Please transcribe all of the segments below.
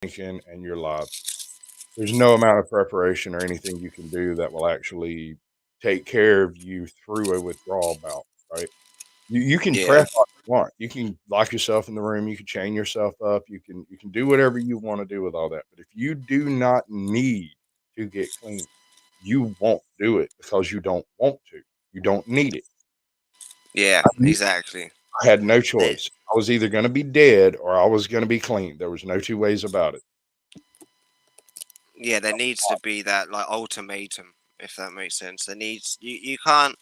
thinking and your life. There's no amount of preparation or anything you can do that will actually take care of you through a withdrawal bout, right? You can Yeah, prep all you want. You can lock yourself in the room, you can chain yourself up, you can do whatever you wanna do with all that, but if you do not need to get clean, you won't do it because you don't want to. You don't need it. yeah, I knew exactly. I had no The- choice. I was either gonna be dead or I was gonna be clean. There was no 2 ways about it. yeah, there needs to be that like ultimatum, if that makes sense. There needs you can't.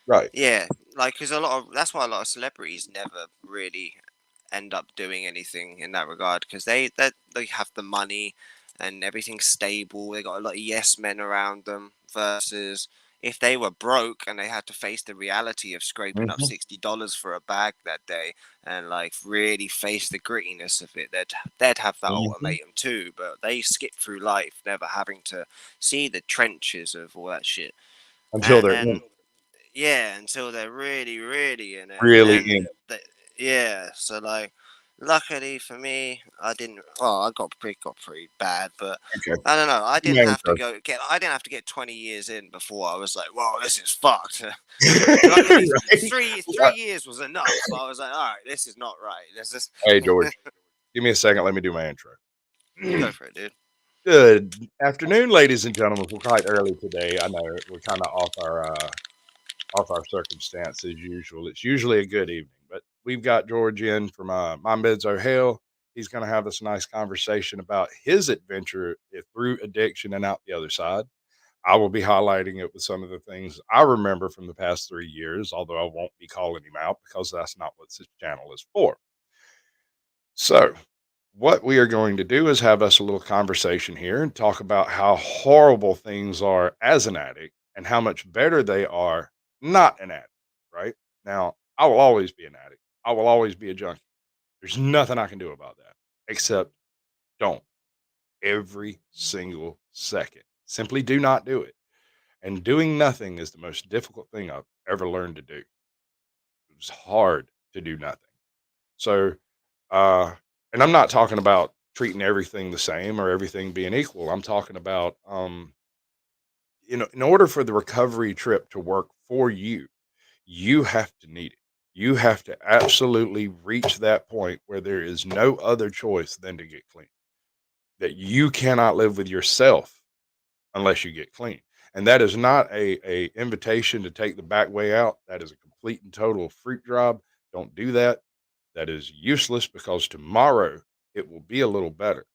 Right. Yeah, like because a lot of that's why a lot of celebrities never really end up doing anything in that regard because they have the money and everything's stable. They got a lot of yes men around them. Versus if they were broke and they had to face the reality of scraping up Mhm. $60 for a bag that day and like really face the grittiness of it, they'd have that Mhm. ultimatum too. But they skip through life never having to see the trenches of all that shit. Until And they're in then yeah, until they're really, really in it, and really then in. yeah. So like, luckily for me, I didn't. Well, I got pretty bad, but Okay. I don't know. I Do didn't my have to intro. go get. I didn't have to get 20 years in before I was like, "Whoa, this is fucked." Luckily, Right? three years was enough. I was like, "All right, this is not right. This is." Hey, George, give me a second, let me do my intro. You go for it, dude. Good afternoon, ladies and gentlemen. We're quite early today. I know we're kinda off our circumstance as usual. It's usually a good evening, but we've got George in from, My Meds Are Hell. He's gonna have this nice conversation about his adventure, through addiction and out the other side. I will be highlighting it with some of the things I remember from the past 3 years, although I won't be calling him out because that's not what this channel is for. So, what we are going to do is have us a little conversation here and talk about how horrible things are as an addict and how much better they are not an addict, right? Now, I will always be an addict. I will always be a junkie. There's nothing I can do about that except don't every single second. Simply do not do it. And doing nothing is the most difficult thing I've ever learned to do. It was hard to do nothing. So, uh, and I'm not talking about treating everything the same or everything being equal. I'm talking about, in order for the recovery trip to work for you, you have to need it. You have to absolutely reach that point where there is no other choice than to get clean. That you cannot live with yourself unless you get clean. And that is not a invitation to take the back way out. That is a complete and total fruit job. Don't do that. That is useless because tomorrow it will be a little better.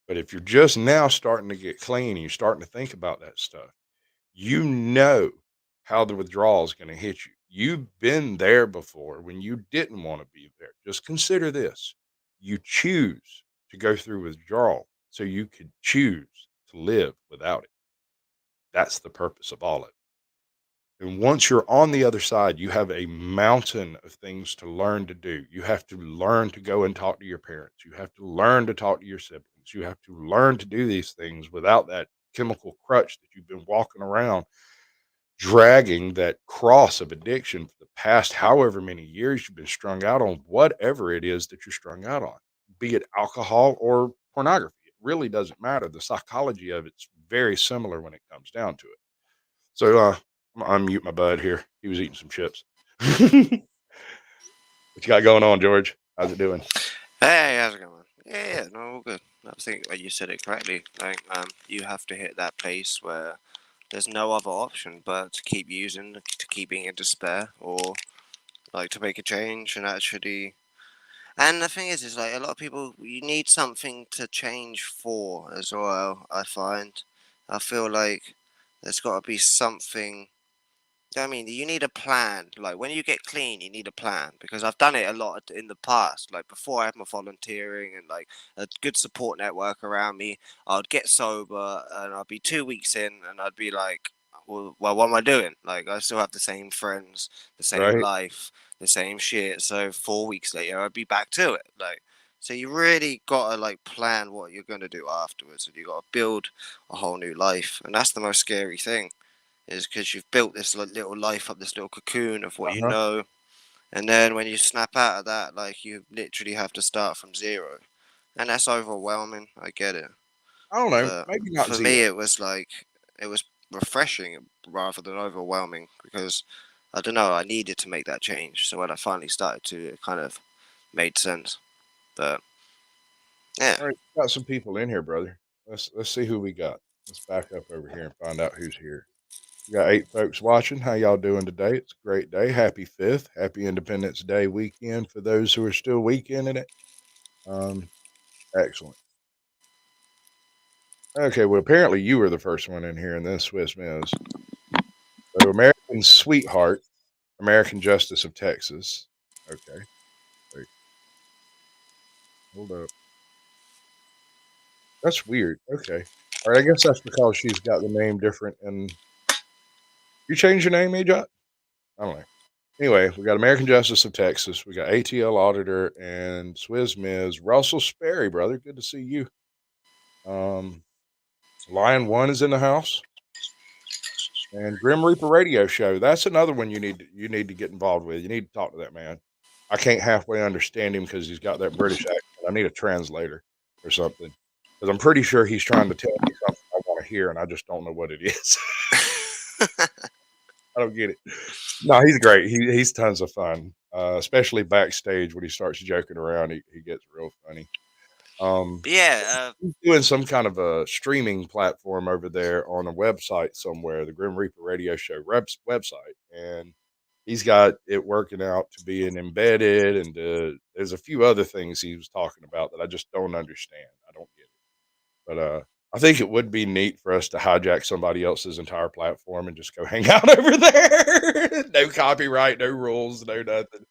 But if you're just now starting to get clean and you're starting to think about that stuff, you know how the withdrawal is going to hit you. You've been there before when you didn't want to be there. Just consider this: you choose to go through withdrawal so you could choose to live without it. That's the purpose of all of it. And once you're on the other side, you have a mountain of things to learn to do. You have to learn to go and talk to your parents. You have to learn to talk to your siblings. You have to learn to do these things without that chemical crutch that you've been walking around dragging that cross of addiction for the past however many years you've been strung out on whatever it is that you're strung out on, be it alcohol or pornography. It really doesn't matter. The psychology of it's very similar when it comes down to it. So I'm gonna unmute my bud here. He was eating some chips. What you got going on, George? How's it doing? Hey, how's it going? Yeah, yeah, no, all good. I think you said it correctly. Like, you have to hit that place where there's no other option but to keep using, to keep being in despair, or like to make a change and actually. And the thing is like a lot of people, you need something to change for as well. I find, I feel like there's got to be something. I mean, you need a plan. Like when you get clean, you need a plan because I've done it a lot in the past. Like before I had my volunteering and like a good support network around me, I'd get sober and I'd be 2 weeks in and I'd be like, well, what am I doing? Like I still have the same friends, the same Right? life, the same shit. So 4 weeks later, I'd be back to it. Like, so you really gotta like plan what you're gonna do afterwards, and you gotta build a whole new life, and that's the most scary thing is because you've built this little life up, this little cocoon of what Uh you huh. know, and then when you snap out of that, like you literally have to start from zero, and that's overwhelming. I get it, I don't know, but maybe not for me, zero. it was like it was refreshing rather than overwhelming because I don't know. I needed to make that change, so when I finally started to, it kind of made sense. But yeah, All right, got some people in here, brother. Let's see who we got. Let's back up over here and find out who's here. We got 8 folks watching. How y'all doing today? It's a great day. Happy 5th. Happy Independence Day weekend for those who are still weekending it. Um, excellent. Okay, well, apparently you were the first one in here, and then Swiss Miss. So, American Sweetheart, American Justice of Texas. Okay, wait, hold up. That's weird. Okay. All right, I guess that's because she's got the name different. And you changed your name, AJ? I don't know. Anyway, we got American Justice of Texas. We got ATL Auditor and Swizz Miz. Russell Sperry, brother. Good to see you. Um, Lion One is in the house. And Grim Reaper Radio Show. That's another one you need to get involved with. You need to talk to that man. I can't halfway understand him because he's got that British accent. I need a translator or something. Because I'm pretty sure he's trying to tell me something I want to hear, and I just don't know what it is. I don't get it. No, he's great. He's tons of fun, especially backstage when he starts joking around. He gets real funny. Um, but yeah, he's doing some kind of a streaming platform over there on a website somewhere, the Grim Reaper Radio Show website, and he's got it working out to being embedded, and there's a few other things he was talking about that I just don't understand. I don't get it, but I think it would be neat for us to hijack somebody else's entire platform and just go hang out over there. No copyright, no rules, no nothing.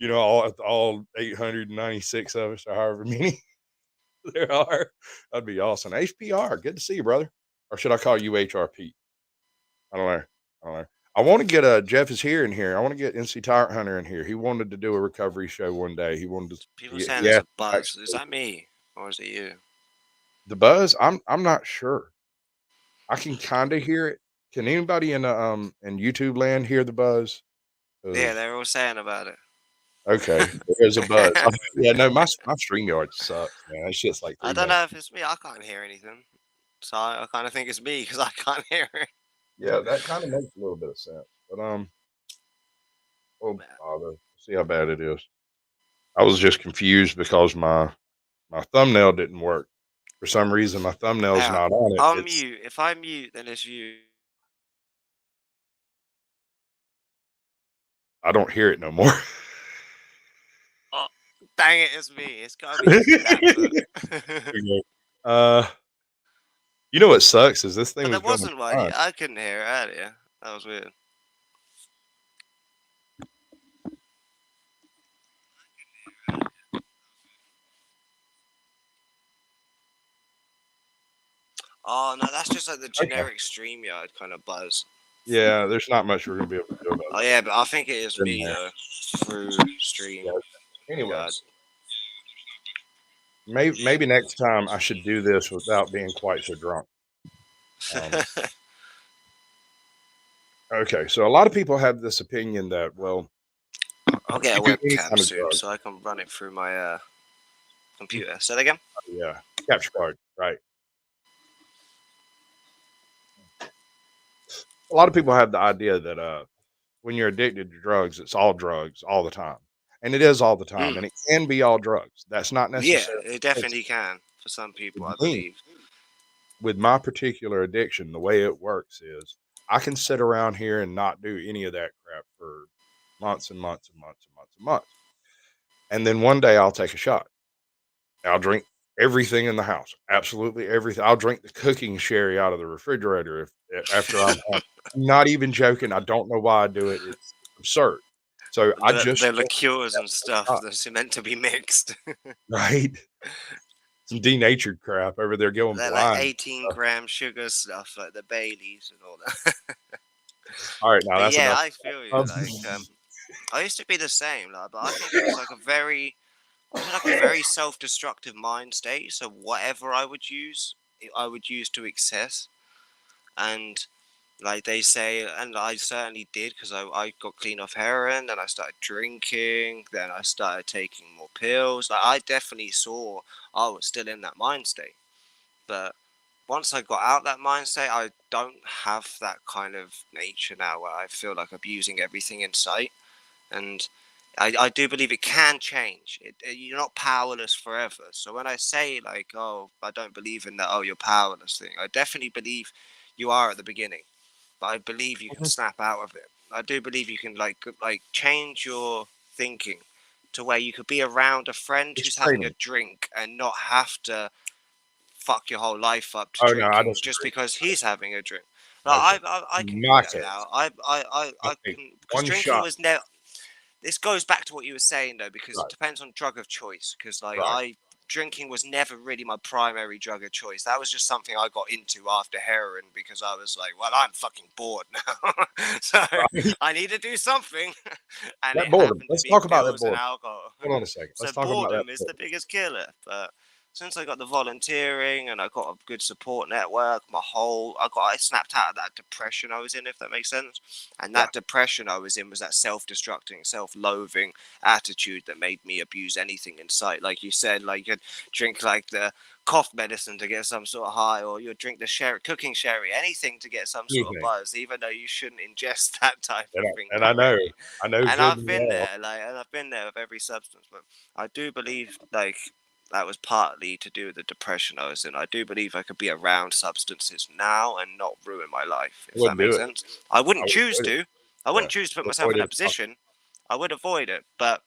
All 896 of us, or however many there are. That'd be awesome. HPR, good to see you, brother. Or should I call you HRP? I don't know. I don't know. I want to get Jeff is here in here. I want to get NC Tyrant Hunter in here. He wanted to do a recovery show one day. He wanted to. people He, saying he there's asked a me buzz. Is actually that me or is it you? the buzz. I'm not sure. I can kind of hear it. Can anybody in YouTube land hear the buzz? Yeah, 'Cause they're all saying about okay, there's a buzz. it. Yeah, no, my StreamYard sucks, man. That shit's like I 3 don't minutes. know if it's me. I can't hear anything, so I kind of think it's me because I can't hear it. Yeah, that kind of makes a little bit of sense. But oh bother. See how bad it is. I was just confused because my thumbnail didn't work. For some reason, my thumbnail's Yeah, not on it. I'll It's mute. If I mute, then it's you. I don't hear it no more. Oh, dang it, it's me. It's gotta be that. Look. Okay. Uh, you know what sucks is this thing But there was going wasn't one. fine. I couldn't hear it earlier. That was weird. Oh no, that's just like the Okay. generic StreamYard kind of buzz. Yeah, there's not much we're gonna be able to do about Oh yeah, but I think it is that. In me there. though. Through Yeah. StreamYard. Anyways, maybe next time I should do this without being quite so drunk. Um, okay, so a lot of people have this opinion that, well, I'll if get you a do any webcam kind of soon drug, so I can run it through my mm, computer. Say that again. yeah, capture card, right? A lot of people have the idea that when you're addicted to drugs, it's all drugs all the time, and it is all the time, Mm. and it can be all drugs. That's not Yeah, necessarily it the case. definitely can for some people, I With me, believe. with my particular addiction, the way it works is I can sit around here and not do any of that crap for months and months and months and months and months, and then one day I'll take a shot. I'll drink everything in the house, absolutely everything. I'll drink the cooking sherry out of the refrigerator after I'm home. I'm not even joking. I don't know why I do it. It's absurd. So I The just don't liqueurs have and to stuff stop, that's meant to be mixed. right? Some denatured crap over there going They're like blind. 18-gram sugar stuff, like the Baileys and all that. All right, now But that's yeah, enough. I feel you. Um, Like, I used to be the same, like, but I think it was like a very, I was like a very self-destructive mind state. So whatever I would use to excess, and Like they say, and I certainly did because I got clean off heroin, then I started drinking, then I started taking more pills. Like I definitely saw I was still in that mind state. But once I got out that mind state, I don't have that kind of nature now where I feel like abusing everything in sight. And I do believe it can change. You're not powerless forever. So when I say like, oh, I don't believe in that, oh, you're powerless thing, I definitely believe you are at the beginning, but I believe you can Mhm. snap out of it. I do believe you can like change your thinking to where you could be around a friend It's who's having a training. drink and not have to fuck your whole life up to Oh, no, I drinking just disagree. because he's having a drink. No, sir. Like I can In do my that now. case, I I take can because 1 drinking shot. was never. This goes back to what you were saying though, because it Right, depends on drug of choice. Because like right. I drinking was never really my primary drug of choice. That was just something I got into after heroin because I was like, well, I'm fucking bored now, so Right. I need to do something, and it That boredom. happened to Let's be talk about that pills and boredom. alcohol. Hold on a second. So Let's talk about that boredom is the boredom. biggest killer. But since I got the volunteering and I got a good support network, I snapped out of that depression I was in, if that makes sense. And Yeah. that depression I was in was that self-destructing, self-loathing attitude that made me abuse anything in sight. Like you said, like you'd drink like the cough medicine to get some sort of high, or you'd drink the cooking sherry, anything to get some sort of Anything. buzz, even though you shouldn't ingest that type of thing And directly. I know And good I've and been well. there, and I've been there with every substance, but I do believe like that was partly to do with the depression I was in. I do believe I could be around substances now and not ruin my life, I if that wouldn't do makes it. sense. I I wouldn't would choose avoid it. to. I Yeah. wouldn't choose to put myself Avoid in it that as possible. position. I would avoid it, but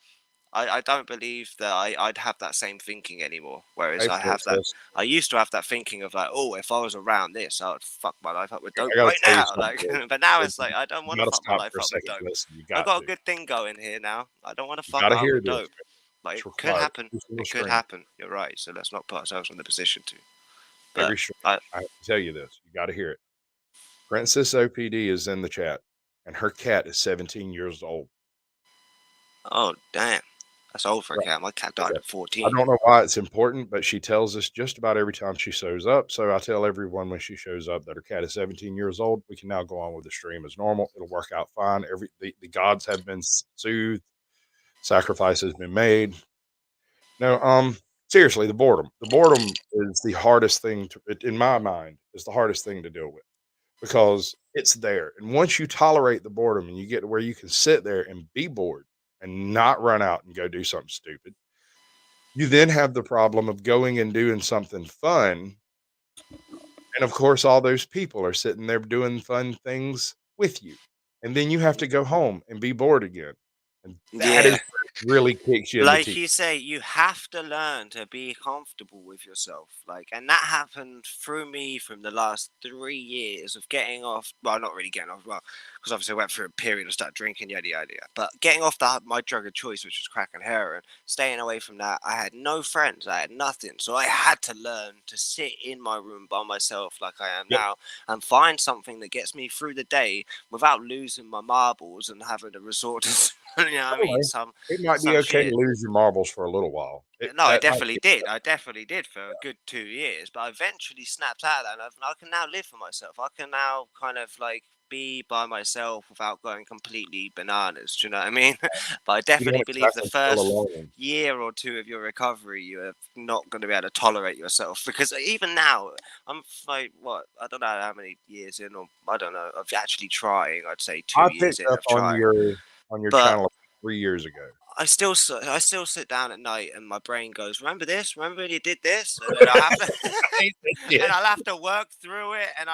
I don't believe that I'd have that same thinking anymore. Whereas Pay I for it, have that, sis. I used to have that thinking of like, oh, if I was around this, I would fuck my life up with Here, dope I gotta right tell you now. something, Like, George. but now George, it's like I don't you want to gotta fuck my stop life for a up with second dope. and listen. You I got got a to. good thing going here now. I don't want to You fuck gotta up hear with this, dope. man. Like, It's it could required. happen. Every single It could stream. happen. You're right. So let's not put ourselves in the position to. But Every stream. I, I have to tell you this. You gotta hear it. Princess OPD is in the chat, and her cat is 17 years old. oh damn, that's old for a Right. cat. My cat died Okay. at I 14. don't know why it's important, but she tells us just about every time she shows up. So I tell everyone when she shows up that her cat is 17 years old. We can now go on with the stream as normal. It'll work out fine. The gods have been soothed. Sacrifice has been made. No, seriously, the boredom. The boredom is the hardest thing in my mind, is the hardest thing to deal with because it's there. And once you tolerate the boredom and you get to where you can sit there and be bored and not run out and go do something stupid, you then have the problem of going and doing something fun. And of course, all those people are sitting there doing fun things with you. And then you have to go home and be bored again. And that is Yeah. where it really kicks you in the Like teeth. you say, you have to learn to be comfortable with yourself. Like, and that happened through me from the last 3 years of getting off. Well, not really getting off. Well, because obviously I went through a period of start drinking, yada yada yada. But getting off my drug of choice, which was crack and heroin, staying away from that, I had no friends. I had nothing. So I had to learn to sit in my room by myself, like I am Yep. now, and find something that gets me through the day without losing my marbles and having to resort to, you know what I mean, Anyway, it might be some okay to shit. lose your marbles for a little while. No, I That might definitely be did. I definitely did for a good 2 years, but I eventually snapped out of that, and I can now live for myself. I can now kind of like be by myself without going completely bananas. Do you know what I mean? But I you definitely don't believe the exactly feel first alone. year or two of your recovery, you are not going to be able to tolerate yourself because even now, I'm like, what? I don't know how many years in, or I don't know, of actually trying. I'd say two I years picked in up of trying, on your but channel 3 years ago. I still sit down at night and my brain goes, remember this? Remember when you did this? And then I have to, Right, they and did. I'll have to work through it. And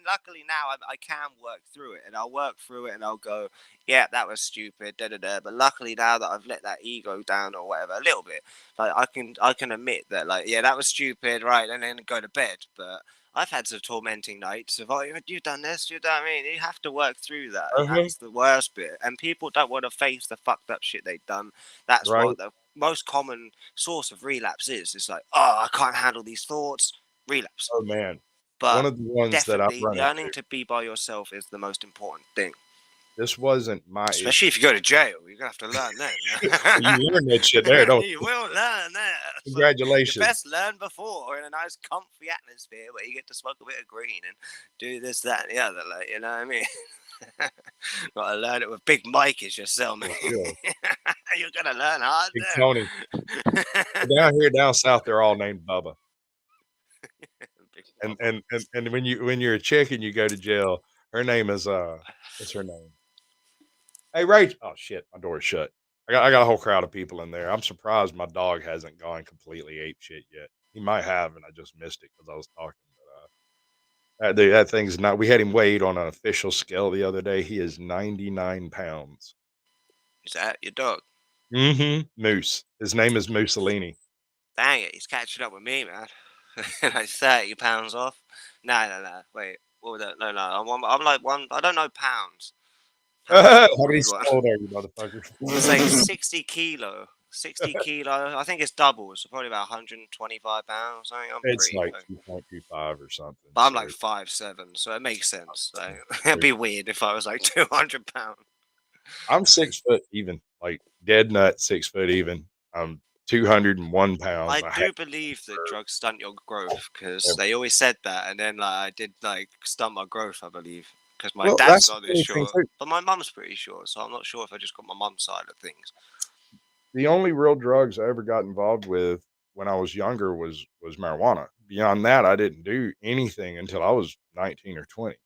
luckily now I can work through it, and I'll work through it, and I'll go, yeah, that was stupid, da da da. But luckily now that I've let that ego down or whatever a little bit, like I can admit that, like, yeah, that was stupid, right? And then go to bed. But I've had some tormenting nights of, oh, you've done this, you know what I mean? You have to work through that, and Uh-huh. that's the worst bit. And people don't want to face the fucked up shit they've done. That's Right? what the most common source of relapse is. It's like, oh, I can't handle these thoughts, relapse. Oh, man. One But of the ones that I've definitely run learning into. to be by yourself is the most important thing. This wasn't my Especially issue. if you go to jail, you're gonna have to learn You then. learn that shit there, don't You you? will learn that. So you Congratulations. best learn before in a nice, comfy atmosphere where you get to smoke a bit of green and do this, that, and the other. Like, you know what I mean? Gotta learn it with Big Mike as your cellmate. For real. You're gonna learn hard Big Tony. there. Down here, down south, they're all named Bubba. Big And Bubba. and and and when you're a chick and you go to jail, her name is, what's her name? "Hey, Rach." Oh, shit, my door's shut. I got a whole crowd of people in there. I'm surprised my dog hasn't gone completely ape shit yet. He might have, and I just missed it because I was talking, but, that thing's not we had him weighed on an official scale the other day. He is 99 pounds. Is that your dog? Mhm. Moose. His name is Mussolini. Dang it, he's catching up with me, man. Like 30 pounds off. No, no, no. Wait. What was that? No, no. I'm like one. I don't know pounds. Pounds is How not a many weird stone one. are you, motherfucker? It's like 60 kilo. 60 kilo. I think it's double. So probably about 125 pounds. Something. I'm It's pretty. like 2.25 or something, But I'm so like 5'7", so it makes sense. Like, it'd pretty be weird if I was like 200 pounds. I'm 6 foot even, like, dead nut 6 foot even. I'm 201 pounds. I I have do believe that never drugs stunt your growth because ever they always said that, and then like I did like stunt my growth, I believe, because my well, dad's that's not the this funny thing short, too. but my mum's pretty short, so I'm not sure if I just got my mum's side of things. The only real drugs I ever got involved with when I was younger was marijuana. Beyond that, I didn't do anything until I was 19 or 20.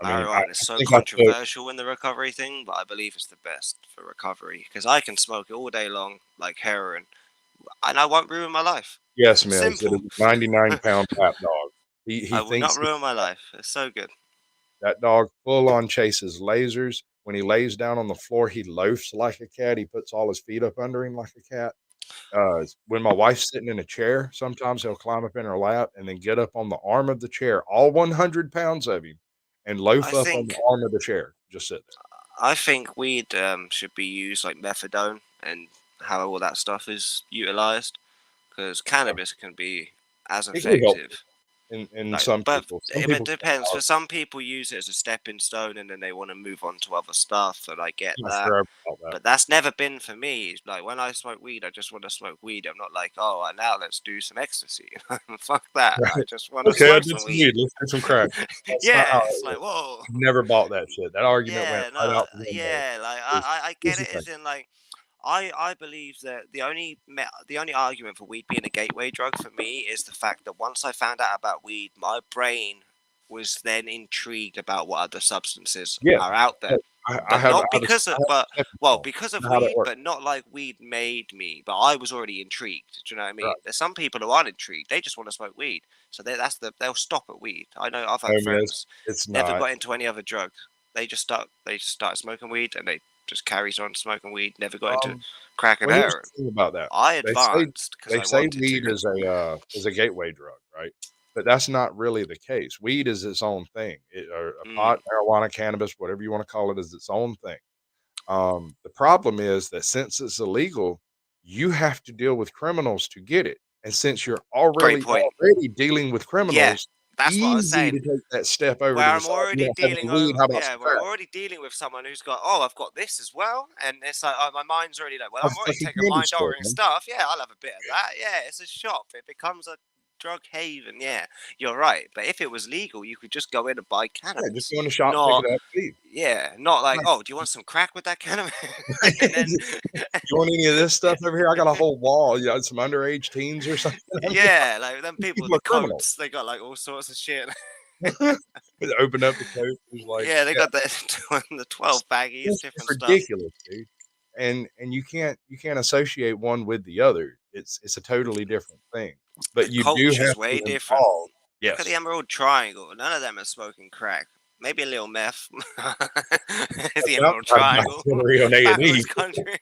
I mean, Marijuana is I so think I took controversial in the recovery thing, but I believe it's the best for recovery because I can smoke it all day long like heroin, and I won't ruin my life. yes, Mills, that is Simple. a 99-pound lap dog. He I will not thinks ruin my life. It's so good. that dog full on chases lasers. When he lays down on the floor, he loafs like a cat. He puts all his feet up under him like a cat. When my wife's sitting in a chair, sometimes he'll climb up in her lap and then get up on the arm of the chair, all 100 pounds of him, and I loaf up on the think arm of the chair. Just sit there. I think weed should be used like methadone and how all that stuff is utilized because Yeah. cannabis can be as It can be helpful effective. in Like, some but people. Some it people can't depends. For tolerate some people, use it as a stepping stone and then they want to move on to other stuff, and I get I'm not that. sure about that. But that's never been for me. Like when I smoke weed, I just want to smoke weed. I'm not like, oh, now let's do some ecstasy. Fuck that. I Right. just want to Okay, I smoke did some some weed. weed. Let's do some crack. That's not how Yeah, it's it like works. whoa. Never bought that shit. That argument went Yeah, right no, out the window. yeah. Like 'Cause I here's get the it thing. as in like I believe that the only argument for weed being a gateway drug for me is the fact that once I found out about weed, my brain was then intrigued about what other substances Yes. are out there. I But have not because I of, have a but stepping well, stone. because I of know how that weed, works. but not like weed made me. But I was already intrigued. Do you know what I mean? Right. There's some people who aren't intrigued; they just want to smoke weed. So they'll stop at weed. I know I've I had mean, friends it's never not. got into any other drug. They just start smoking weed and they just carries on smoking weed. Never got into Um, crack and well, here's heroin. the thing about that. I They say advanced because they I say wanted weed to. is a gateway drug, right? But that's not really the case. Weed is its own thing. Or a Mm, pot, marijuana, cannabis, whatever you want to call it, is its own thing. The problem is that since it's illegal, you have to deal with criminals to get it. And since you're great point. already dealing with Yeah, criminals, that's what I was easy saying. to take that step over Where to the I'm side. You already don't have any dealing weed. with, How about yeah, some where I'm crack? already dealing with someone who's got, oh, I've got this as well, and it's like my mind's already like, well, A I'm already fucking taking candy mind store, altering man. stuff. Yeah, I'll have a bit of that. Yeah, it's a shop. It becomes a drug haven. Yeah, you're right. But if it was legal, you could just go in and buy Yeah, just cannabis, go in the shop, pick not it up, leave. yeah, not like, Right. oh, do you want some crack with that cannabis? And then You want any of this stuff over here? I got a whole wall. You got some underage teens or something? yeah, like them These people with people the are criminals. coats, they got like all sorts of shit. Open up the coat. There's like, Yeah, they yeah, got the 12 baggies, it's different stuff. ridiculous, dude. And you can't associate one with the other. It's a totally different thing. The But you do culture's have way to different. involve Look at the yes. Emerald Triangle. None of them are smoking crack. Maybe a little meth. It's the Yep, Emerald got a Triangle. documentary on A&E. Backwards country.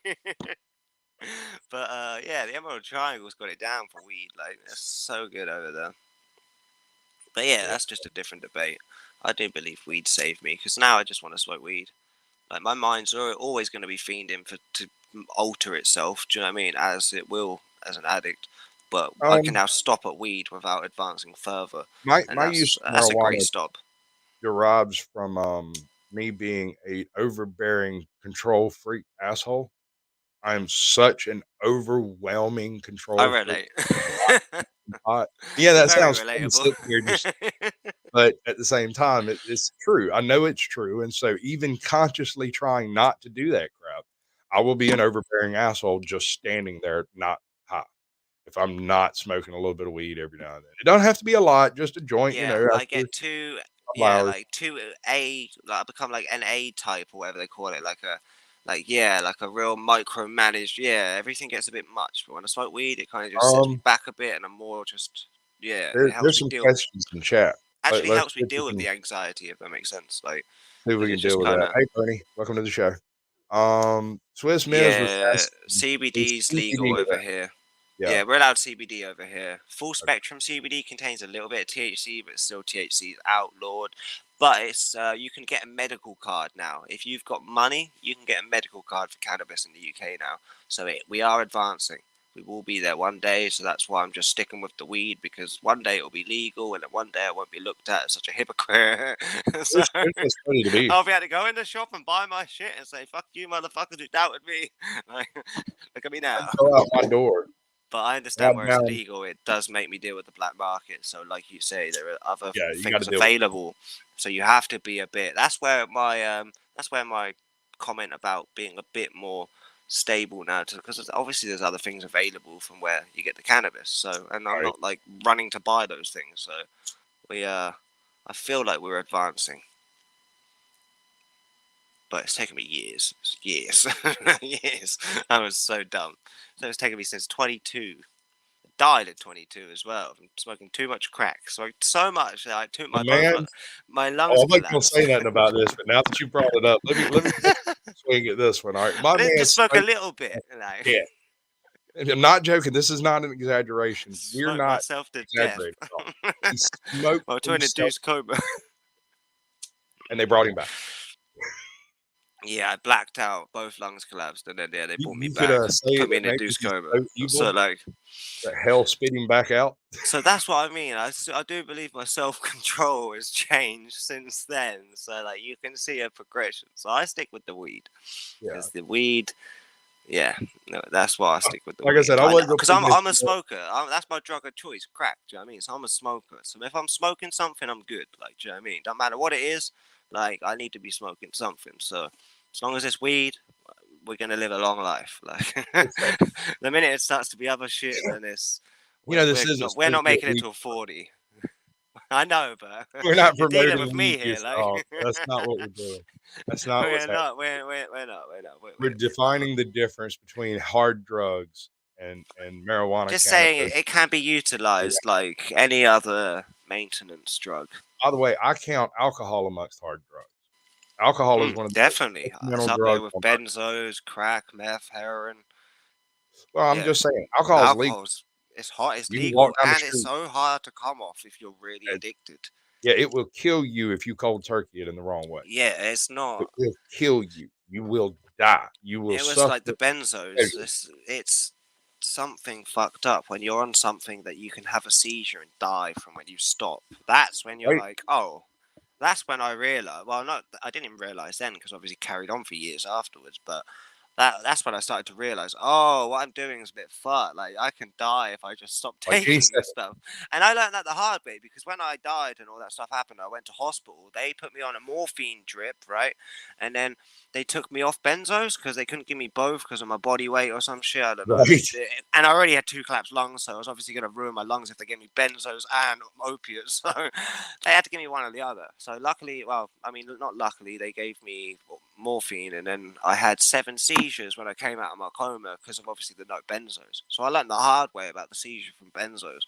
But yeah, the Emerald Triangle's got it down for weed. Like it's so good over there. But yeah, Yeah. that's just a different debate. I do believe weed saved me because now I just want to smoke weed. Like my mind's always going to be fiending for to alter itself. Do you know what I mean? As it will as an addict, but I can Um, now stop at weed without advancing further, and my use of that's a great marijuana stop. derives from, me being a overbearing control freak asshole. I am such an overwhelming I control freak. relate. I Yeah, that Very sounds funny relatable. sitting here just but at the same time, it's true. I know it's true, and so even consciously trying not to do that crap, I will be an overbearing asshole just standing there not high. If I'm not smoking a little bit of weed every now and then. It don't have to be a lot, just a joint, Yeah, I after a get too. couple Yeah, hours. like too A. Like I become like an A type or whatever they call it. Like yeah, like a real micromanaged. Yeah, everything gets a bit much. But when I smoke weed, it kind of just sets me Um, back a bit, and I'm more just. Yeah, it helps there's me some deal. questions in chat. Actually, Let's helps me see if we deal with can the anxiety, if that makes sense. Like, see if we because can it's deal just with kind that. of. Hey, Bernie, welcome to the show. Swiss Miz was Yeah, asking, is CBD's legal CBD over there? here. Yeah, Yeah, we're allowed CBD over here. Full okay. spectrum CBD contains a little bit of THC, but still THC is outlawed. But it's you can get a medical card now. If you've got money, you can get a medical card for cannabis in the UK now. So we are advancing. We will be there one day. So that's why I'm just sticking with the weed because one day it'll be legal, and then one day I won't be looked at as such a hypocrite. So It's funny to be. I'll be able to go in the shop and buy my shit and say, "Fuck you, motherfuckers who doubted me." Like, look at me I now. go out my door. But I I got understand where it's down. illegal, it does make me deal with the black market. So, like you say, there are other Yeah, you got to things deal with it. available. So you have to be a bit. That's where my comment about being a bit more stable now, because obviously there's other things available from where you get the cannabis. So, and I'm Right. not like running to buy those things. So I feel like we're advancing, but it's taken me years, years, years. I was so dumb. So it's taken me since 22. Died at 22 as well from smoking too much crack. Smoked so much that I took Oh, my both man. my Oh, lungs I'm not gonna collapsed. say nothing about this, but now that you brought it up, let me take a swing at this one. All right, my I didn't man just smoke a smoked little a bit, like shit. And I'm not joking. This is not an exaggeration. We're smoked not myself to death. exaggerating at all. He smoked Well, to himself, induce coma. and they brought him back. Yeah, I blacked out. Both lungs collapsed, and then yeah, they brought me You could back, say put me that in maybe induced he's coma. so So evil like, that hell spit him back out. so that's what I mean. I do believe my self control has changed since then. So like, you can see a progression. So I stick with the weed Yeah. because the weed. Yeah, no, that's why I stick with the Like I weed. said, I wasn't gonna Because put I'm you I'm a in smoker. That's my drug of choice, crack. Do you know what I mean? So I'm a smoker. So if I'm smoking something, I'm good. Like, do you know what I mean? Don't matter what it is. Like, I need to be smoking something. So as long as it's weed, we're gonna live a long life. Like, the the minute it starts to be other shit, then it's this we're isn't not we're supposed to not be a making it weed till show. 40. I know, but We're not you're dealing promoting with me weed here. use at Like, all. That's not what we're doing. That's not what's we're happening. not. We're not. We're not. We're We're not. defining the difference between hard drugs and marijuana, Just saying cannabis. it can be utilized like any other maintenance drug. By the way, I count alcohol amongst hard drugs. Alcohol is one of the most Definitely. It's detrimental up there drugs with on earth. benzos, crack, meth, heroin. Well, I'm Yeah. just saying, alcohol is legal. Alcohol's it's hot, it's You can walk legal, down the and it's street. so hard to come off if you're really And, addicted. yeah, it will kill you if you cold turkey it in the wrong way. Yeah, it's It not. will kill you. You will die. You will It was suffer like the benzos. pleasure. It's something fucked up when you're on something that you can have a seizure and die from when you stop. That's when you're Right? like, oh, that's when I realized. Well, not I didn't realize then because obviously carried on for years afterwards. But that's when I started to realize, oh, what I'm doing is a bit fucked. Like I can die if I just stop Like any taking this second. stuff. And I learned that the hard way because when I died and all that stuff happened, I went to hospital. They put me on a morphine drip, right? And then they took me off benzos because they couldn't give me both because of my body weight or some shit. I don't know. Right? And I already had two collapsed lungs, so I was obviously going to ruin my lungs if they gave me benzos and opiates. So they had to give me one or the other. So luckily, well, I mean, not luckily, they gave me morphine, and then I had 7 seizures when I came out of my coma because of obviously the no benzos. So I learned the hard way about the seizure from benzos,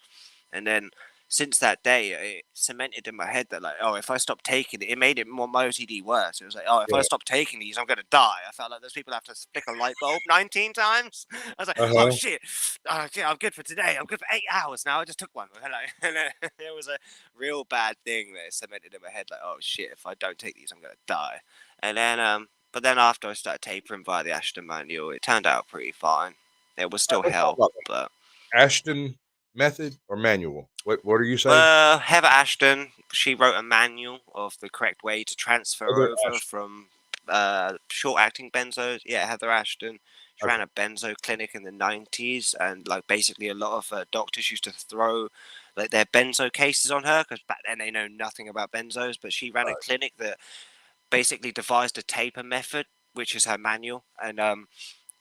and then since that day, it cemented in my head that like, oh, if I stop taking it, it made it more my OCD worse. It was like, oh, if I Yeah. stop taking these, I'm gonna die. I felt like those people have to flick a light bulb 19 times. I was like, oh Uh-huh. shit, I'm good for today. I'm good for 8 hours now. I just took one. And it was a real bad thing that cemented in my head. Like, oh shit, if I don't take these, I'm gonna die. And then, but then after I started tapering via the Ashton manual, it turned out pretty fine. It was All right, still let's talk hell, about that. but Ashton. method or manual? What are you saying? Heather Ashton, she wrote a manual of the correct way to transfer Other over Ash. from short-acting benzos. Yeah, Heather Ashton. She ran Okay. a benzo clinic in the 90s, and like basically a lot of doctors used to throw like their benzo cases on her because back then they know nothing about benzos. But she ran a Right. clinic that basically devised a taper method, which is her manual, and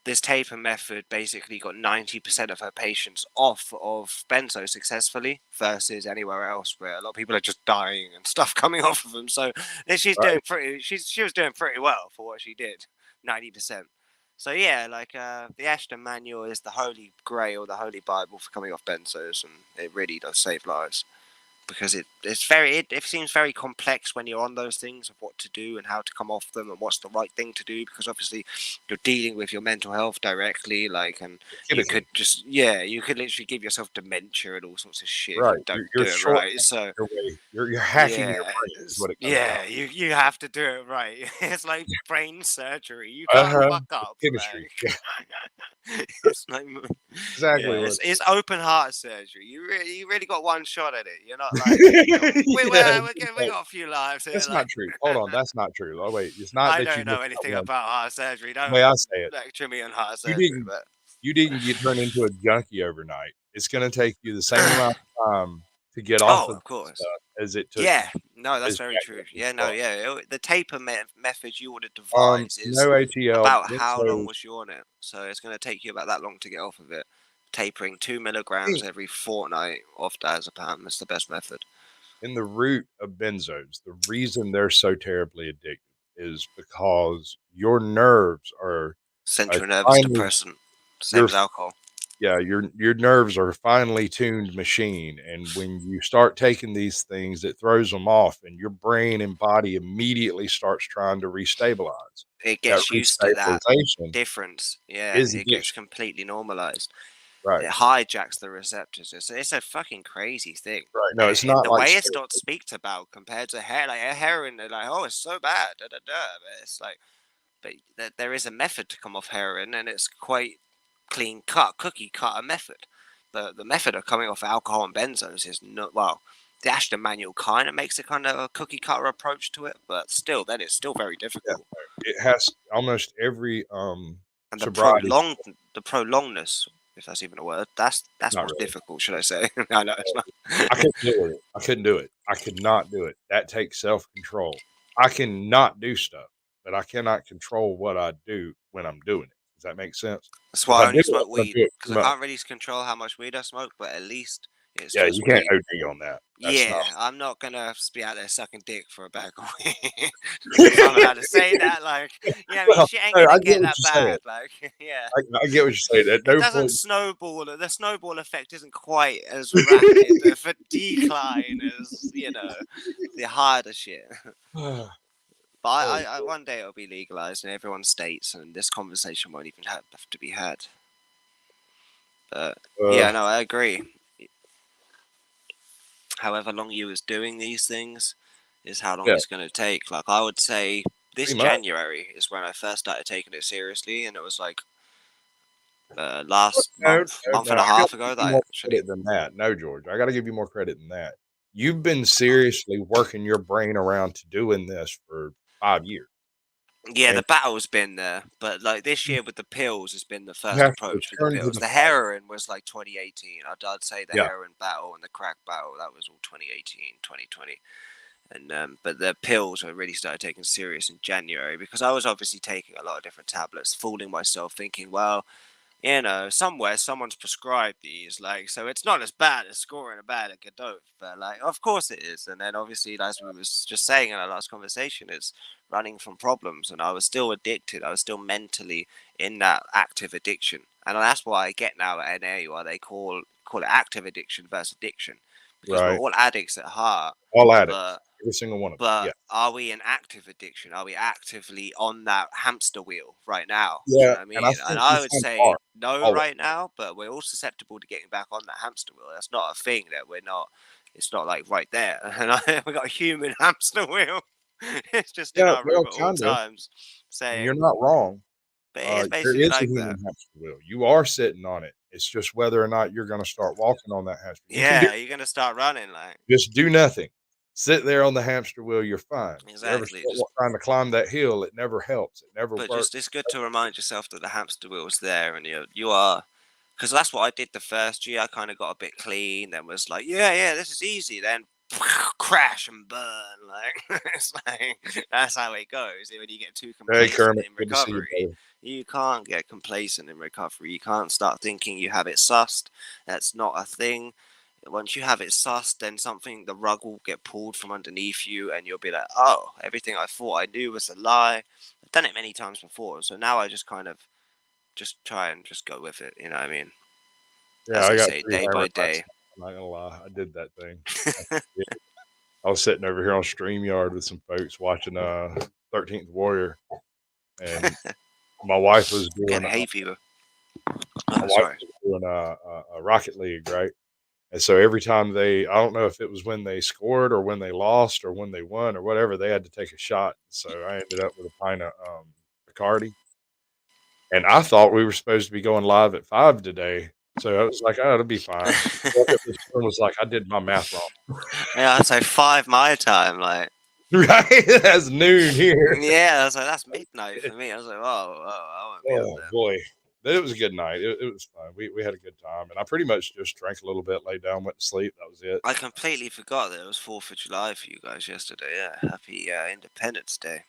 this taper method basically got 90% of her patients off of benzo successfully versus anywhere else where a lot of people are just dying and stuff coming off of them. So she's Right. doing pretty. She was doing pretty well for what she did, 90%. So yeah, like the Ashton Manual is the holy grail, the holy Bible for coming off benzos, and it really does save lives because it seems very complex when you're on those things of what to do and how to come off them and what's the right thing to do because obviously you're dealing with your mental health directly, like, and you could Repeatedly. just you could literally give yourself dementia and all sorts of shit if you Right. don't You're do it right. shorthanding So your way. You're hacking your yeah, brain is what it comes down to. you have to do it right. It's like brain surgery. You can't Uh-huh. fuck up. Chemistry. Like Yeah, it's like exactly yeah, what it's open heart surgery. You really got one shot at it. You're not like yeah, we got a few lives here. that's not Like true. Hold on, that's not true. Oh wait, it's not I that you don't missed know out anything one. about heart surgery. The Don't way I say it, lecture me on heart you surgery. didn't But you didn't get turned into a junkie overnight. It's gonna take you the same amount of time to get off oh, of of course. stuff as it took Yeah, no, that's as very Jack true. Nicklaus Yeah, no, was. yeah. The taper method you would devise is No ATL, about how long benzos. was you on it? So it's going to take you about that long to get off of it. Tapering 2 milligrams I think every fortnight off diazepam is the best method. in the root of benzos, the reason they're so terribly addictive is because your nerves are a Central nervous finely depressant, same your as alcohol. yeah, your nerves are a finely tuned machine, and when you start taking these things, it throws them off, and your brain and body immediately starts trying to restabilize. It That gets used to that restabilization difference. Yeah, is it gets addiction, completely normalized. right? It hijacks the receptors. It's a fucking crazy thing. Right. No, And it's not the like way it's not steroids. speaked about compared to hair, like a heroin, they're like, oh, it's so bad, da da da. But it's like, but there is a method to come off heroin, and it's quite clean cut, cookie cutter method. The method of coming off alcohol and benzos is not well. The Ashton manual kind of makes a kind of a cookie cutter approach to it, but still, then it's still very Yeah, difficult. it has almost every And sobriety. the prolongedness, if that's even a word, that's Not what's really. difficult, should I say? I know it's not. I couldn't do it. I couldn't do it. I could not do it. That takes self control. I can not do stuff, but I cannot control what I do when I'm doing it. Does that make sense? That's If why I I do only it, smoke I'm gonna weed do it because too I much. can't really control how much weed I smoke, but at least it's Yeah, just you can't weed. OD on that. That's not. Yeah, I'm not gonna be out there sucking dick for a bag of weed. If I'm allowed to say that, like, yeah, I mean, Well, shit ain't no, I gonna get get what that you're saying. bad. Like, yeah, I get what you're saying. At it no doesn't point. snowball. The snowball effect isn't quite as rapid of a decline as the harder shit. But Oh, one day it'll be legalized in everyone's states, and this conversation won't even have to be had. But uh, yeah, no, I agree. However long you was doing these things is how long yeah, it's going to take. Like I would say this pretty much. January is when I first started taking it seriously, and it was like last No, no, month no. and a I got half to ago give that you I more actually. credit than that. No, George, I got to give you more credit than that. You've been seriously working your brain around to doing this for 5 years, Yeah, the and battle's been there, but like this year with the pills has been the you first have to approach with the return to pills. the The fight. heroin was like 2018. I'd say the Yeah, heroin battle and the crack battle that was all 2018, 2020. And but the pills I really started taking serious in January because I was obviously taking a lot of different tablets, fooling myself, thinking, well, somewhere someone's prescribed these, like, so it's not as bad as scoring a bad at Godot, but like, of course it is. And then obviously, as we was just saying in our last conversation, it's running from problems, and I was still addicted. I was still mentally in that active addiction, and that's why I get now at NA why they call it active addiction versus addiction, because we're right. all addicts at heart, All addicts, but every single one of us. but Yeah, are we in active addiction? Are we actively on that hamster wheel right now? Do you yeah. know what I And I mean? And think we I would kind of say are no always. right now, but we're all susceptible to getting back on that hamster wheel. That's not a thing that we're not. It's not like right there. And we got a human hamster wheel. It's just in Yeah, our room well, at all kind of. times, And you're saying, not wrong. but it is There basically is a like human that. hamster wheel. You are sitting on it, It's just whether or not you're going to start walking on that hamster. You can do Yeah, you're gonna start running, like just do nothing. Sit there on the hamster wheel. You're fine. You ever exactly. start Just trying to climb that hill? It never helps. It never but works. just it's good to remind yourself that the hamster wheel's there, and you are. Because that's what I did the first year. I kind of got a bit clean, then was like, yeah, this is easy. Then crash and burn. Like it's like that's how it goes. When you get too Hey, complacent Kermit, in good to see you, recovery, brother. you can't get complacent in recovery. You can't start thinking you have it sussed. That's not a thing. Once you have it sussed, then the rug will get pulled from underneath you, and you'll be like, oh, everything I thought I knew was a lie. I've done it many times before, so now I just kind of just try and just go with it. You know what I mean? Yeah, As I they got say, pretty day by hammered last day. night. I'm not gonna lie, I did that thing. Yeah. I was sitting over here on StreamYard with some folks watching 13th Warrior, and my wife was doing Getting hay fever. my Oh, wife sorry. was doing a Rocket League, right? And so every time I don't know if it was when they scored or when they lost or when they won or whatever, they had to take a shot. So I ended up with a pint of Bacardi, and I thought we were supposed to be going live at 5 today. So I was like, "Oh, it'll be fine." Woke up this morning, was like, "I did my math wrong." Yeah, I'd say 5 my time. Like, Right? That's noon here. yeah, I was like, that's midnight for me. I was like, oh, I won't be up Oh, there. boy. But it was a good night. It was fun. We had a good time, and I pretty much just drank a little bit, laid down, went to sleep. That was it. I completely forgot that it was 4th of July for you guys yesterday. Yeah, happy Independence Day.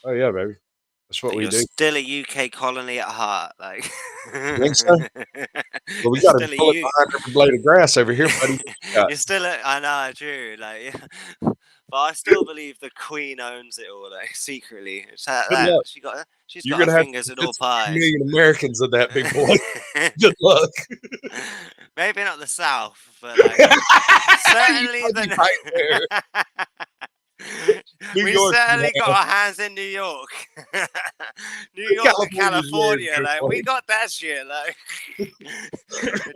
Oh, yeah, baby. That's what And we you're do. still a UK colony at heart. Like, You think so? Well, we you're got a still a bullet U. behind every blade of grass over here, buddy. What you got? You're still a, I know, true. Like, yeah. But I still believe the Queen owns it all, like secretly. It's Good luck. She's You're got her gonna have to fingers in all convince a few pies. million Americans of that, big boy. Good luck. Maybe not the South, but like You certainly might be right there. the. New We York, certainly got yeah. our hands in New York, New York and California's where it's California. your Like we place. got that shit. Like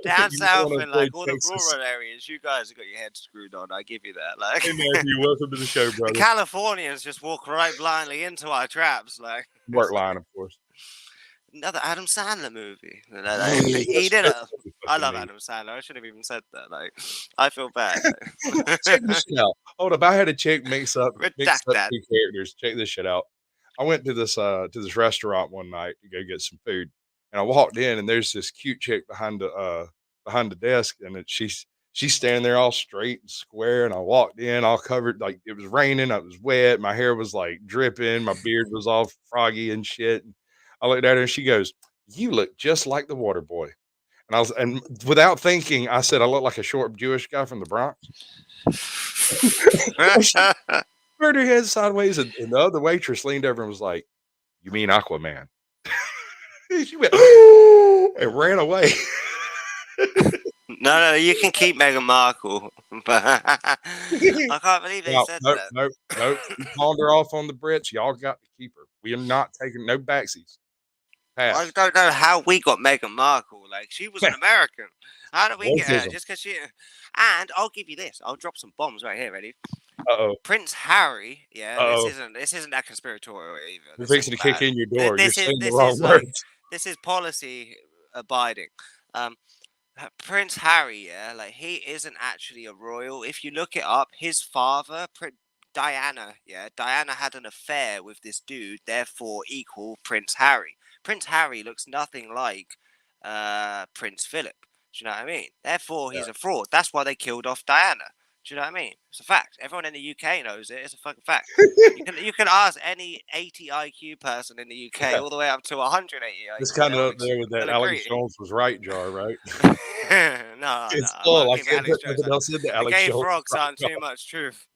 down You're one south of those and like great all the places. rural areas, you guys have got your head screwed on. I give you that. Like Hey, Matthew, welcome to the show, the brother. Californians just walk right blindly into our traps. Like Work it's like line, of course. another Adam Sandler movie. He That's did it. what we I fucking love need. Adam Sandler. I should have even said that. Like I feel bad. Check Like. this shit out. Hold up, I had a chick mix Redact up that. two characters. Check this shit out. I went to this restaurant one night to go get some food, and I walked in, and there's this cute chick behind the desk, and she's standing there all straight and square. And I walked in, all covered like it was raining. I was wet. My hair was like dripping. My beard was all froggy and shit. And I looked at her, and she goes, "You look just like the Water Boy." And without thinking, I said, "I look like a short Jewish guy from the Bronx." And she turned her head sideways, and the other waitress leaned over and was like, "You mean Aquaman?" And she went and ran away. No, you can keep Meghan Markle, but I can't believe they No, said nope, that. nope, nope. We pawned her off on the Brits. Y'all got to keep her. We are not taking no backsies. I Pass. don't know how we got Meghan Markle. Like she was an American. How did we get her? Racism. Just because she? And I'll give you this. I'll drop some bombs right here. Ready? Uh oh. Prince Harry. Yeah, Uh oh. this isn't that conspiratorial either. You're This fixing isn't to kick bad. in your door. You're saying the This wrong is like words. this is policy abiding. Um, Prince Harry, yeah, like he isn't actually a royal. If you look it up, his father, Diana, yeah, Diana had an affair with this dude, therefore equal Prince Harry. Prince Harry looks nothing like Prince Philip. Do you know what I mean? Therefore, Yeah. he's a fraud. That's why they killed off Diana. Do you know what I mean? It's a fact. Everyone in the UK knows it. It's a fucking fact. You can ask any 80 IQ person in the UK all the way up to 180 It's IQ. kind of up there with that They'll Alex agree. Jones was right jar, right? No, It's I full. won't I give can't Alex put jokes. nothing else into The Alex gay Jones frogs right aren't jar. too much truth.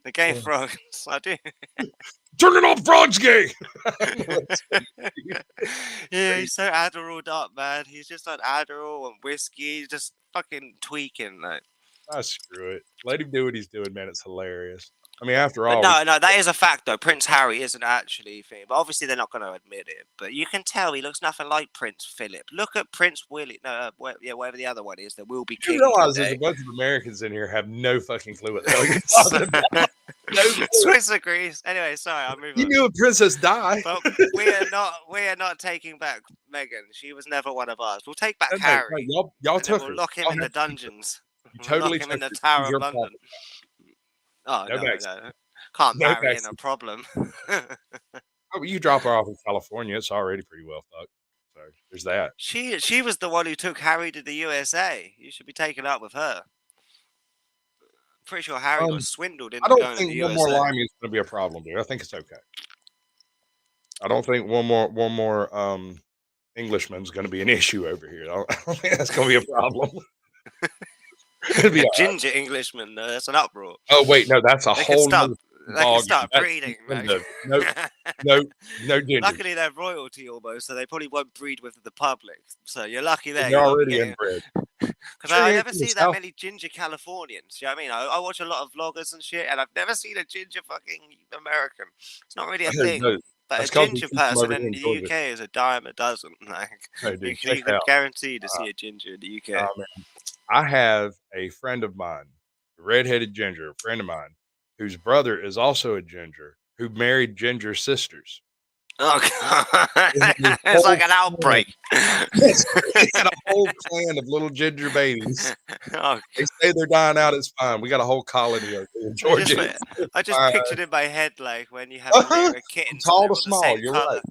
The gay frogs, I do. Turn it off, Frog's gay. Yeah, he's so Adderalled up, man. He's just on Adderall and whiskey, just fucking tweaking, like. Ah, screw it. Let him do what he's doing, man. It's hilarious. I mean, after But all, we no, that is a fact though. Prince Harry isn't actually thing, but obviously they're not going to admit it. But you can tell he looks nothing like Prince Philip. Look at Prince Willie. No, whatever the other one is, that will be you king one realize there's a day. bunch of Americans in here have no fucking clue what the hell you're talking about. No clue. Swiss agrees. Anyway, sorry, I'll move You on. knew a Princess Di. But we are not taking back Meghan. She was never one of us. We'll take back No, no, Harry, y'all and then took we'll her. lock him Y'all in the have to keep her. dungeons. You We'll lock totally him in took the her. She's Tower of your London. property. Oh No no, backseat. no, can't No marry in a backseat. problem. Oh, you drop her off in California, it's already pretty well fucked. So there's that. She was the one who took Harry to the USA. You should be taken up with her. Pretty sure Harry got Um, swindled I into don't going to the think one more USA. limey is going to be a problem, dude. I think it's okay. I don't think one more Englishman's going to be an issue over here. I don't think that's going to be a problem. It'll be A all right. ginger Englishman, that's an uproar. Oh wait, no, that's a They can whole start. nother They can ballgame. start That's the breeding. end Like. of it. No, no, no gingers. Luckily, they're royalty almost, so they probably won't breed with the public. So you're lucky there. They're You won't be already getting. inbred. Because Sure, I you ain't never from the see that South. many ginger Californians. You know what I mean? I watch a lot of vloggers and shit, and I've never seen a ginger fucking American. It's not really a thing. No, But a that's because we ginger keep them person over here in in the Georgia. UK is a dime a dozen. Like No, you, dude, check you it could out. guarantee to see a ginger in the UK. Man, I have a friend of mine, a redheaded ginger, a friend of mine, whose brother is also a ginger, who married ginger sisters. Oh god, They had a it's like whole an clan. outbreak. Yes, they had a whole clan of little ginger babies. Oh, They say they're dying out. It's fine. We got a whole colony over here in I just, Georgia. It's I just fine. pictured in my head like when you have a litter of From kittens and tall they're to all the small. same You're color.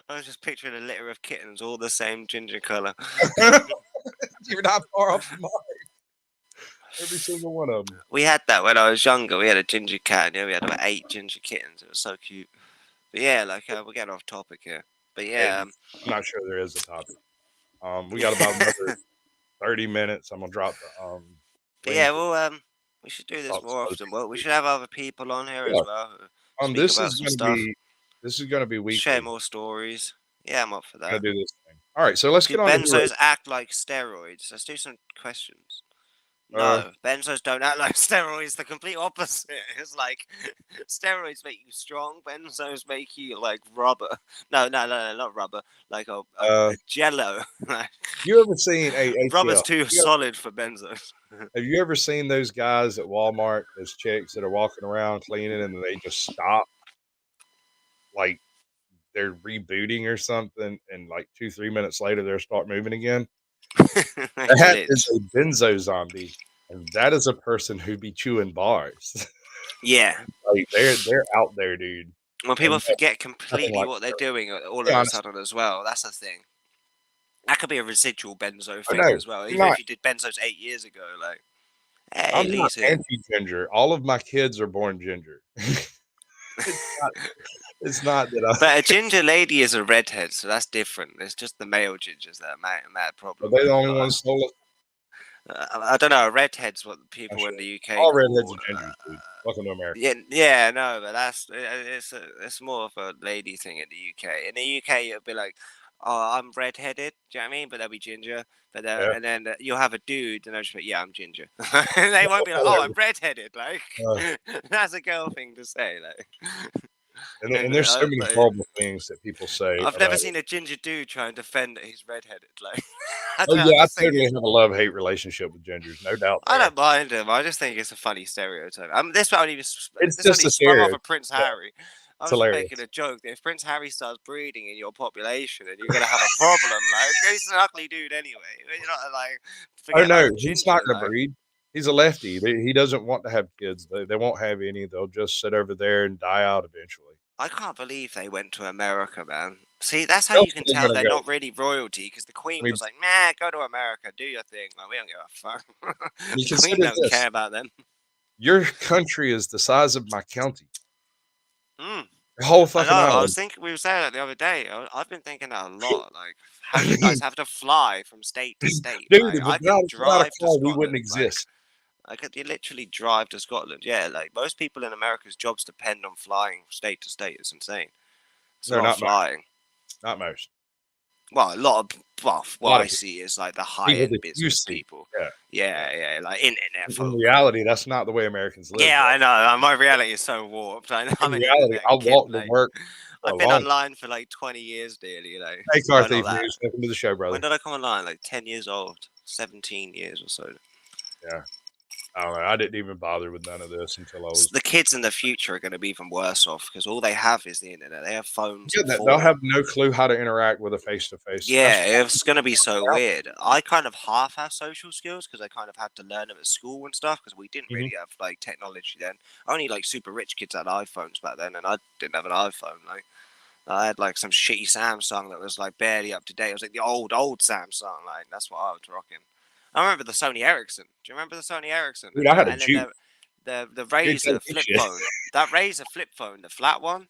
I was just picturing a litter of kittens, all the same ginger color. right. You're not far off from mine. Every single one of them. We had that when I was younger. We had a ginger cat. Yeah, we had about 8 ginger kittens. It was so cute. But yeah, like we're getting off topic here. But yeah, I'm not sure there is a topic. We got about another 30 minutes. I'm gonna drop the but yeah, link. well, we should do this Talk to more some other often. Well, we people. should have other people on here as Yeah. well who speak This about is some gonna stuff, be share weekly. more stories. Yeah, I'm up for Gonna that. do this thing. All right, so let's Do get on to hero. benzos act like steroids? Let's do some questions. Uh, No, benzos don't act like steroids. The complete opposite. It's like steroids make you strong. Benzos make you like rubber. No, not rubber. Like uh, a jello. Like, you ever seen a rubber's ATL? too solid for benzos. Have you ever seen those guys at Walmart? Those chicks that are walking around cleaning and they just stop, like they're rebooting or something, and like 2-3 minutes later they'll start moving again. That is Glitch. a benzo zombie, and that is a person who be chewing bars. Yeah. Like they're out there, dude, When people and forget nothing completely like what they're doing all be of a honest. sudden as well. That's the thing. That could be a residual benzo Oh thing no, as well. I'm Even not. if you did benzos 8 years ago, like, hey, I'm not Lee's here. anti-ginger. All of my kids are born ginger. It's not. It's not that I. But a ginger lady is a redhead, so that's different. It's just the male gingers that are mad Are problem. they the Like, only ones stole it? I don't know. A redhead's what I'm people in sure. the UK All redheads call. are gingers, dude. Welcome to America. Yeah, no, but it's more of a lady thing in the UK. In the UK, it'll be like, oh, I'm redheaded. Do you know what I mean? But they'll be ginger. But Yeah. and then you'll have a dude, and they'll just be, yeah, I'm ginger. And they won't be like, oh, I'm Whatever. redheaded. Like that's a girl thing to say. Like, And there's so many horrible things that people say I've about never it. seen a ginger dude try and defend that he's redheaded. Like, I, Oh, don't, I yeah, I just think totally have a love-hate relationship with gingers, no doubt I there. don't mind him. I just think it's a funny stereotype. This It's this just only a sprung off of stereotype. Prince Harry. I It's was just making hilarious. a joke that if Prince Harry starts breeding in your population, then you're gonna have a problem. Like he's an ugly dude anyway. You're not like Oh, forget about no, the he's not ginger. gonna Like breed. He's a lefty. He doesn't want to have kids. They won't have any. They'll just sit over there and die out eventually. I can't believe they went to America, man. See, that's how Where else you can are they tell gonna they're go? not really royalty because the I Queen mean, was like, "Nah, go to America, do your thing. Like we don't give a fuck." The Queen consider don't this. care about them. Your country is the size of my county. Mm. The whole I know. fucking I was island. thinking. We were saying that the other day. I've been thinking that a lot. Like, how do you guys have to fly from state to state? Dude, Like, if I can without a drive to car, we wouldn't Scotland. Like, exist. I could literally drive to Scotland. Yeah, like most people in America's jobs depend on flying state to state. It's insane. It's a No, lot of not most. flying. Not most. Well, a lot of A what lot I of people. see is like the high People end that you business see. people. Yeah. Yeah, like internet In folk. reality, that's not the way Americans live, Yeah, bro. I know. My reality is so warped. I'm In an reality, internet I kid. walked to Like, work for a I've been long. online for like 20 years nearly. Like, Hey, Car no, not Thief that. News. Welcome to the show, When brother. did I come online? Like 10 years old, 17 years or so. Yeah. I don't know. I didn't even bother with none of this until I was The kids in the future are going to be even worse off because all they have is the internet. They have phones yeah, at that they'll four. have no clue how to interact with a face to face. That's Yeah, it's going to be so why weird. I kind of half have social skills because I kind of had to learn them at school and stuff because we didn't mhm. really have like technology then. Only like super rich kids had iPhones back then, and I didn't have an iPhone. Like I had like some shitty Samsung that was like barely up to date. It was like the old Samsung. Like that's what I was rocking. I remember the Sony Ericsson. Do you remember the Sony Ericsson? Dude, I had a And then Juke. the You ain't Razor telling me flip shit. phone. That Razor flip phone, the flat one.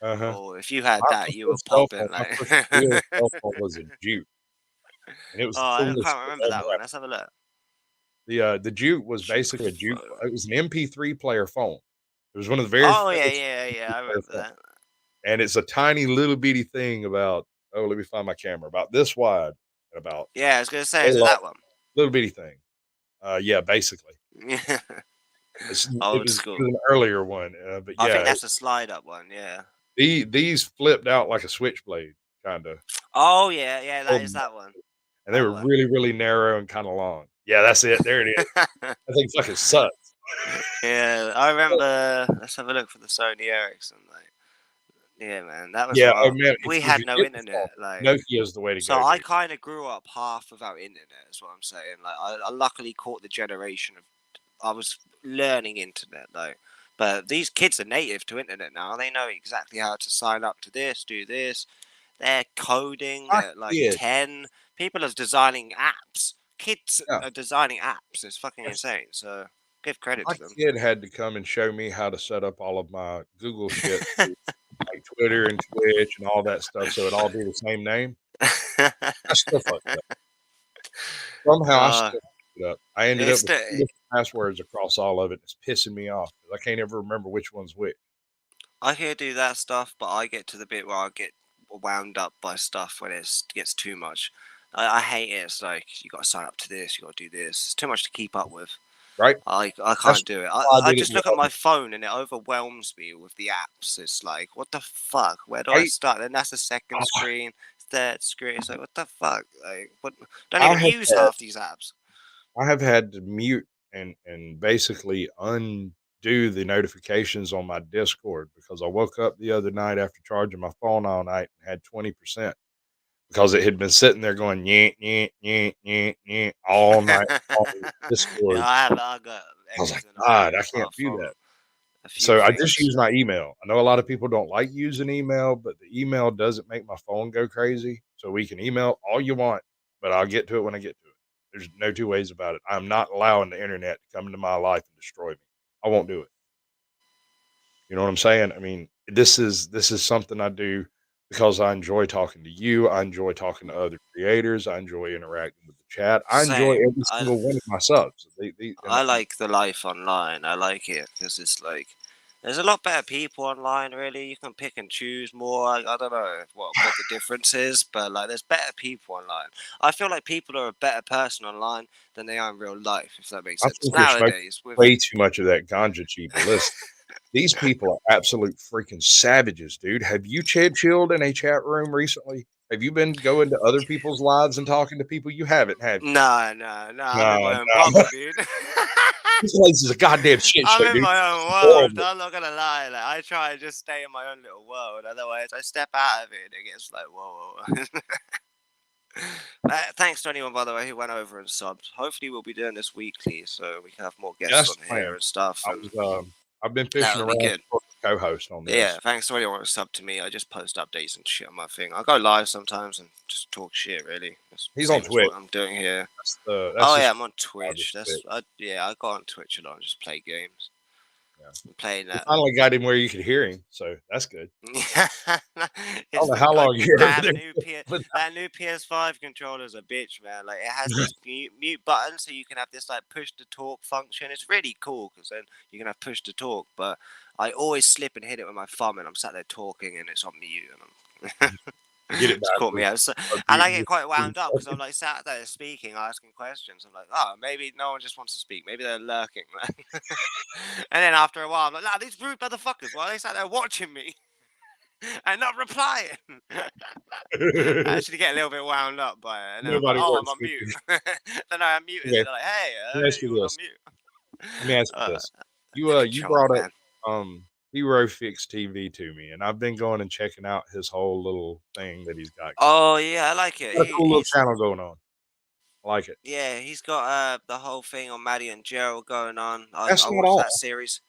Uh-huh. Oh, if you had My that, my you were first cell phone, popping my like. first real cell phone was a Juke, and it was Oh, the I coolest can't shit remember that ever. one. Let's have a look. The Juke was Juke basically a Juke. phone. It was an MP3 player phone. It was one of the very Oh yeah, first yeah, yeah. MP3 I player remember phones, that. and it's a tiny little bitty thing about let me find my camera about this wide and about Yeah, I was gonna say, a is it long, that one? little bitty thing. Yeah, basically, Yeah, it's, old it was school. an earlier one, but I think yeah, that's a slide up one. Yeah. these flipped out like a switchblade, kind of. Oh yeah, yeah. That is that one. And they That were one. really, really narrow and kinda long. Yeah, that's it, there it is. That thing fucking sucks. Yeah, I remember. Let's have a look for the Sony Ericsson. Like, yeah, man, that was Yeah, oh, what man, we if had you no get the phone, internet. Like, Nokia is the way to so go, I dude. kind of grew up half without internet. Is what I'm saying. Like, I luckily caught the generation of I was learning internet though. But these kids are native to internet now. They know exactly how to sign up to this, do this. They're coding My at like kid 10. People are designing apps. Kids yeah, are designing apps. It's fucking insane. So give credit my to them. kid had to come and show me how to set up all of my Google shit, like Twitter and Twitch and all that stuff, so it all be the same name. I still fucked up. Somehow I uh, still fucked it up. I ended up it's with 2 the different passwords across all of it. It's pissing me off because I can't ever remember which one's which. I can do that stuff, but I get to the bit where I get wound up by stuff when it gets too much. I hate it. It's like you got to sign up to this, you got to do this. It's too much to keep up with. Right? I That's can't do it. why I I did it just the look at other my phone and it overwhelms me with the apps. It's like, what the fuck? Where do I I start? Then that's the second screen, third screen. It's like, what the fuck? Like, what? Don't I even have use had half these apps. I have had to mute and basically undo the notifications on my Discord because I woke up the other night after charging my phone all night and had 20% because it had been sitting there going "nyeh, nyeh, nyeh, nyeh, nyeh" all night long in Yeah, Discord. I got I was like, everything on "God, it I can't apart do from that." a few So I just things. use my email. I know a lot of people don't like using email, but the email doesn't make my phone go crazy. So we can email all you want, but I'll get to it when I get to it. There's no two ways about it. I'm not allowing the internet to come into my life and destroy me. I won't do it. You know what I'm saying? I mean, this is something I do because I enjoy talking to you. I enjoy talking to other creators. I enjoy interacting with the chat. I enjoy Same. every single one of my subs. I like the life online. I like it because it's like there's a lot better people online. Really, you can pick and choose more. I don't know what the difference is, but like there's better people online. I feel like people are a better person online than they are in real life. If that makes I sense. think you're smoking Nowadays, with way too much of that ganja cheap. But listen, these people are absolute freaking savages, dude. Have you chilled in a chat room recently? Have you been going to other people's lives and talking to people? You haven't, have you? no, no, no. I'm No, in my own no. bubble, dude. This place is a goddamn shit show, I'm in dude. my It's own world. horrible. I'm not gonna lie. Like I try to just stay in my own little world. Otherwise, I step out of it and it gets like whoa, whoa. Thanks to anyone, by the way, who went over and subbed. Hopefully, we'll be doing this weekly, so we can have more Yeah, guests that's on the here plan. and stuff, I and was, I've been that fishing would be around good. for a co-host on Yeah, this. thanks to anyone who subbed to me. I just post updates and shit on my thing. I go live sometimes and just talk shit. Really, it's the He's on same as Twitch. what I'm doing here. That's Oh the yeah, stream I'm on side of Twitch. Twitch. Yeah, I go on Twitch a lot and just play games. Yeah. I'm playing We that. finally got him where you could hear him, so that's good. I don't It's know the how long you're over there, goddamn new but that new PS5 controller's a bitch, man. Like it has this mute button, so you can have this like push to talk function. It's really cool because then you can have push to talk. But I always slip and hit it with my thumb, and I'm sat there talking, and it's on mute, and I'm get it it's caught me backwards. out. So, Start and I muting get you quite for 30 wound up because I'm seconds. like sat there speaking, asking questions. I'm like, oh, maybe no one just wants to speak. Maybe they're lurking. And then after a while, I'm like, nah, these rude motherfuckers. Why are they sat there watching me? And not replying. I actually get a little bit wound up by it, and then I'm like, Nobody "Oh, I'm wants on to. mute." Then I unmuted it. Okay, They're like, "Hey, let me ask you you were on this. mute." Let me ask you uh, this. You joke, brought up, man. Hero Fix TV to me, and I've been going and checking out his whole little thing that he's got going. Oh yeah, I like it. Got a cool little He's channel going on. I like it. Yeah, he's got the whole thing on Maddie and Gerald going on. I That's not watched that all. series.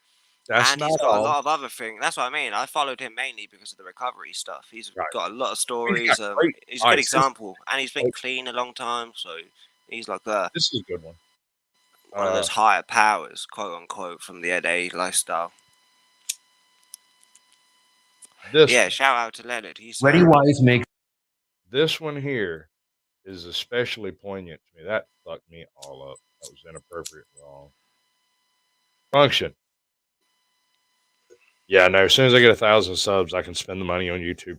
That's And he's not got a all. lot of other things. That's what I mean. I followed him mainly because of the recovery stuff. He's Right. got a lot of He's got stories. great He's a good advice. example, and he's been clean a long time, so he's like This is a good one. one of those higher powers, quote unquote, from the LA lifestyle. This Yeah, one. shout out to Leonard. He's Ready Wise makes This one here is especially poignant to me. That fucked me all up. That was inappropriate and wrong. Function. Yeah, no, as soon as I get 1,000 subs, I can spend the money on YouTube.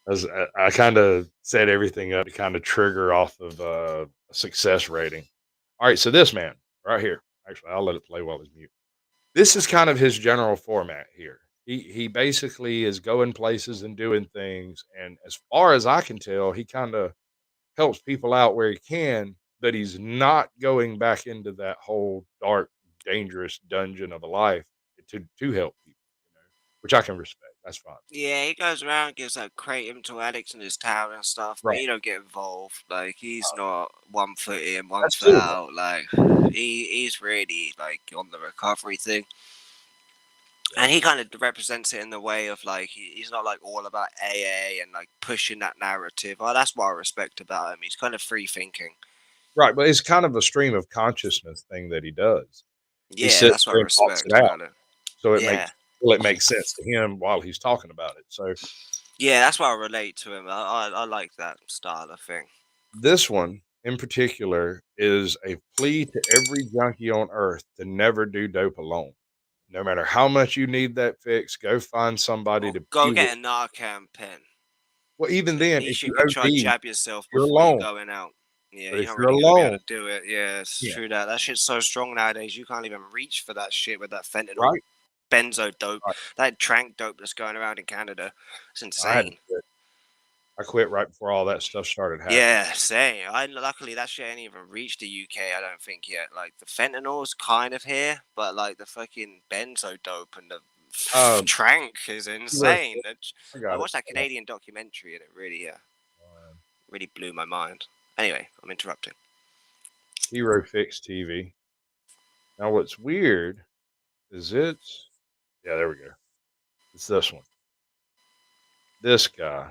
As I kind of set everything up to kind of trigger off of a success rating. All right, so this man right here. Actually, I'll let it play while it's mute. This is kind of his general format here. He basically is going places and doing things, and as far as I can tell, he kind of helps people out where he can, but he's not going back into that whole dark, dangerous dungeon of a life to help people, which I can respect. That's fine. yeah, he goes around gives like kratom to addicts in his town and stuff, but Right. he don't get involved. Like he's not 1 foot in, one That's foot cool, though. out. Like he's really like on the recovery thing. Yeah. And he kind of represents it in the way of like he's not like all about AA and like pushing that narrative. Oh, that's what I respect about him. He's kind of free thinking. Right, but it's kind of a stream of consciousness thing that he does. He Yeah, sits that's what I there and talks it respect out, about it. so Yeah, it makes sense to him while he's talking about it. So yeah, that's why I relate to him. I like that style of thing. this one in particular is a plea to every junkie on earth to never do dope alone. No matter how much you need that fix, go find somebody Or to go be with. get a Narcan pen. Well, even At then, if least you you can try OD, jab yourself you're before you're alone. going out. Yeah, But you're if not you're really gonna be able alone, to do it. Yeah, it's yeah, true that that shit's so strong nowadays. You can't even reach for that shit with that fentanyl, right, benzo dope, right. that trank dope that's going around in Canada. It's I had to insane. quit. I quit right before all that stuff started happening. Yeah, same. I luckily that shit ain't even reached the UK. I don't think yet. Like the fentanyl's kind of here, but like the fucking benzo dope and the Um, trank is Hero insane. Fix, I I got it. watched that Canadian documentary and it really, Um, really blew my mind. Anyway, I'm interrupting. Hero Fix TV. Now, what's weird is yeah, there we go. It's this one. This guy.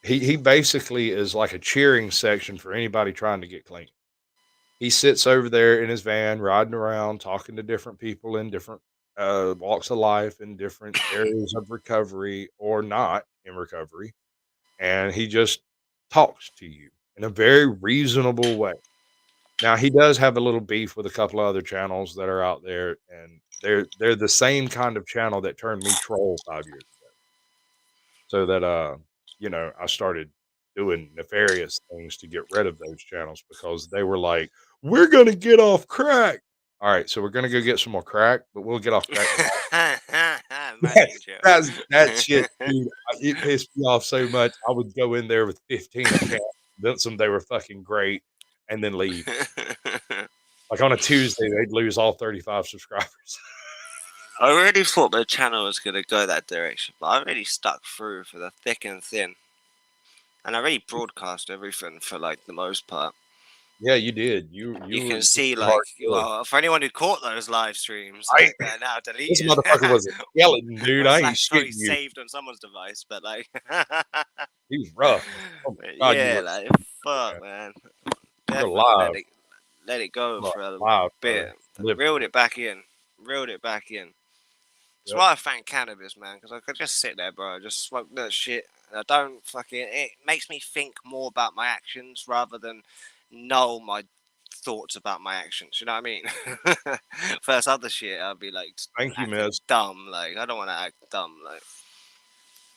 He basically is like a cheering section for anybody trying to get clean. He sits over there in his van, riding around, talking to different people in different walks of life, in different areas of recovery or not in recovery, and he just talks to you in a very reasonable way. Now he does have a little beef with a couple of other channels that are out there, and they're the same kind of channel that turned me troll 5 years ago. So that I started doing nefarious things to get rid of those channels because they were like, "We're gonna get off crack." All right, so we're gonna go get some more crack, but we'll get off crack tomorrow. Maddie and Joe. That shit, dude. It pissed me off so much. I would go in there with 15 accounts, convince them they were fucking great, and then leave. Like on a Tuesday, they'd lose all 35 subscribers. I really thought the channel was going to go that direction, but I really stuck through for the thick and thin. And I really broadcast everything for like the most part. Yeah, you did. You You were can see pretty like, hardcore. for anyone who caught those live streams, Right? like they're now This deleted. motherfucker was a skeleton, dude. or I ain't slash sorry, shitting you. saved on someone's device, but like, He was rough. Oh my but god, you yeah, were like man. fuck, man. You're Definitely alive. let it go You're for a alive, bit. brother. Live Reeled for it it. back in. Reeled it back in. That's Yep. why I thank cannabis, man, because I could just sit there, bro, just smoke that shit. And I don't fucking. It makes me think more about my actions rather than know my thoughts about my actions. You know what I mean? First other shit, I'd be like Thank you, acting Miz. dumb. Like I don't want to act dumb. Like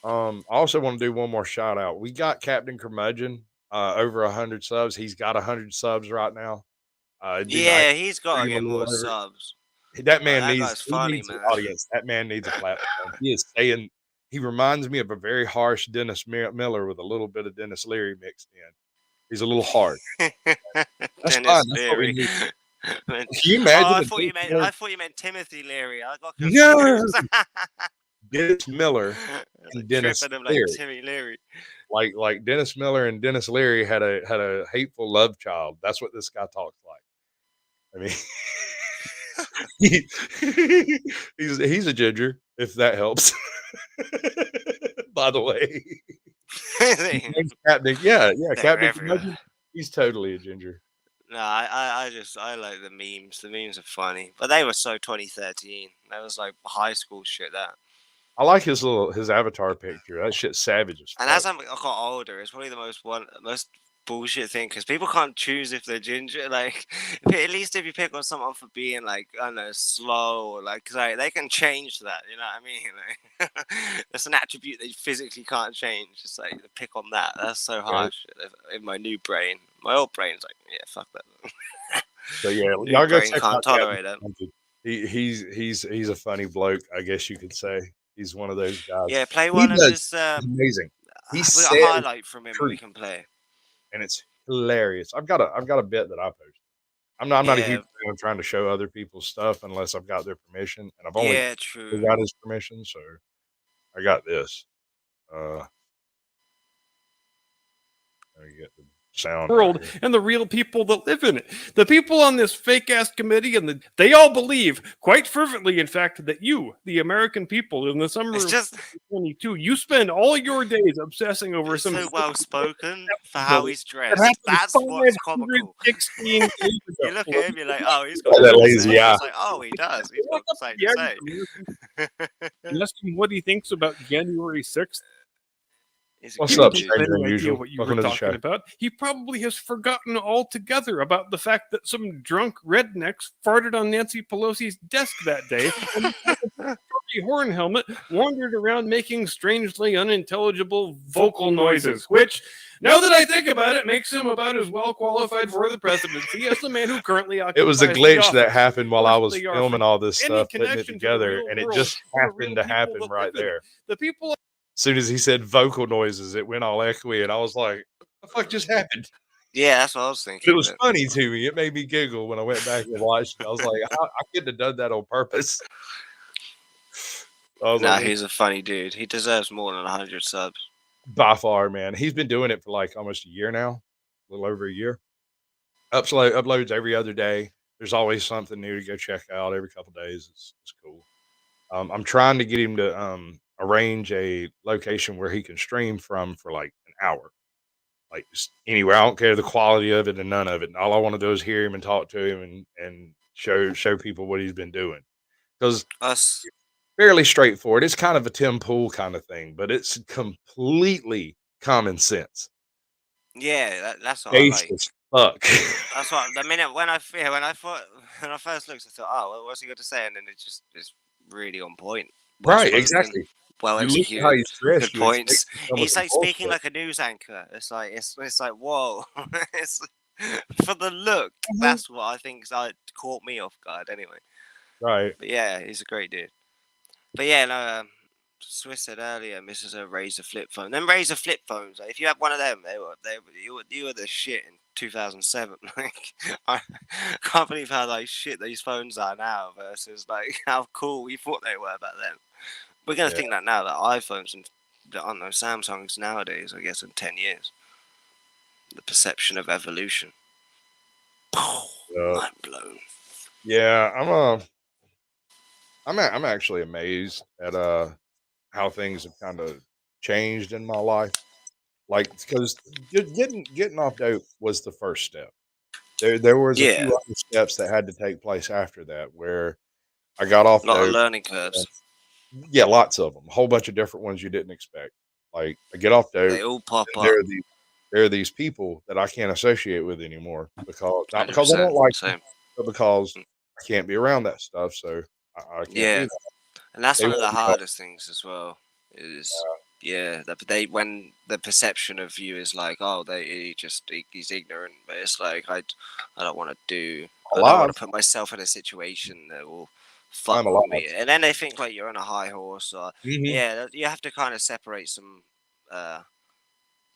I also want to do one more shout out. We got Captain Curmudgeon over 100 subs. He's got 100 subs right now. It'd be nice yeah, to he's got to treat him a get little more over. subs. That Like man that needs guy's he funny, needs an man. audience. That man needs a platform. He is saying he reminds me of a very harsh Dennis Miller with a little bit of Dennis Leary mixed in. He's a little harsh. That's fine. Dennis That's what we Leary. need. Man, Can you oh, imagine I if thought you Dennis meant Miller? I thought you meant Timothy Leary. I got No, confused. Dennis Miller I was and like Dennis tripping him like Leary. Timmy Leary. Like Dennis Miller and Dennis Leary had a hateful love child. That's what this guy talks like. I mean, he, he's a ginger. If that helps. By the way, his name's Captain. Yeah, yeah, They were Captain everywhere. Curmudgeon. He's totally a ginger. No, I like the memes. The memes are funny, but they were so 2013. That was like high school shit. That. I like his avatar picture. That shit's savage as And fuck. as I got older, it's probably the most bullshit thing because people can't choose if they're ginger. Like, at least if you pick on someone for being like I don't know slow or like, cause like, they can change that. You know what I mean? Like, that's an attribute they physically can't change. It's like pick on that. That's so Right. harsh in my new brain. My old brain's like, yeah, fuck that. So yeah, New y'all go brain check can't out Captain tolerate that. Curmudgeon. He's a funny bloke, I guess you could say. He's one of those guys. Yeah, play He one of does his. he's amazing. He Have we got a says highlight from him we truth, can play? and it's hilarious. I've got a bit that I post. I'm not a huge Yeah, fan of trying to show other people's stuff unless I've got their permission, and I've only yeah, true. got his permission, so I got this. Let me get the sound right world here. and the real people that live in it. The people on this fake ass committee they all believe quite fervently, in fact, that you, the American people, in the summer It's of just 2022, you spend all your days obsessing over it's some so well spoken for how episode he's that dressed. happened That's what's comical. 516 days You ago. look at him, you're like, oh, he's got Got that nothing to lazy say. eye. It's like, oh, he does. He's Walk got up to something the to average say. American and ask him what he thinks about January 6th. He's a What's He great don't up, dude. have stranger any idea unusual? what you were Welcome to the talking show. about. He probably has forgotten altogether about the fact that some drunk rednecks farted on Nancy Pelosi's desk that day, and the horn helmet wandered around making strangely unintelligible vocal noises, which, now that I think about it, makes him about as well qualified for the presidency as the man who currently It was a occupies the glitch that office. happened while I was Fortunately, our filming all this any stuff, putting it connection to the together, real and it world just and the real happened to people happen that right live in it. there. The people As soon as he said vocal noises, it went all echoey, and I was like, "What the fuck just happened?" Yeah, that's what I was But it thinking. was But funny to me. It made me giggle when I went back and watched it. I was like, I couldn't have done that on purpose. I was nah, like, he's a funny dude. He deserves more than 100 subs. by far, man. He's been doing it for like almost a year now, a little over a year. Uploads every other day. There's always something new to go check out every couple days. It's cool. I'm trying to get him to arrange a location where he can stream from for like an hour, like just anywhere. I don't care the quality of it and none of it. All I want to do is hear him and talk to him and show people what he's been doing because Us, fairly straightforward. It's kind of a Tim Pool kind of thing, but it's completely common sense, yeah, that's what I based like. as fuck. That's what the minute when I yeah, when I thought when I first looked, I thought, oh, what's he got to say? And then it just is really on point, well Right, spoken, exactly. well You look at how executed, he's dressed, good you expect points. him to come with He's some like speaking bullshit. like a news anchor. It's like whoa, it's for the look. Mhm. That's what I think caught me off guard. Anyway, Right. but yeah, he's a great dude. But yeah, no. Swiss said earlier, misses a Razor flip phone. Them Razor flip phones, like, if you had one of them, you were the shit in 2007. Like, I can't believe how like shit these phones are now versus like how cool we thought they were back then. We're gonna Yeah. think that now that iPhones and I don't know Samsungs nowadays. I guess in 10 years, the perception of evolution. Uh, Mind blown. yeah, I'm actually amazed at how things have kind of changed in my life. Like because getting off dope was the first step. There was a Yeah, few other steps that had to take place after that where I got off a lot of dope. learning And, curves. yeah, lots of them, a whole bunch of different ones you didn't expect. Like I get off dope, They all pop and up. there are these people that I can't associate with anymore because not because I 100%. don't like them, Same. but because I can't be around that stuff. So I can't do Yeah. that. And that's They one of the won't be helped. hardest things as well. Is yeah, that they when the perception of you is like, oh, he's ignorant, but it's like I don't want Alive. to put myself in a situation that will I'm fuck with alive. me. And then they think like you're on a high horse, or Mhm. yeah, you have to kind of separate some uh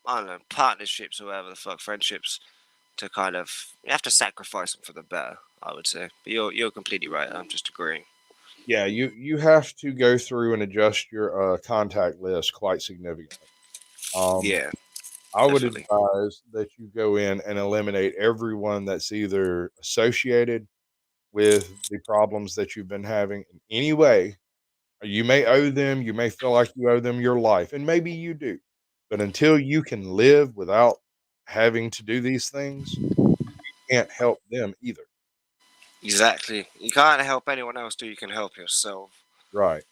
I don't know, partnerships or whatever the fuck, friendships, to kind of, you have to sacrifice them for the better, I would say. But you're completely right. I'm just agreeing. Yeah, you have to go through and adjust your contact list quite significantly. Um, Yeah, I would definitely. advise that you go in and eliminate everyone that's either associated with the problems that you've been having in any way. You may owe them, you may feel like you owe them your life, and maybe you do. But until you can live without having to do these things, you can't help them either. Exactly. You can't help anyone else till you can help yourself. Right.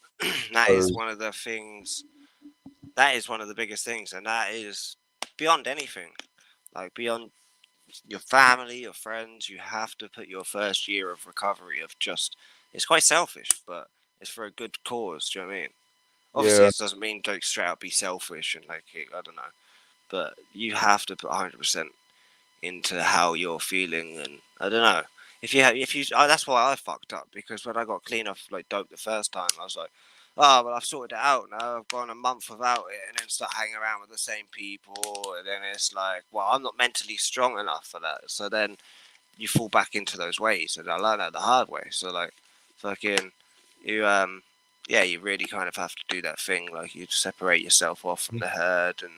That is So, one of the things. That is one of the biggest things, and that is beyond anything. Like beyond your family, your friends, you have to put your first year of recovery of just. It's quite selfish, but it's for a good cause. Do you know what I mean? Obviously, yeah. it doesn't mean don't straight up be selfish and like I don't know, but you have to put 100% into how you're feeling, and I don't know if you that's why I fucked up, because when I got clean off like dope the first time, I was like, oh well, I've sorted it out now. I've gone a month without it, and then start hanging around with the same people, and then it's like, well, I'm not mentally strong enough for that. So then you fall back into those ways, and I learned that the hard way. So like, fucking, you yeah, you really kind of have to do that thing, like you separate yourself off from the herd, and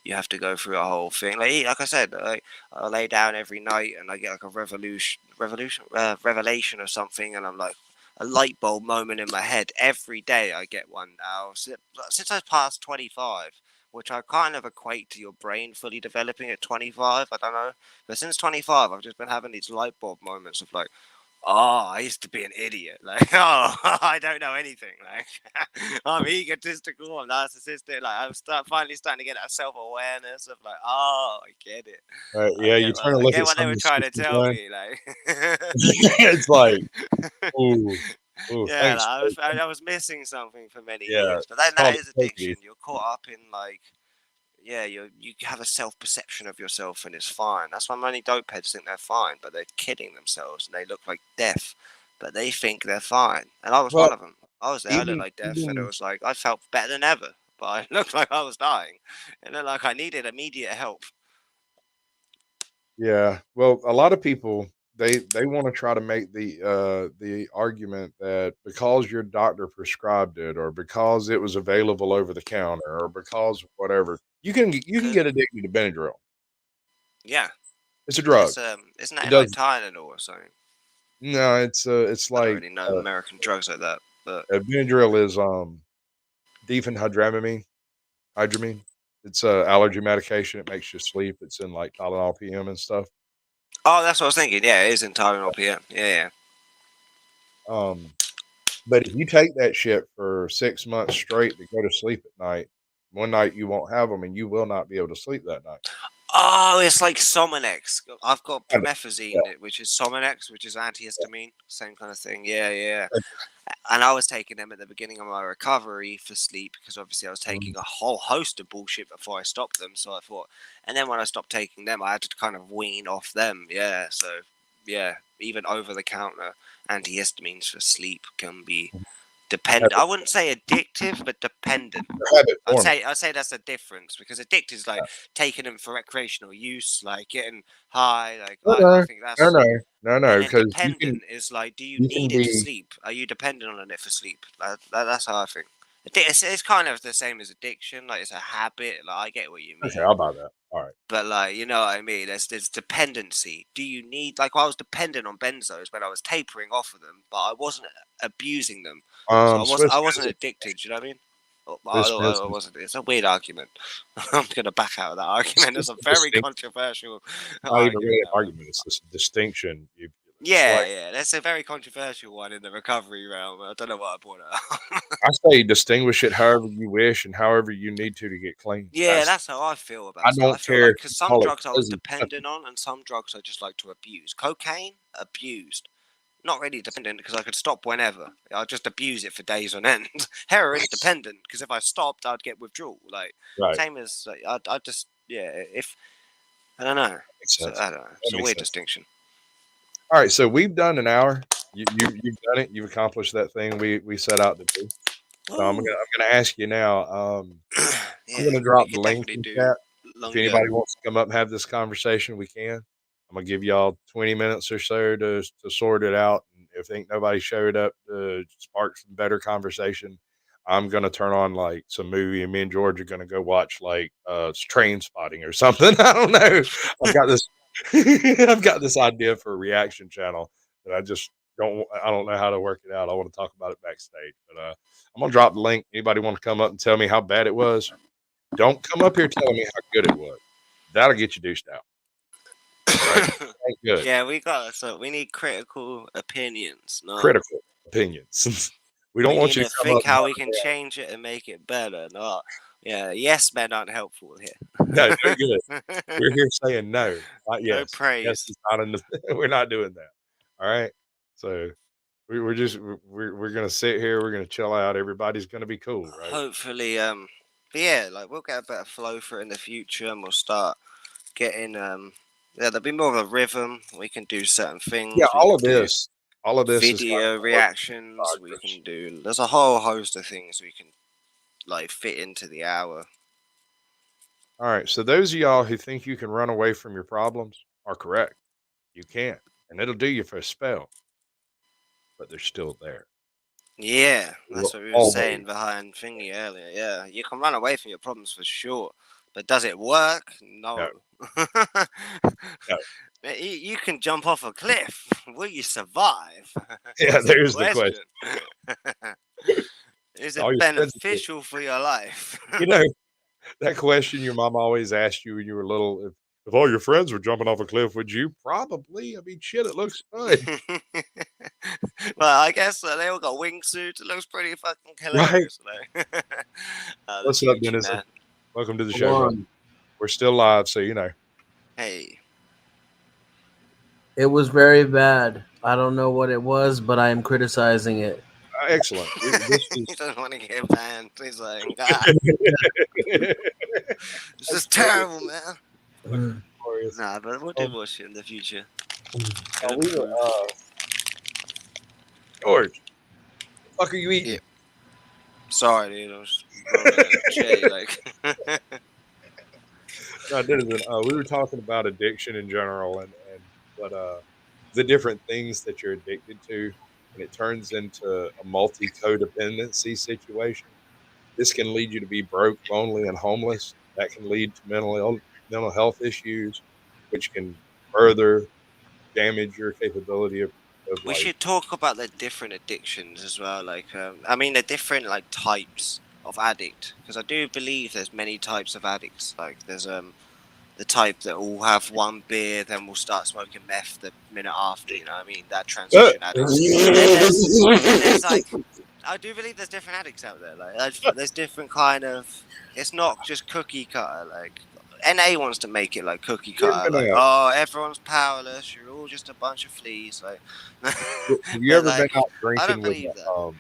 you have to go through a whole thing. Like I said, I lay down every night and I get like a revelation of something, and I'm like a light bulb moment in my head every day. I get one now since I passed 25, which I kind of equate to your brain fully developing at 25. I don't know, but since 25, I've just been having these light bulb moments of like, oh, I used to be an idiot. Like, oh, I don't know anything. Like, I'm egotistical, I'm narcissistic. Like, finally starting to get that self awareness of like, oh, I get it. Yeah, you turn and I look at get what they some of were the trying shit to you've tell done. me. Like, It's like, ooh, ooh, yeah, thanks, like, Coach. I was missing something for many Yeah, years. But then it's that called is addiction. integrity. You're caught up in like, yeah, you have a self perception of yourself and it's fine. That's why many dope heads think they're fine, but they're kidding themselves and they look like death, but they think they're fine. And I was Well, one of them. I was there. I looked even like death, and it even was like I felt better than ever, but I looked like I was dying, and then like I needed immediate help. yeah. Well, a lot of people they want to try to make the argument that because your doctor prescribed it, or because it was available over the counter, or because whatever, you can Cause get addicted to Benadryl. yeah, It's a drug. isn't It that like does Tylenol or something? no. It's I don't like really know American drugs like that, but Benadryl is diphenhydramine. Hydramine. It's a allergy medication. It makes you sleep. It's in like Tylenol PM and stuff. oh, that's what I was thinking. Yeah, it is in Tylenol PM. Yeah, yeah. Um, but if you take that shit for 6 months straight to go to sleep at night, one night you won't have them, and you will not be able to sleep that night. Oh, it's like Somanex. I've got Kind of, yeah. promethazine, which is Somanex, which is antihistamine, same kind of thing. Yeah, yeah. And I was taking them at the beginning of my recovery for sleep, because obviously I was Mhm. taking a whole host of bullshit before I stopped them. So I thought, and then when I stopped taking them, I had to kind of wean off them. Yeah, so yeah, even over the counter antihistamines for sleep can be dependent. Habit, I wouldn't say addictive, but dependent. habit forming. I'd say that's the difference, because addicted is like taking them for recreational use, like getting high. Like No, I no, think no, that's, no, no, and no. then Because dependent is like, do you you can need it to be sleep? Are you dependent on it for sleep? That's how I think. It's kind of the same as addiction. Like it's a habit. Like I get what you okay. mean, I'll buy that. All right. but like you know what I mean. There's dependency. Do you need, like I was dependent on benzos when I was tapering off of them, but I wasn't abusing them. So Swiss I wasn't Miss, addicted. Do you know what I mean? Swiss Miss I is wasn't. It's a weird argument. I'm gonna back out of that argument. It's it's a a very distinct, controversial not even really argument. an That one. argument. It's just a distinction. It's Yeah, like yeah, that's a very controversial one in the recovery realm. I don't know what I brought it up. I say, distinguish it however you wish and however you need to get clean. Yeah, That's that's how I feel I about it. I don't feel care like, if because you some call it drugs I was fuzzy puppy. dependent on, and some drugs I just like to abuse. Cocaine, abused. Not really dependent, because I could stop whenever. I'd just abuse it for days on end. Heroin, dependent, because if I stopped, I'd get withdrawal. Like, Right. same as, like, I just, yeah, if, I don't know. Makes So, sense. I don't know. That It's a makes weird sense. distinction. All right, so we've done an hour. You've done it. You've accomplished that thing we set out to do. So Woo! I'm gonna ask you now. I'm Yeah, gonna we drop the could link definitely in do chat. If anybody wants to come up and have this conversation, we can. I'm gonna give y'all 20 minutes or so to sort it out. And if ain't nobody showed up to spark some better conversation, I'm gonna turn on like some movie, and me and George are gonna go watch like Train Spotting or something. I don't know. I've got this. I've got this idea for a reaction channel that I don't know how to work it out. I want to talk about it backstage, but I'm gonna drop the link. Anybody want to come up and tell me how bad it was? Don't come up here telling me how good it was. That'll get you douched out. Right? Ain't good. Yeah, we need critical opinions, not Critical opinions. We don't want you to come think up how we can change it and make it better. Not, yes men aren't helpful here. no, no good. We're here saying no, not yes. No praise. Yes is not in the, we're not doing that. All right. So we're gonna sit here. We're gonna chill out. Everybody's gonna be cool, right? Hopefully, but yeah, like we'll get a better flow for it in the future, and we'll start getting there'll be more of a rhythm. We can do certain things. Yeah, all of this is video reactions. We can do. There's a whole host of things we can like fit into the hour. All right. So those of y'all who think you can run away from your problems are correct. You can't, and it'll do you for a spell, but they're still there. Yeah, that's what we were saying behind thingy earlier. Yeah, you can run away from your problems for sure, but does it work? No. No. You can jump off a cliff. Will you survive? Yeah, there's the question. Is it beneficial for your life? You know, that question your mom always asked you when you were little, if all your friends were jumping off a cliff, would you? Probably. I mean, shit, it looks fun. Well, I guess they all got wingsuits. It looks pretty fucking hilarious. Right. What's up, Denison? Welcome to the show. Bro. We're still live, so you know. Hey. It was very bad. I don't know what it was, but I am criticizing it. Excellent. He doesn't want to get banned. He's like, God. This is terrible, man. Nah, but we'll do more shit in the future. George, the fuck are you eating? Yeah. Sorry, dude. I was Jay, like. No, we were talking about addiction in general and what the different things that you're addicted to, and it turns into a multi-codependency situation. This can lead you to be broke, lonely, and homeless. That can lead to mental health issues, which can further damage your capability of we should talk about the different addictions as well. Like, I mean, the different like types of addict, because I do believe there's many types of addicts. Like, there's the type that will have one beer, then will start smoking meth the minute after. You know what I mean? That transition addict. There's like, I do believe there's different addicts out there. Like, there's different kind of. It's not just cookie cutter. Like, NA wants to make it like cookie cutter. Like, oh, everyone's powerless. You're all just a bunch of fleas. Like, have you ever been out drinking I don't with believe that.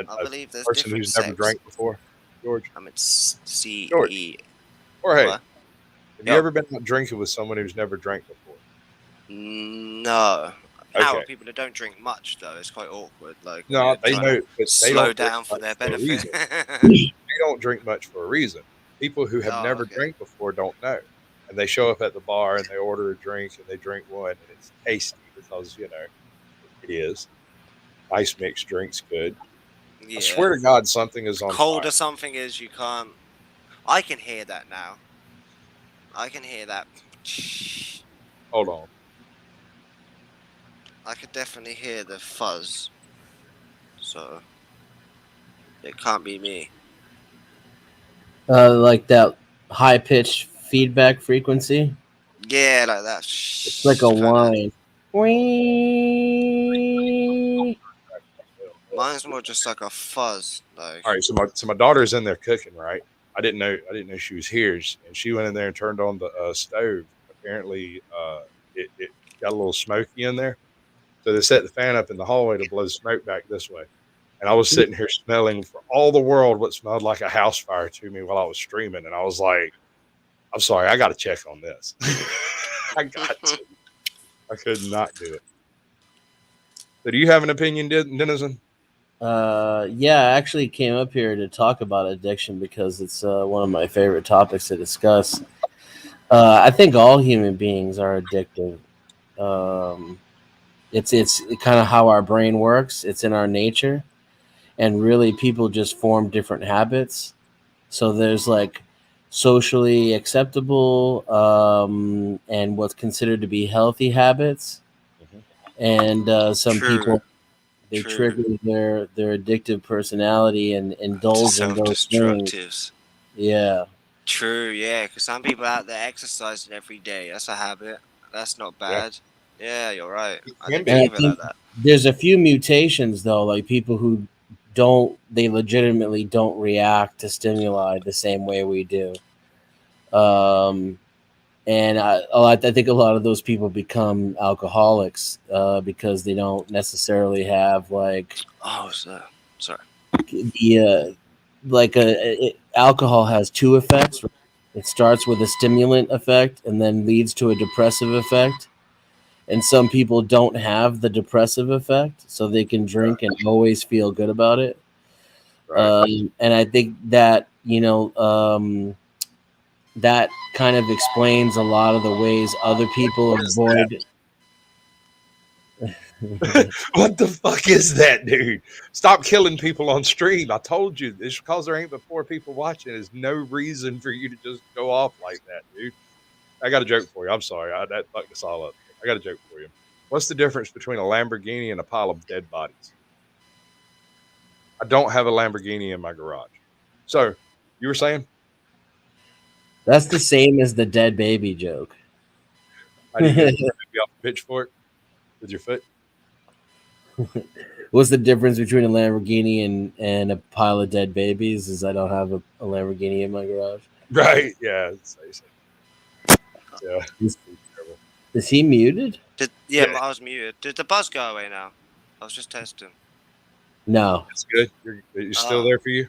I believe there's person who's never drank before, George? I'm at CE. Or hey, have you ever been out drinking with someone who's never drank before? No. Okay. Now, people that don't drink much, though, it's quite awkward. Like, no, they know, but they slow down for their benefit. They don't drink much for a reason. People who have never drank before don't know, and they show up at the bar and they order a drink and they drink one and it's tasty because it is. Ice mixed drinks good. Yeah. I swear to God, something is on cold fire. Or something is you can't. I can hear that now. I can hear that. Hold on. I could definitely hear the fuzz. So it can't be me. Like that high pitched feedback frequency. Yeah, like that. It's like a whine. Mine's more just like a fuzz. Like. All right, so my daughter's in there cooking, right? I didn't know she was here, and she went in there and turned on the stove. Apparently, it got a little smoky in there, so they set the fan up in the hallway to blow smoke back this way. And I was sitting here smelling for all the world what smelled like a house fire to me while I was streaming, and I was like, "I'm sorry, I got to check on this. I got to. I could not do it." So, do you have an opinion, Denizen? Yeah, I actually came up here to talk about addiction because it's one of my favorite topics to discuss. I think all human beings are addictive. Um, it's kind of how our brain works. It's in our nature, and really, people just form different habits. So there's like socially acceptable and what's considered to be healthy habits, Mhm. and some True, people they true. trigger their addictive personality and To indulge in those things. self-destructives. Yeah, True, yeah, because some people out there exercising every day. That's a habit. That's not Yeah, bad. Yeah, you're right. it I can didn't and be. think I of it like think that. there's a few mutations though, like people who they legitimately don't react to stimuli the same way we do. Um, and I think a lot of those people become alcoholics because they don't necessarily have like Oh, so sorry. the alcohol has two effects. Right? It starts with a stimulant effect and then leads to a depressive effect. And some people don't have the depressive effect, so they can drink and always feel good about it. Right. And I think that that kind of explains a lot of the ways other people What is that? avoid. What the fuck is that, dude? Stop killing people on stream. I told you, it's because there ain't but 4 people watching. There's no reason for you to just go off like that, dude. I got a joke for you. I'm sorry. That fucked us all up. I got a joke for you. What's the difference between a Lamborghini and a pile of dead bodies? I don't have a Lamborghini in my garage. So, you were saying, That's the same as the dead baby joke. how do you get a dead baby off a pitchfork with your foot? What's the difference between a Lamborghini and a pile of dead babies? Is I don't have a Lamborghini in my garage. Right. Yeah. Yeah. Is, It's terrible. is he muted? Yeah, Yeah. I was muted. Did the buzz go away now? I was just testing. No. It's good. It's still Oh, there for you?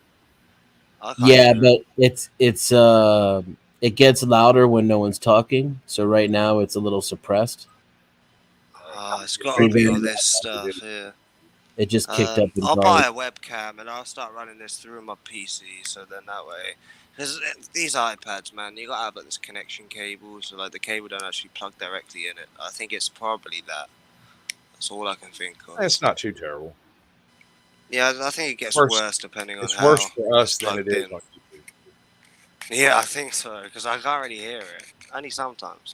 I can't Yeah, hear it. but it gets louder when no one's talking. So right now it's a little suppressed. Oh, it's It's got to so be Maybe all bad. this stuff. Yeah. it just kicked up in I'll buy volume. a webcam and I'll start running this through my PC. So then that way, because these iPads, man, you gotta have like this connection cable. So like the cable don't actually plug directly in it. I think it's probably that. That's all I can think of. It's not too terrible. Yeah, I think it It's gets worse. worse depending on It's worse how for it's us than it plugged is in. on YouTube. Yeah, I think so because I can't really hear it. Only sometimes.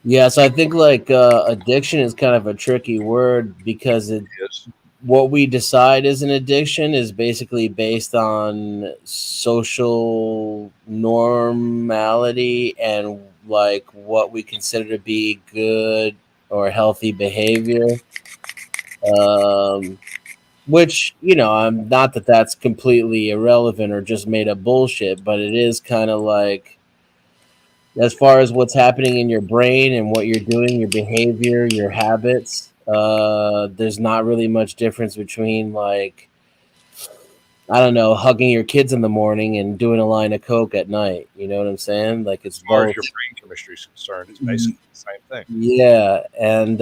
Yeah, so I think like addiction is kind of a tricky word because Yes. what we decide is an addiction is basically based on social normality and like what we consider to be good or healthy behavior. Which I'm not that that's completely irrelevant or just made up bullshit, but it is kind of like as far as what's happening in your brain and what you're doing, your behavior, your habits. There's not really much difference between like I don't know, hugging your kids in the morning and doing a line of coke at night. You know what I'm saying? Like it's As far as both. your brain chemistry is concerned, it's basically the same thing. Yeah, and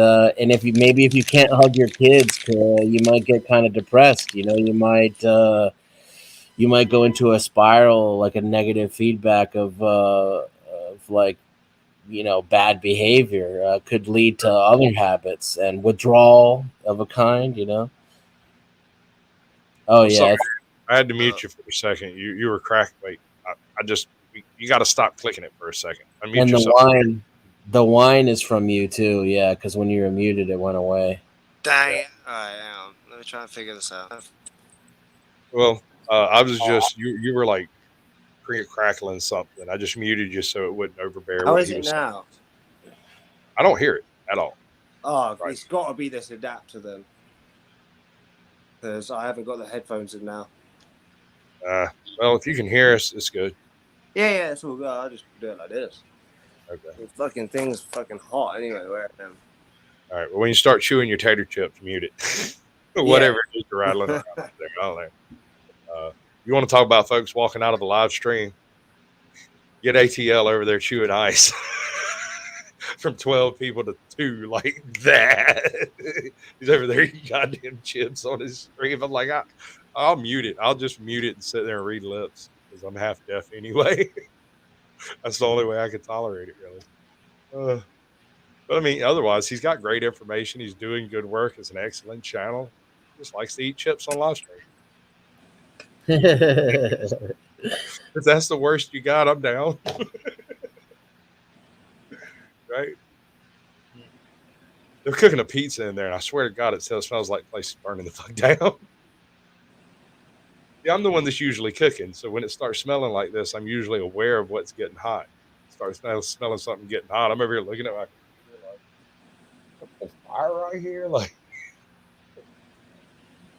if you can't hug your kids, you might get kind of depressed. You might go into a spiral, like a negative feedback of like bad behavior. Could lead to other habits and withdrawal of a kind. Oh I'm sorry. yeah, I had to Uh, mute you for a second. You were cracked. Wait, I just you got to stop clicking it for a second. Unmute and yourself. the wine is from you too. Yeah, because when you were muted, it went away. Dang Yeah. it! Alright, hang on. Let me try and figure this out. Well, I was just you were like crackling something. I just muted you so it wouldn't overbear How what is he it was saying. now? I don't hear it at all. Oh, Right. it's got to be this adapter then, because I haven't got the headphones in now. Well, if you can hear us, it's good. Yeah, it's all good. I'll just do it like this. Okay. The fucking thing's fucking hot anyway. Where I am. All right. Well, when you start chewing your tater chips, mute it. Yeah. Whatever it is you're rattling around up there. I don't know. You want to talk about folks walking out of the live stream? Get ATL over there chewing ice from 12 people to 2 like that. He's over there eating goddamn chips on his stream. I'm like, I'll mute it. I'll just mute it and sit there and read lips because I'm half deaf anyway. That's the only way I could tolerate it, really. But I mean, otherwise, he's got great information. He's doing good work. It's an excellent channel. Just likes to eat chips on live stream. If that's the worst you got, I'm down. Right? They're cooking a pizza in there, and I swear to God, it smells like the place is burning the fuck down. Yeah, I'm the one that's usually cooking, so when it starts smelling like this, I'm usually aware of what's getting hot. Start smelling something getting hot. I'm over here looking at my computer like, "What's the fire right here?" Like,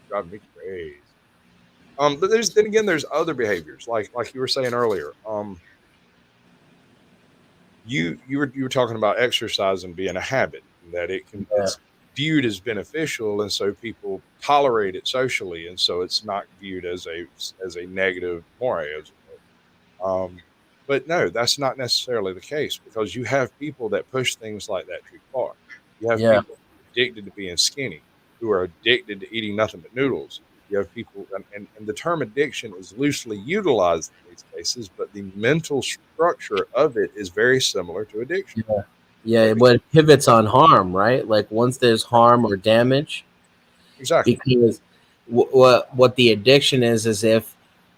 driving me crazy. But there's other behaviors like you were saying earlier. You were talking about exercise and being a habit, and that it's viewed as beneficial, and so people tolerate it socially, and so it's not viewed as a negative moray, as it were. But no, that's not necessarily the case, because you have people that push things like that too far. You have Yeah. people addicted to being skinny, who are addicted to eating nothing but noodles. You have people, and the term addiction is loosely utilized in these cases, but the mental structure of it is very similar to addiction. Yeah, but it pivots on harm, right? Like once there's harm or damage, Exactly. because what the addiction is if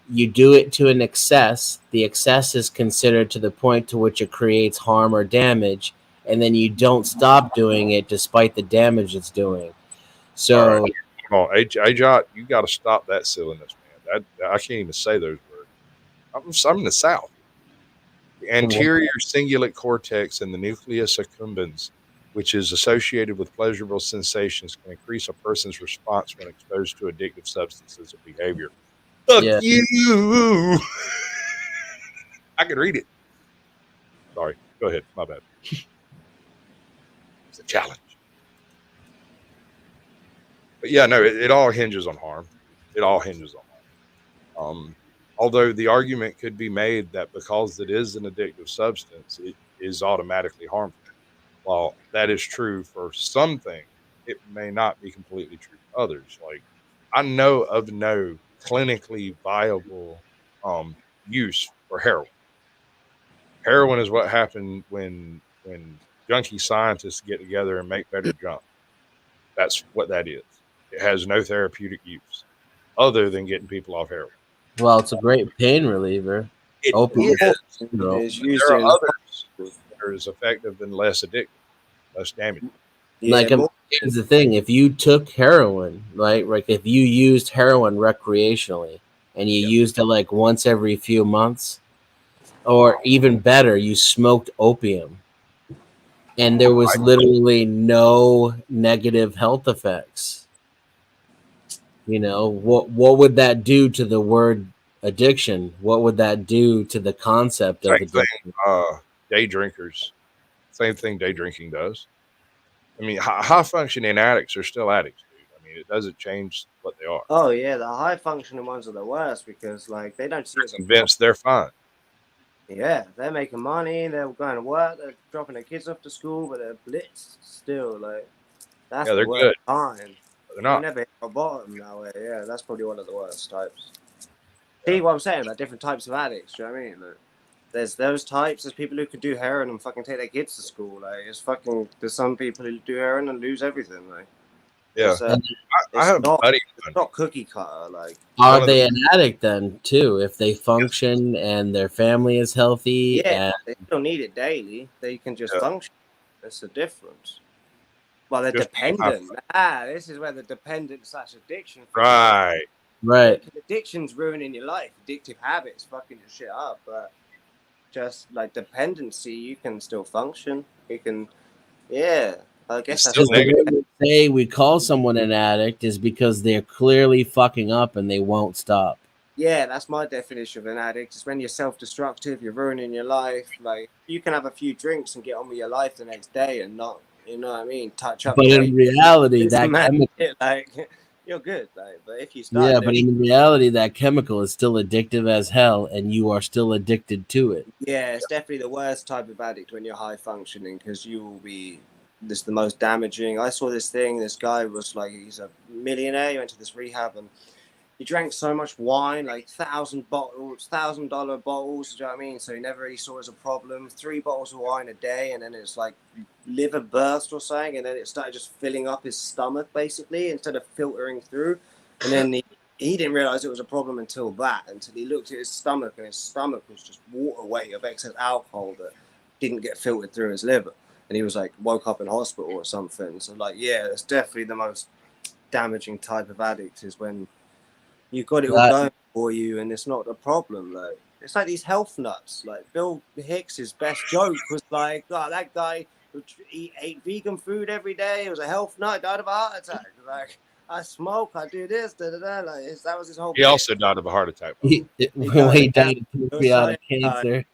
you do it to an excess, the excess is considered to the point to which it creates harm or damage, and then you don't stop doing it despite the damage it's doing. All right. So Come on, AJ, you got to stop that silliness, man. I can't even say those words. I'm in the South. The anterior cingulate cortex and the nucleus accumbens, which is associated with pleasurable sensations, can increase a person's response when exposed to addictive substances or behavior. Fuck yeah, you! I can read it. Sorry. Go ahead. My bad. It's a challenge. But yeah, no, it all hinges on harm. It all hinges on harm. Although the argument could be made that because it is an addictive substance, it is automatically harmful. While that is true for some things, it may not be completely true for others. Like, I know of no clinically viable use for heroin. Heroin is what happened when junkie scientists get together and make better junk. That's what that is. It has no therapeutic use other than getting people off heroin. well, it's a great pain reliever. It Opium is. syndrome. It's But used there are in others that are as effective and less addictive, less damaging. Like more. here's the thing: if you took heroin, right, like if you used heroin recreationally and you Yeah. used it like once every few months, or even better, you smoked opium, and there was literally no negative health effects. You know, what would that do to the word addiction? What would that do to the concept of Same addiction? thing. Day drinkers. Same thing day drinking does. I mean, high functioning addicts are still addicts, dude. I mean, it doesn't change what they are. Oh yeah, the high functioning ones are the worst because like they don't see it as a Convinced they're fine. yeah, they're making money, they're going to work, they're dropping their kids off to school, but they're blitzed still. Like that's Yeah, the they're worst good, time. but they're You'll not. never hit a bottom that way. Yeah, that's probably one of the worst types. Yeah. See what I'm saying about different types of addicts? Do you know what I mean? Like, there's those types. There's people who can do heroin and fucking take their kids to school. Like it's fucking. There's some people who do heroin and lose everything. Like Yeah. it's I have a buddy of it's mine. not cookie cutter. Like Are One of the they an addict then too? If they function and their family is healthy, yeah, and they still need it daily. They can just yeah, function. That's the difference. Well, they're just dependent. This is where the dependent slash addiction. right. right, Addiction's ruining your life. Addictive habits fucking your shit up. But just like dependency, you can still function. You can, yeah. I guess It's that's still because the negative. way we say we call someone an addict is because they're clearly fucking up and they won't stop. yeah. That's my definition of an addict. It's when you're self-destructive. You're ruining your life. Like you can have a few drinks and get on with your life the next day and not, you know what I mean, touch up But the in way reality, that man, chemical, like you're good. Like, but if you start yeah, doing but in reality, that chemical is still addictive as hell, and you are still addicted to it. yeah, it's definitely the worst type of addict when you're high functioning because you will be this the most damaging. I saw this thing. This guy was like he's a millionaire. He went to this rehab and he drank so much wine, like $1,000 bottles. Do you know what I mean? So he never really saw it as a problem. 3 bottles of wine a day, and then it's like liver burst or something, and then it started just filling up his stomach basically instead of filtering through. And then he didn't realize it was a problem until he looked at his stomach, and his stomach was just water weight of excess alcohol that didn't get filtered through his liver. And he was like woke up in hospital or something. So like, yeah, it's definitely the most damaging type of addict is when you've got it all That- going for you and it's not a problem. Like it's like these health nuts. Like Bill Hicks's best joke was like, oh, that guy who ate vegan food every day. He was a health nut, died of a heart attack. Like I smoke, I do this, da da da. Like that was his whole. He also died of a heart attack. when he died of pancreatic cancer,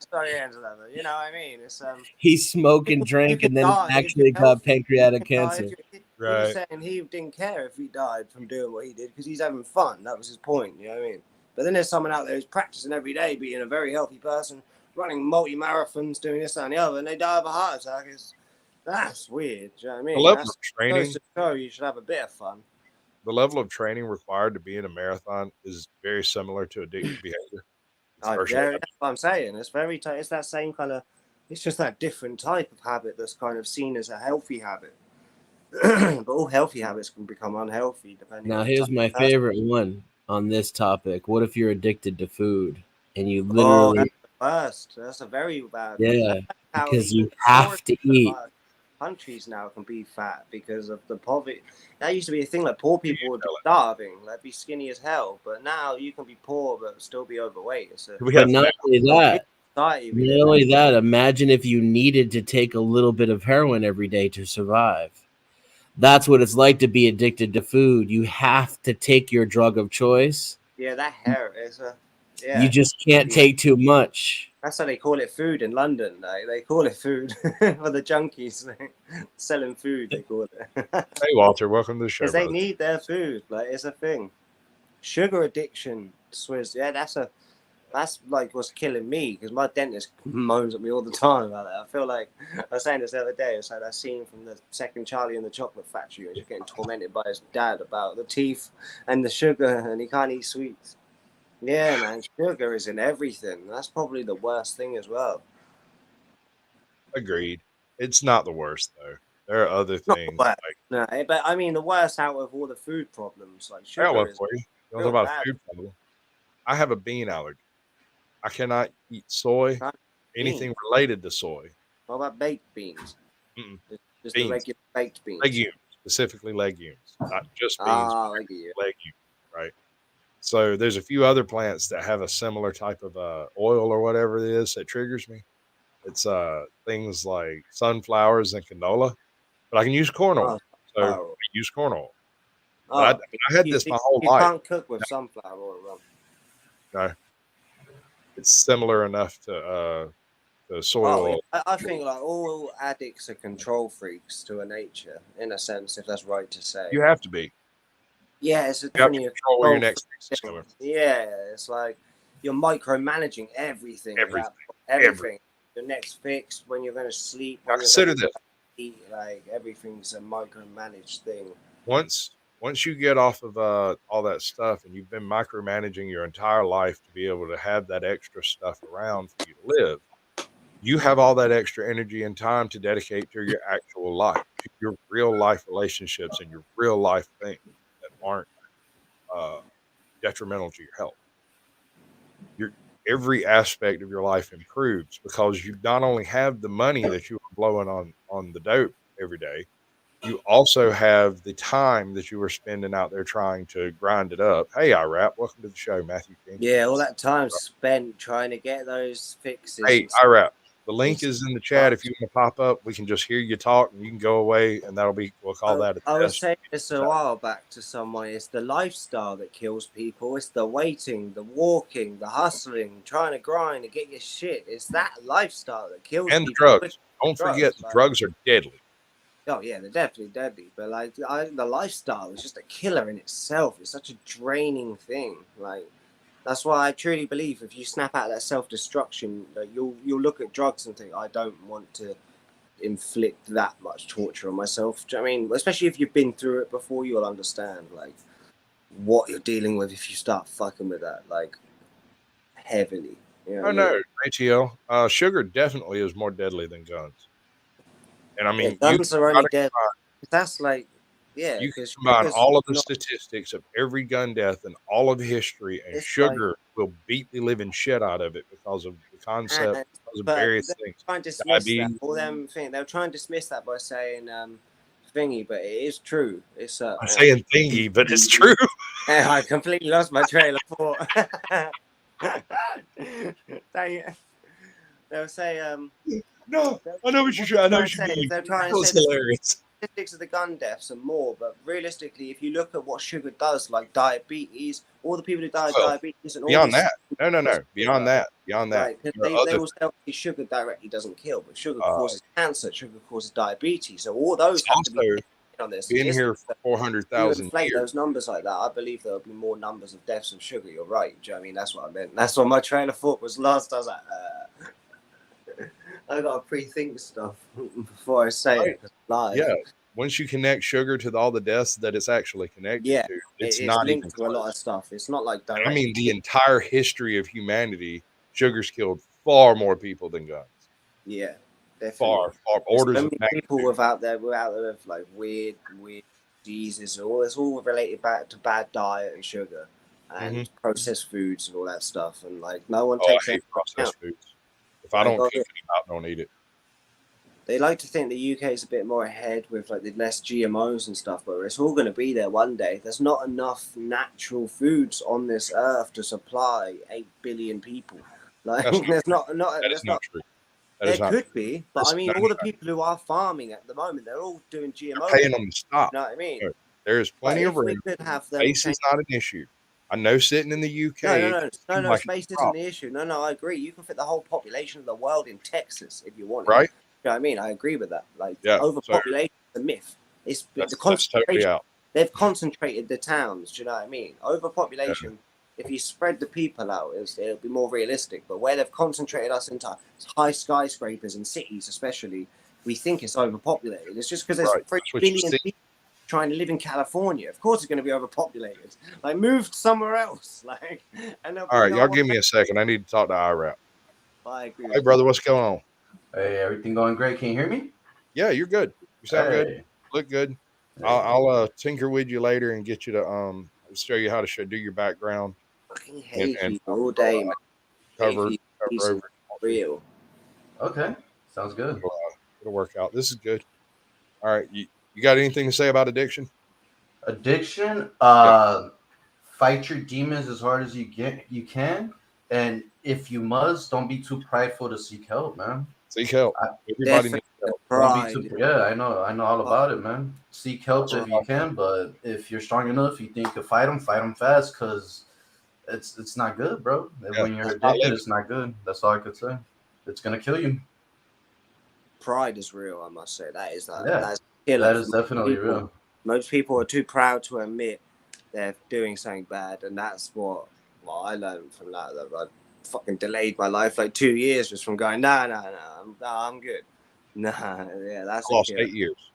You know what I mean? It's he smoked and drank, and then actually got pancreatic cancer. He was saying he didn't care if he died from doing what he did because he's having fun. That was his point. You know what I mean? But then there's someone out there who's practicing every day, being a very healthy person, running multi-marathons, doing this and the other, and they die of a heart attack. That's weird. Do you know what I mean? The level That's of training, supposed to show you should have a bit of fun. the level of training required to be in a marathon is very similar to addictive behavior. That's what I'm saying. It's very it's that same kind of. It's just that different type of habit that's kind of seen as a healthy habit. But all healthy habits can become unhealthy depending. Now, on here's my favorite one on this topic. What if you're addicted to food and you literally? That's the worst. That's a very bad. Yeah, because you have to eat. Countries now can be fat because of the poverty. That used to be a thing. Like poor people would be starving, like be skinny as hell. But now you can be poor but still be overweight. But not only that, imagine if you needed to take a little bit of heroin every day to survive. That's what it's like to be addicted to food. You have to take your drug of choice. Yeah, that hair is a. Yeah. You just can't take too much. That's how they call it food in London. They call it food for the junkies. Selling food, they call it. Hey, Walter, welcome to the show. Because they need their food. Like, it's a thing. Sugar addiction, Swizz. Yeah, that's like what's killing me. Because my dentist moans at me all the time about that. I feel like, I was saying this the other day, it's like that scene from the second Charlie in the Chocolate Factory. He's getting tormented by his dad about the teeth and the sugar, and he can't eat sweets. Yeah, man, sugar is in everything. That's probably the worst thing as well. Agreed. It's not the worst though. There are other things. No, but I mean the worst out of all the food problems. Like sugar. I got one for you. You want to talk about a food problem? I have a bean allergy. I cannot eat soy, anything related to soy. What about baked beans? Just beans. The regular baked beans. Legumes, specifically legumes, not just beans. Legumes, right? So there's a few other plants that have a similar type of oil or whatever it is that triggers me. It's things like sunflowers and canola, but I can use corn oil. So I use corn oil. But I had this my whole life. You can't cook with sunflower oil. No, it's similar enough to soy oil. I think like all addicts are control freaks to a nature, in a sense, if that's right to say. You have to be. Yeah, it's a control where your next thing is coming. Yeah, it's like you're micromanaging everything. Everything. Your next fix, when you're going to sleep. Now consider this. Eat, like everything's a micromanaged thing. Once you get off of all that stuff and you've been micromanaging your entire life to be able to have that extra stuff around for you to live, you have all that extra energy and time to dedicate to your actual life, to your real life relationships and your real life things that aren't detrimental to your health. Every aspect of your life improves because you not only have the money that you are blowing on the dope every day, you also have the time that you were spending out there trying to grind it up. Hey, IRAP, welcome to the show, Matthew King. Yeah, all that time spent trying to get those fixes. Hey, IRAP, the link is in the chat. If you want to pop up, we can just hear you talk and you can go away, and we'll call that a test. I was saying this a while back to someone. It's the lifestyle that kills people. It's the waiting, the walking, the hustling, trying to grind to get your shit. It's that lifestyle that kills people. And the drugs. Don't forget, the drugs are deadly. Oh yeah, they're definitely deadly. But like the lifestyle is just a killer in itself. It's such a draining thing. Like that's why I truly believe if you snap out that self-destruction, you'll look at drugs and think, I don't want to inflict that much torture on myself. Do you know what I mean? Especially if you've been through it before, you'll understand. Like what you're dealing with if you start fucking with that, like, heavily. You know what I I know, mean? ATL. Sugar definitely is more deadly than guns. And I Yeah, mean, guns are only gotta dead. That's like, yeah, you because can combine sugar's all of the not. statistics of every gun death in all of history, and It's like, sugar will beat the living shit out of it because of the concept, and because of but various they things. try and dismiss that. Diabetes. All them thing they'll try and dismiss that by saying thingy, but it is true. It's I'm saying thingy, but it's true. I completely lost my trail of thought. they, they'll say No, I know what what you're. I know they're trying what to you say is mean. they're trying That to was say the hilarious. statistics of the gun deaths are more, but realistically, if you look at what sugar does, like diabetes, all the people who die of Well, diabetes and all beyond these that, no. Beyond sugar, that, beyond that, right? Because there are they other. will say sugar directly doesn't kill, but sugar Uh, causes cancer, sugar causes diabetes. So all it's those have to be also on their been here statistics. for four hundred You thousand inflate years. those numbers like that, I believe there'll be more numbers of deaths of sugar. You're right. Do you know what I mean? That's what I meant. That's what my train of thought was lost. I was like, I gotta pre-think stuff before I say Right? it. 'Cause I'm live. Yeah. Once you connect sugar to all the deaths that it's actually connected Yeah, to, it's it's not even linked to a lot of close. stuff. It's not like I directly. mean, the entire history of humanity, sugar's killed far more people than guns. Yeah, definitely. Far There's orders so of many people magnitude. without there with like weird diseases. All it's all related back to bad diet and sugar Hmm. and processed foods and all that stuff. And like no one Oh, takes I that hate into account. processed foods. If I Like, don't oh, cook it, I don't eat it. they like to think the UK is a bit more ahead with like the less GMOs and stuff, but it's all going to be there one day. There's not enough natural foods on this earth to supply 8 billion people. Like, That's not true. That is there's not not. true. That There is not could true. be, but I Listen, mean, no, all the people who are farming at the moment, they're all doing they're GMO. paying them to stop. You know what I mean? No, there is But plenty of if we room. could have them Space change. is not an issue. I know sitting in the No, UK, no, it no, can no, seem no. like it's Space a isn't problem, the issue. No, no, I agree. You can fit the whole population of the world in Texas if you wanted. right? You know what I mean? I agree with that. Like, Yeah. So overpopulation is a myth. It's the that's totally concentration. out. They've concentrated the towns. Do you know what I mean? Yeah. Overpopulation. If you spread the people out, it'll be more realistic. But where they've concentrated us into high skyscrapers and cities, especially, we think it's overpopulated. It's just because there's Right. 3 That's what you billion see. people trying to live in California. Of course, it's going to be overpopulated. Like, move somewhere else. Like, and there'll All be right, no y'all one. give me a second. I need to talk to IRAP. I agree Hey, with you. brother, what's going on? Hey, everything going great? Can you hear me? Yeah, you're good. You sound good. Hey, Look good. hey. I'll tinker with you later and get you to show you how to do your background Fucking and hate and you all day, man. Hate cover you over. real. Okay, sounds good. It'll work out. This is good. All right, you got anything to say about addiction? Addiction. Yeah, Fight your demons as hard as you can, and if you must, don't be too prideful to seek help, man. seek help. I, Everybody Definitely needs help. don't be too. pride. Yeah, I know all about it, man. Seek help if you Everybody- can, but if you're strong enough, you think you can fight them fast, cause it's not good, bro. Yeah, When you're it's not addicted, living. it's not good. That's all I could say. It's gonna kill you. Pride is real, I must say. Yeah, That's a killer that for is most definitely people. real. Most people are too proud to admit they're doing something bad, and that's what I learned from that. That I fucking delayed my life like 2 years just from going, I'm good. Nah, yeah, that's I a lost killer. 8 years,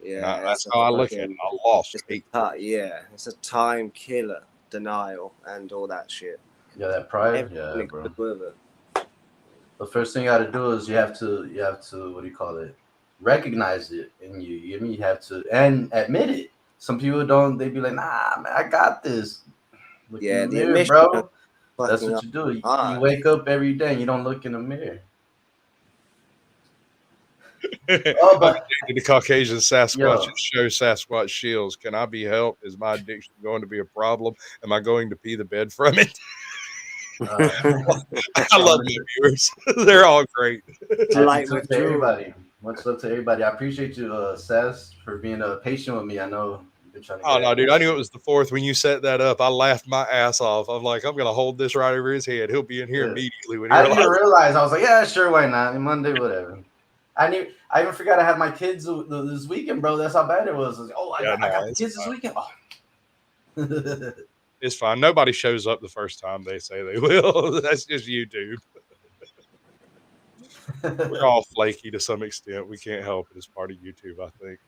and Yeah, that's it's a how I look at it. fucking, I lost it's 8 years. yeah, it's a time killer, denial, and all that shit. Yeah, that pride. Everything Yeah, that bro. goes with it. The first thing you got to do is you have to what do you call it? Recognize it in you. You mean you have to and admit it. Some people don't. They be like, nah, man, I got this. Look in Yeah, the the mirror, admission of bro. That's fucking what you do. You hard. wake up every day and you don't look in the mirror. I'm Oh, but addicted to Caucasian Sasquatches. yo, Show Sasquatch shields. Can I be helped? Is my addiction going to be a problem? Am I going to pee the bed from it? uh, I I love want my to viewers. They're all great. Slight Much love to withdrawal. everybody. Much love to everybody. I appreciate you, Sass, for being patient with me. I know you've been trying to Oh get no, at me. dude! I knew it was the fourth when you set that up. I laughed my ass off. I'm like, I'm gonna hold this right over his head. He'll be in here Yeah. immediately when he I didn't even realizes. realize. I was like, yeah, sure, why not? Monday, whatever. I even forgot I had my kids this weekend, bro. That's how bad it was. I was like, oh, Yeah, I no, got the it's kids this fine. weekend. Oh. It's fine. Nobody shows up the first time they say they will. That's just YouTube. We're all flaky to some extent. We can't help it. It's part of YouTube, I think.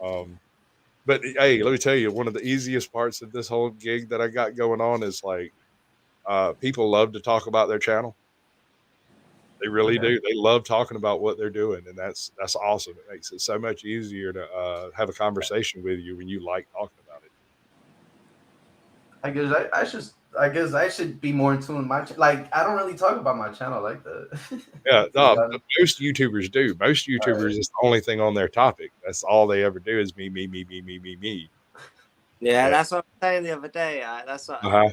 Um, But hey, let me tell you, one of the easiest parts of this whole gig that I got going on is like, people love to talk about their channel. They really Okay. do. They love talking about what they're doing, and that's awesome. It makes it so much easier to have a conversation with you when you like talking about it. I guess I should be more in tune with like I don't really talk about my channel like that. Yeah, To be but honest. most YouTubers do. Most All right. YouTubers is the only thing on their topic. That's all they ever do is me, me, me, me, me, me, me. Yeah, Yeah. that's what I'm saying the other day. That's what Uh-huh.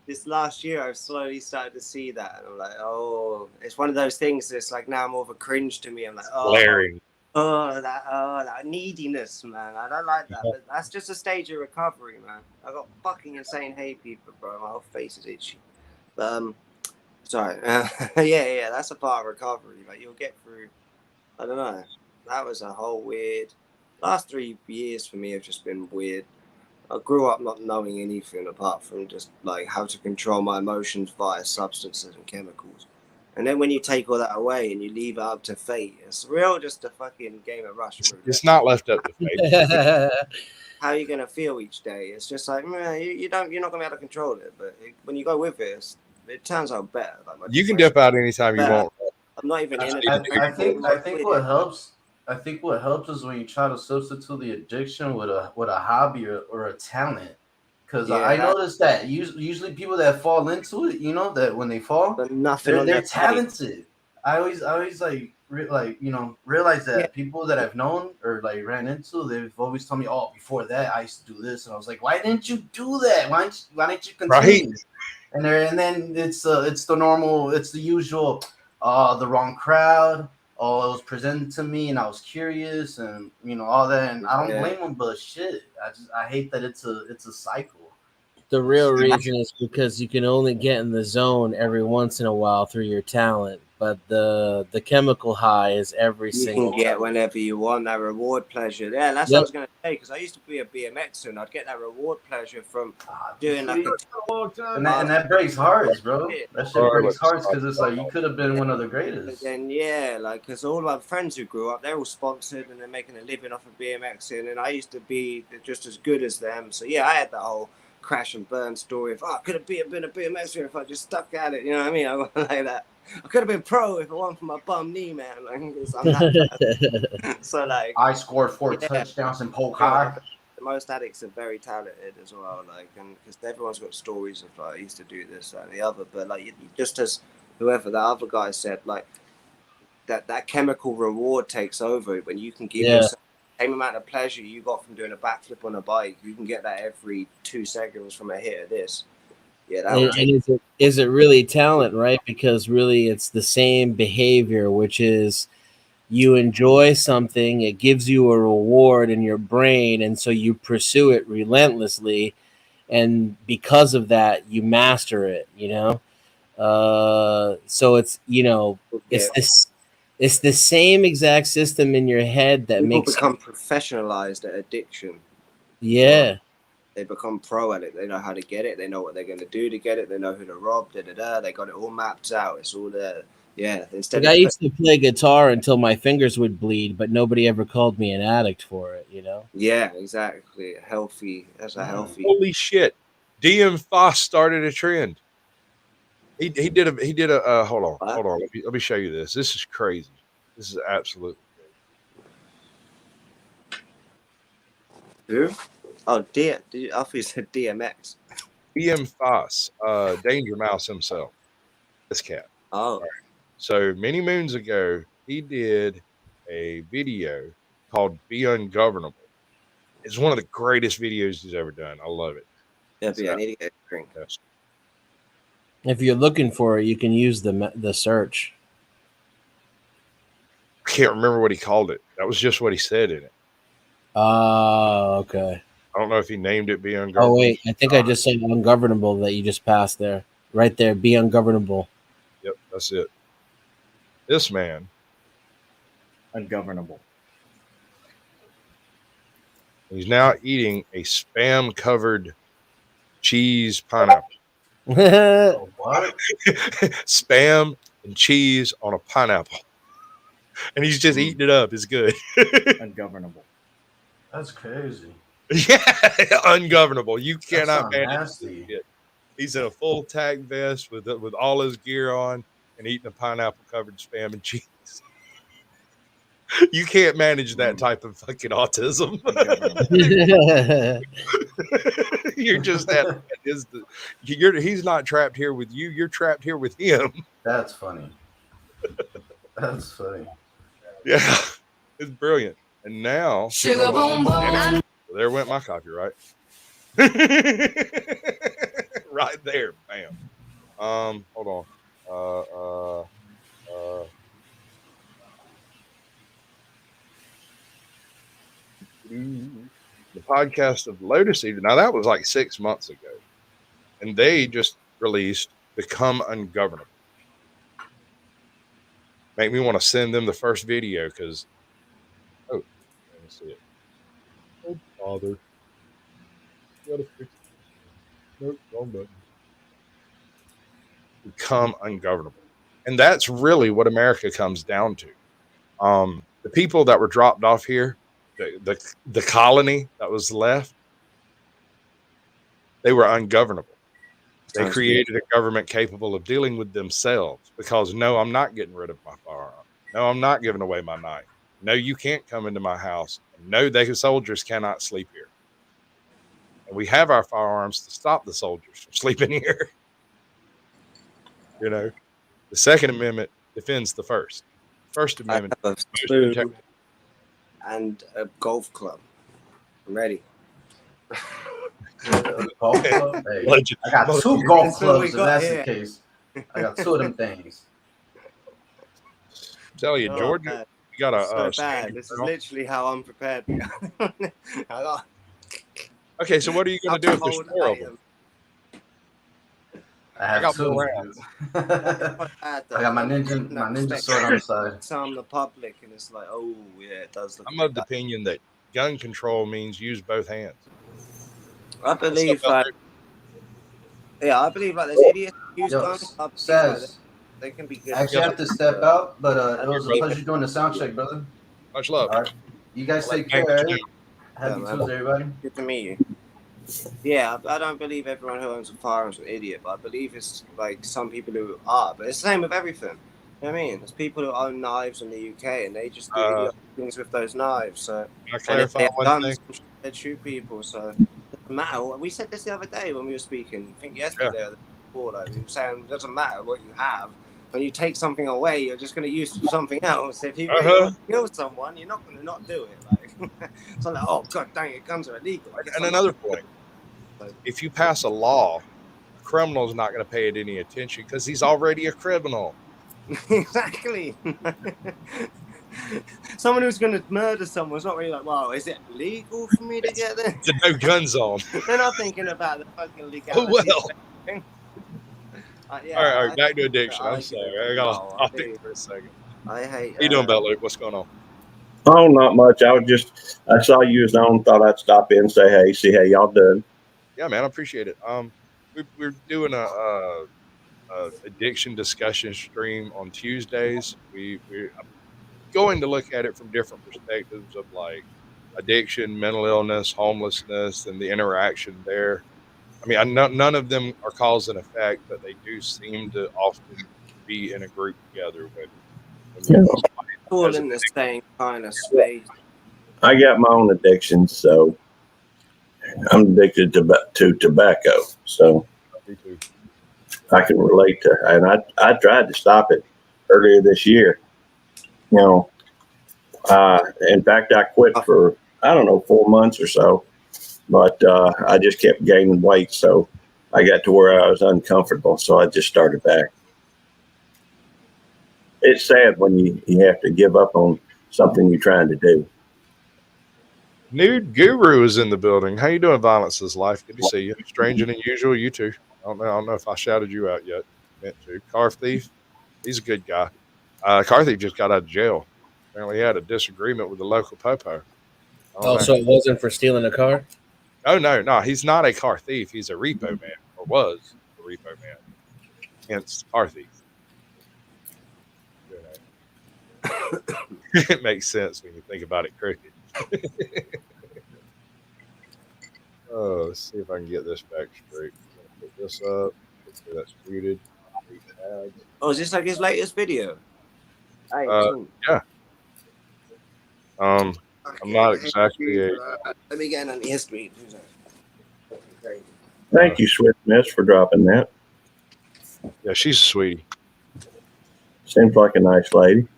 this last year I've slowly started to see that, and I'm like, oh, it's one of those things that's like now more of a cringe to me. I'm like, Glaring. that neediness, man. I don't like that, but that's just a stage of recovery, man. I got fucking insane hay fever, bro. My whole face is itchy. But sorry, yeah, that's a part of recovery. Like you'll get through. I don't know. That was a whole weird. Last 3 years for me have just been weird. I grew up not knowing anything apart from just like how to control my emotions via substances and chemicals. And then when you take all that away and you leave it up to fate, it's real just a fucking game of Russian roulette. It's not left up to fate. How are you gonna feel each day? It's just like man, you're not gonna be able to control it. But when you go with it, it turns out better. Like my You can depression dip out anytime you better. want. I'm not even in a I depression think anymore. I think what helps is when you try to substitute the addiction with a hobby or a talent. Because Yeah, I that's noticed that usually people that fall into it, that when they fall, nothing on they're their plate. talented. I always realize Yeah, that people that I've known or like ran into, they've always told me, "Oh, before that I used to do this," and I was like, "Why didn't you do that? Why didn't you Right? continue?" And then it's the normal, it's the usual, the wrong crowd. Oh, it was presented to me, and I was curious, and all that. And I don't yeah. blame them, but shit, I hate that it's a cycle. The real reason is because you can only get in the zone every once in a while through your talent, but the chemical high is every You can single get time. whenever you want that reward pleasure. Yeah, that's what I Yep. was gonna say because I used to be a BMXer and I'd get that reward pleasure from Ah, doing like a and that breaks hearts, bro. yeah. That shit Or breaks hearts because it's like you could have been one of the But greatest. then yeah, like because all my friends who grew up, they're all sponsored and they're making a living off of BMXing, and I used to be just as good as them. So yeah, I had that whole crash and burn story of I could have been a BMXer if I just stuck at it. You know what I mean? I went like that. I could have been pro if it wasn't for my bum knee, man. Like 'cause I'm that. So like I scored 4 yeah. touchdowns in poke Sure, high. most addicts are very talented as well, like, and because everyone's got stories of like I used to do this that, and the other, but like just as whoever that other guy said, like that chemical reward takes over when you can give Yeah. yourself the same amount of pleasure you got from doing a backflip on a bike, you can get that every 2 seconds from a hit of this. Yeah, that would take. And is it really talent, right? Because really it's the same behavior, which is you enjoy something, it gives you a reward in your brain, and so you pursue it relentlessly, and because of that you master it, so it's Yeah, this it's the same exact system in your head that people makes become professionalized at addiction. yeah. They become pro at it. They know how to get it. They know what they're going to do to get it. They know who to rob. They got it all mapped out. It's all there. Yeah. Instead Like I of used to play guitar until my fingers would bleed, but nobody ever called me an addict for it. yeah, exactly. Healthy. That's a healthy. Holy shit! DM Foss started a trend. He did a hold What? on. Let me show you this. This is crazy. This is absolutely Who? Oh, I thought you said DMX. DM Foss, Danger Mouse himself. This cat. Oh, So many moons ago, he did a video called "Be Ungovernable." It's one of the greatest videos he's ever done. I love it. yeah, It's but I need to get a drink. fantastic. If you're looking for it, you can use the search. I can't remember what he called it. That was just what he said in it. Oh, okay. I don't know if he named it "Be Oh Ungovernable." wait, I think I just said ungovernable that you just passed there. Right there, be ungovernable. Yep, that's it. This man, Ungovernable. he's now eating a spam covered cheese pineapple. Oh, what? Spam and cheese on a pineapple. And he's just eating it up. It's good. Ungovernable. That's crazy. Yeah, ungovernable. You That cannot sounds manage nasty. it. He's in a full tack vest with all his gear on and eating a pineapple covered spam and cheese. You can't manage that type of fucking autism. You're just at he's not trapped here with you. You're trapped here with him. That's funny. That's funny. Yeah, it's brilliant. And now, Sugar boom boom. there went my copyright. Right there, bam. Hold on. The podcast of Lotus Eater. Now that was like 6 months ago, and they just released "Become Ungovernable." Make me want to send them the first video because let me see it. Oh, bother. Gotta fix it. Nope, wrong button. Become ungovernable, and that's really what America comes down to. The people that were dropped off here, the colony that was left, they were ungovernable. They Sounds good. created a government capable of dealing with themselves because no, I'm not getting rid of my firearm. No, I'm not giving away my knife. No, you can't come into my house. And no, the soldiers cannot sleep here. And we have our firearms to stop the soldiers from sleeping here. You know, the Second Amendment defends the First. First I Amendment. have a spoon and a golf club. I'm ready. Golf club? Hey, Legend. I got 2 golf That's what we clubs, if got that's here. the case. I got 2 of them things. Tell you, Oh, Georgia, man. you got So a bad. This is literally how unprepared we are. I got Okay, so what are you going to do if there's household 4 of them? item. I have got 2. more rounds. I Not bad, though. got my I'm getting that ninja respect sword on the side. from the public, and it's like, oh yeah, it does look. I'm of the opinion that gun control means use both hands. I believe What's up, like, yeah, I believe like there's idiots who use Yo, guns. I believe, like, says, they can be good. I actually have to step out, but it was a brother. pleasure doing the sound check, brother. Much love. All right. You guys Well, take thank care. you. Eh? Happy man. Tuesday, everybody. Good to meet you. Yeah, I don't believe everyone who owns a firearm is an idiot, but I believe it's like some people who are. But it's the same with everything. You know what I mean? There's people who own knives in the UK and they just do idiot things with those knives. So Can I and if clarify they have one guns, thing? they shoot people. So it doesn't matter. We said this the other day when we were speaking. I think yesterday or the day before, like, we were saying it doesn't matter what you have. When you take something away, you're just going to use something else. If you really want to kill someone, you're not going to not do it. Like, it's not like, oh god dang it, guns are illegal. And another point, if you pass a law, a criminal is not going to pay it any attention because he's already a criminal. Exactly. Someone who's going to murder someone's not really like, wow, is it legal for me to get this? It's a no gun zone. They're not thinking about the fucking legality. Oh, well. Yeah, all right, back to addiction. I'm sorry. I got well, off topic for a second. I hate. How you doing, Belt Luke? What's going on? Oh, not much. I saw you was on, thought I'd stop in and say, hey, see how y'all doing. Yeah, man, I appreciate it. We're doing a addiction discussion stream on Tuesdays. We're going to look at it from different perspectives of like addiction, mental illness, homelessness, and the interaction there. I mean, none of them are cause and effect, but they do seem to often be in a group together when all in the same kind of space. I got my own addictions, so I'm addicted to tobacco. So Me too. I can relate to, and I tried to stop it earlier this year. You know, in fact, I quit for, I don't know, 4 months or so, but I just kept gaining weight. So I got to where I was uncomfortable. So I just started back. It's sad when you have to give up on something you're trying to do. Nude Guru is in the building. How you doing, Violence is Life? Good to see you. Stranger than usual. You too. I don't know if I shouted you out yet. Meant to. Car Thief. He's a good guy. Car Thief just got out of jail. Apparently he had a disagreement with the local popo. Oh, so it wasn't for stealing a car? Oh, no. He's not a car thief. He's a repo man, or was a repo man. Hence, car thief. You know. It makes sense when you think about it crooked. Let's see if I can get this back straight. I'm gonna put this up. Hopefully that's muted. Delete ads. Oh, is this like his latest video? I ain't Uh, seen. yeah. I'm Okay, not let exactly a. me get on the history. Crazy. Thank you, Swift Miss, for dropping that. Yeah, she's a sweetie. Seems like a nice lady.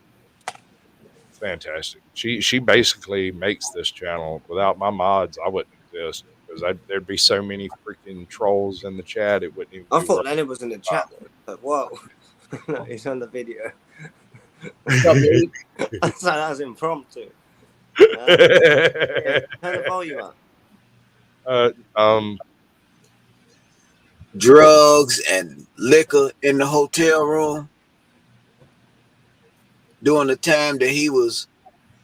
Fantastic. She basically makes this channel. Without my mods, I wouldn't exist because there'd be so many freaking trolls in the chat. It wouldn't even I be thought worth. Leonard was in the chat. But whoa, no, he's on the video. What's up, dude? I thought that was impromptu. Yeah, turn the volume up. Drugs and liquor in the hotel room during the time that he was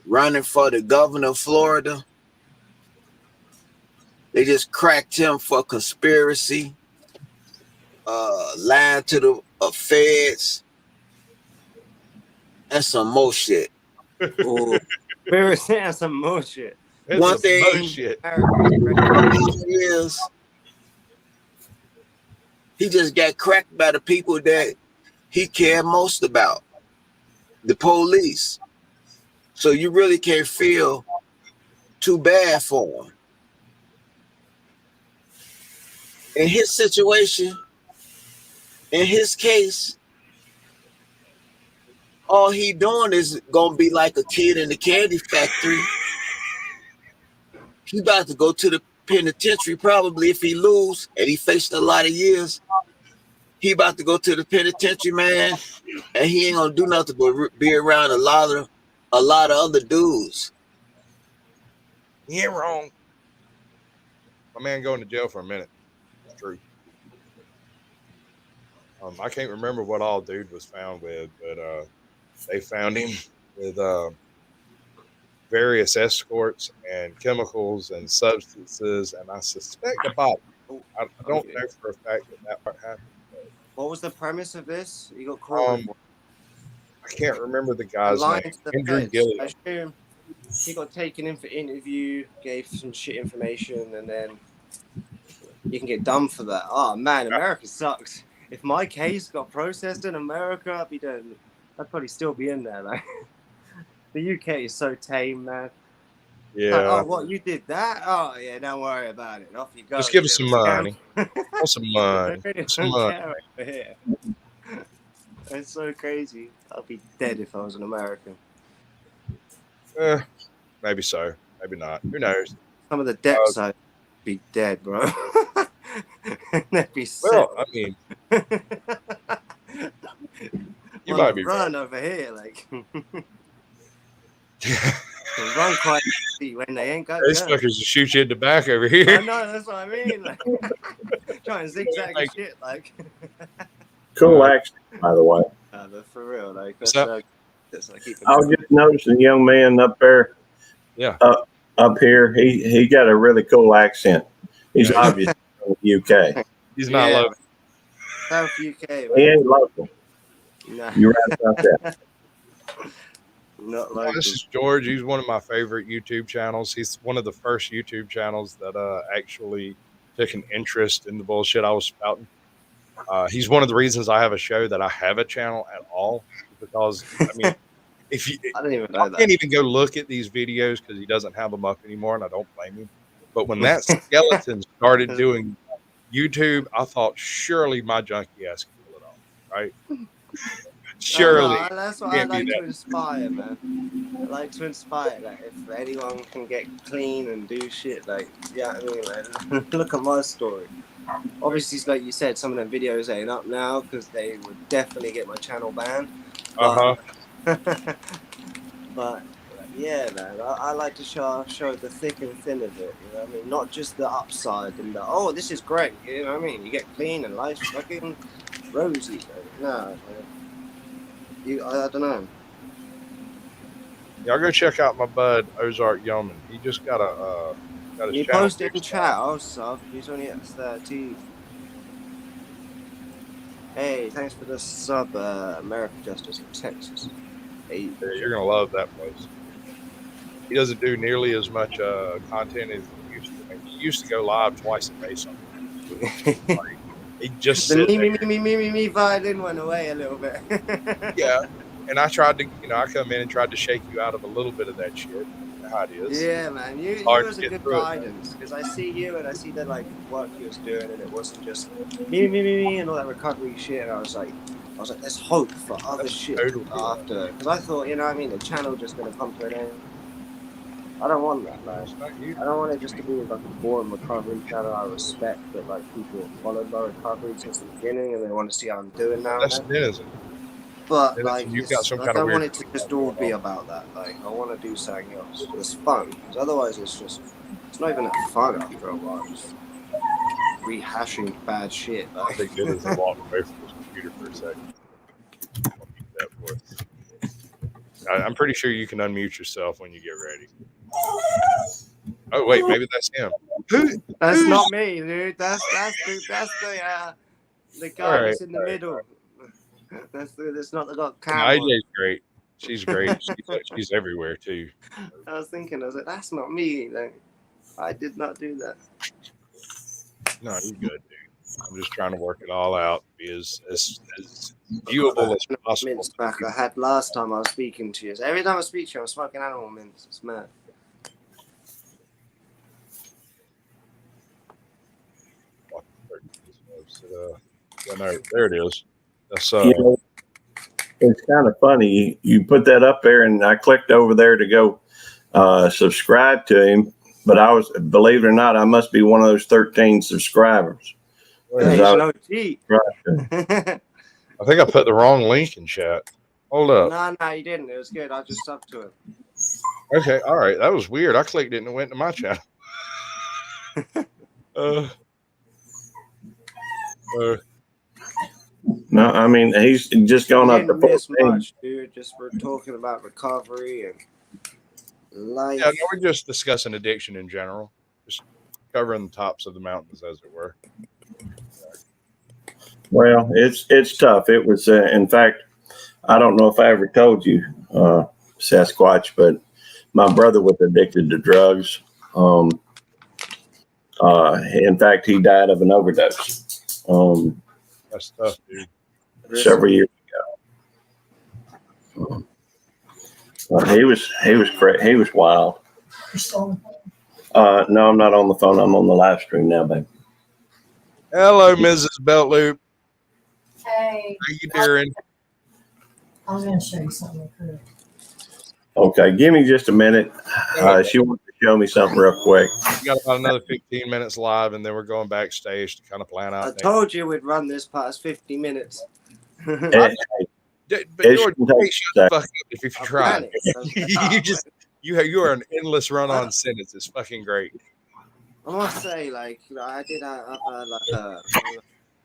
running for the governor of Florida. They just cracked him for conspiracy, lying to the feds, and some more shit. Oh, conspiracy and some more shit. It's One some thing bullshit. is he just got cracked by the people that he cared most about, the police. So you really can't feel too bad for him. In his situation, in his case, all he doing is gonna be like a kid in the candy factory. He about to go to the penitentiary probably if he lose, and he faced a lot of years. He about to go to the penitentiary, man, and he ain't gonna do nothing but be around a lot of other dudes. You ain't wrong. My man going to jail for a minute. It's true. I can't remember what all dude was found with, but they found him with various escorts and chemicals and substances, and I suspect a body. I don't know for a fact that part happened. What was the premise of this? You got caught with I can't remember the guy's lying name. to the Andrew feds. Gilliam. I assume he got taken in for interview, gave some shit information, and then you can get done for that. Oh man, America sucks. If my case got processed in America, I'd probably still be in there. Like the UK is so tame, man. Yeah. Like, oh, what, you did that? Oh yeah, don't worry about it. Off you go. Just give us some money. Want some money. Some money. Over here. It's so crazy. I'd be dead if I was an American. Maybe so. Maybe not. Who knows? Some of the depths I'd be dead, bro. That'd be sick. Well, I mean, you might be run right. over here, like run quite easy when they ain't got These guns. fuckers will shoot you in the back over here. I know, that's what I mean. Like, try and zigzag and shit, like. Cool accent, by the way. But for real, like What's that's, up? I was just noticing a young man up there. Yeah. Up here, he got a really cool accent. He's obviously from the UK. He's not local. South UK, man. He ain't local. Nah. You're right about that. Not Well, local. this is George. He's one of my favorite YouTube channels. He's one of the first YouTube channels that actually took an interest in the bullshit I was spouting. He's one of the reasons I have a show that I have a channel at all, because I mean, if you, I didn't even know that. Can't even go look at these videos because he doesn't have them up anymore, and I don't blame him. But when that skeleton started doing YouTube, I thought surely my junkie ass can pull it off, right? Surely. No, that's what I like to inspire, man. I like to inspire. Like, if anyone can get clean and do shit, like, yeah, I mean, like, look at my story. Obviously, like you said, some of them videos ain't up now because they would definitely get my channel banned. But, but yeah, man, I like to show the thick and thin of it. You know what I mean? Not just the upside and the this is great. You know what I mean? You get clean and life's fucking rosy. No, I don't know. Y'all go check out my bud Ozark Yeoman. He just got his You channel posted in chat. I'll sub. He's only at 30. Hey, thanks for the sub, American Justice in Texas. Hey, yeah, you're gonna love that place. He doesn't do nearly as much content as he used to make. used to go live twice a day sometimes. He'd just The sit me, there. me, me, me, me, me violin went away a little bit. Yeah. And I tried to, I come in and tried to shake you out of a little bit of that shit. You know how it is. Yeah, man, you Hard was to a get good through it. guidance because I see you and I see the like work you was doing and it wasn't just me and all that recovery shit. And I was like, there's hope for other That's shit totally after because I thought, you know what I mean, the channel just gonna come to an end. I don't want that, like. It's not you. I don't want it just to be like a boring recovery channel. I respect that like people have followed my recovery since the beginning and they want to see how I'm doing now and That's then. Denison. But Denison, like, you've got it's some like kind I of weird want it to thing just all going be on. about that. Like, I want to do something else that's fun. Because otherwise, it's not even that fun after a while. Just rehashing bad shit. I Like, think Denison walked away from his computer for a second. I'll mute that for us. I'm pretty sure you can unmute yourself when you get ready. Oh wait, maybe that's him. that's Who's- not me, dude. That's the guy right, that's in the middle. That's not the got No, cam on. AJ's great. She's great. She's everywhere too. I was like, that's not me. Like, I did not do that. No, you're good, dude. I'm just trying to work it all out, be as viewable as possible. Mints back I had last time I was speaking to you. So every time I speak to you, I'm smoking animal mints. It's mad. Yeah, no, there it is. That's You know, it's kind of funny. You put that up there, and I clicked over there to go subscribe to him. But I was, believe it or not, I must be one of those 13 subscribers. Yeah, he's an OG. I think I put the wrong link in chat. Hold up. No, you didn't. It was good. I just subbed to it. Okay, all right. That was weird. I clicked it and it went to my channel. No, I mean, he's just gone You up to didn't miss 14. much, dude. Just we're talking about recovery and life. Yeah, no, we're just discussing addiction in general, just covering the tops of the mountains, as it were. Well, it's tough. It was, in fact, I don't know if I ever told you, Sasquatch, but my brother was addicted to drugs. In fact, he died of an overdose. That's tough, dude. Several years ago. He was he was wild. No, I'm not on the phone. I'm on the live stream now, babe. Hello, Mrs. Beltloop. Hey, How you doing? I was going to show you something real quick. Okay, give me just a minute. She wants to show me something real quick. We got about another 15 minutes live, and then we're going backstage to kind of plan out. I told you we'd run this past 50 minutes. But It George, shouldn't take hey, shut the a fuck up if you try. You are an endless run-on sentence. It's fucking great. I must say, like, I did have like a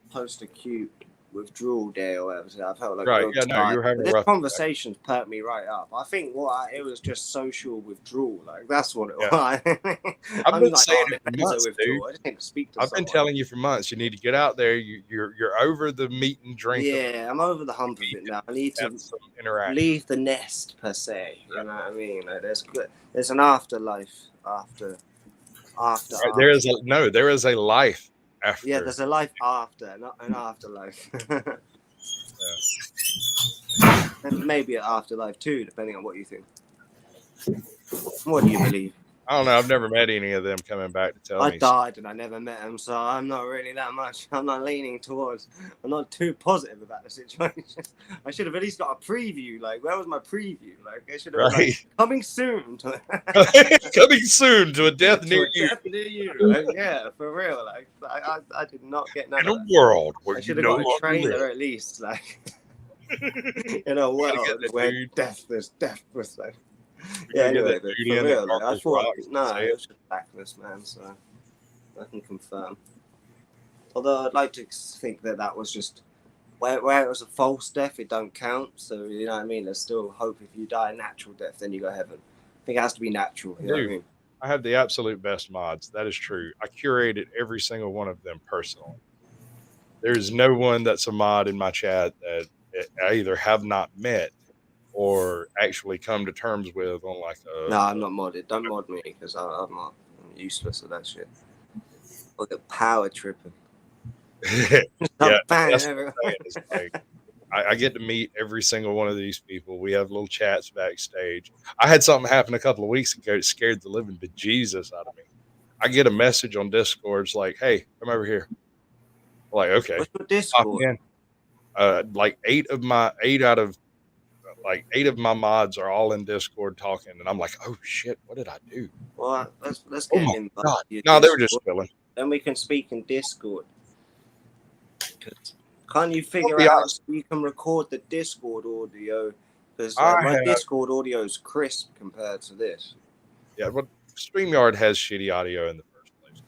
post-acute withdrawal day or whatever. So I felt like Right, real yeah, no, tired. you were having a This rough conversation's perked me right up. I think it was just social withdrawal. Like, that's what it was. I've been saying it for months, dude. I just need to speak to I've someone. been telling you for months. You need to get out there. You're over the meat and drink. Yeah, I'm over the hump of it now. I need to have some interaction. leave the nest per se. You know what I mean? Like, there's an afterlife after. Right, there is a life after. Yeah, there's a life after, not an afterlife. And maybe an afterlife too, depending on what you think. What do you believe? I don't know. I've never met any of them coming back to tell me. I died and I never met them, so I'm not really that much. I'm not leaning towards. I'm not too positive about the situation. I should have at least got a preview. Like, where was my preview? Like, I should have been like, coming soon. Coming soon to a death near you. Death near you. Like, yeah, for real. Like, I did not get none in of a that. world where I you should have no got a longer trailer live. at least. Like, in a world where there's death was like. Yeah, anyway, but for real, like, I thought, it was just backless, man, so I can confirm. Although I'd like to think that was just, where it was a false death, it don't count, so, you know what I mean, there's still hope if you die a natural death, then you go to heaven. I think it has to be natural, you know what I mean? I have the absolute best mods, that is true. I curated every single one of them personally. There's no one that's a mod in my chat that I either have not met or actually come to terms with on like a... No, I'm not modded. Don't mod me because I'm useless at that shit. Look at power tripping. Yeah, I'm that's banging what I'm everywhere. saying. It's like I get to meet every single one of these people. We have little chats backstage. I had something happen a couple of weeks ago that scared the living bejesus out of me. I get a message on Discord. It's like, "Hey, come over here." I'm like, okay, What's your pop Discord? in. Like eight of my mods are all in Discord talking, and I'm like, "Oh shit, what did I do?" Well, let's Oh get my invited god! to your No, they were just Discord. chilling. Then we can speak in Discord. 'Cause can't you I'll figure be out how honest. you can record the Discord audio? Because I my have Discord audio is crisp compared to this. yeah, but StreamYard has shitty audio in the first place.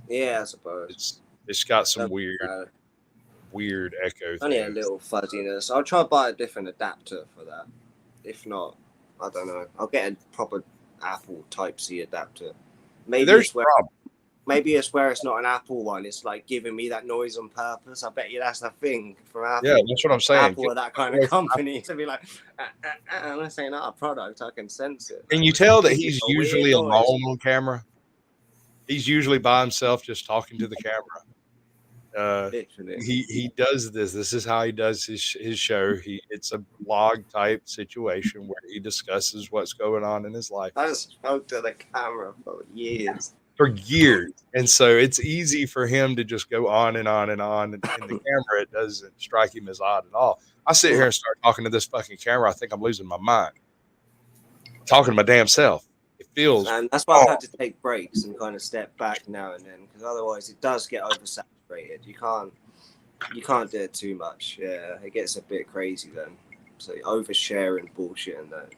Yeah, I suppose. It's got some Don't think about it. weird echo Only a things. little fuzziness. I'll try to buy a different adapter for that. If not, I don't know. I'll get a proper Apple Type C adapter. Maybe There's it's where it's not an Apple one. It's like giving me that noise on purpose. I bet you that's the thing from Apple. Yeah, that's what I'm saying. Apple are that kind of company to be like, unless ain't not a product, I can sense it. Can you tell that Gives he's you a weird usually noise. alone on camera? He's usually by himself, just talking to the camera. Literally. He does this. This is how he does his show. It's a blog type situation where he discusses what's going on in his life I just spoke to the camera for years. for years, and so it's easy for him to just go on and on and on. And in the camera, it doesn't strike him as odd at all. I sit here and start talking to this fucking camera. I think I'm losing my mind. Talking to my damn self. It feels. And that's why I've had to take breaks and kind of step back now and then, because otherwise it does get oversaturated. You can't do it too much. Yeah, it gets a bit crazy then. So oversharing bullshit and that.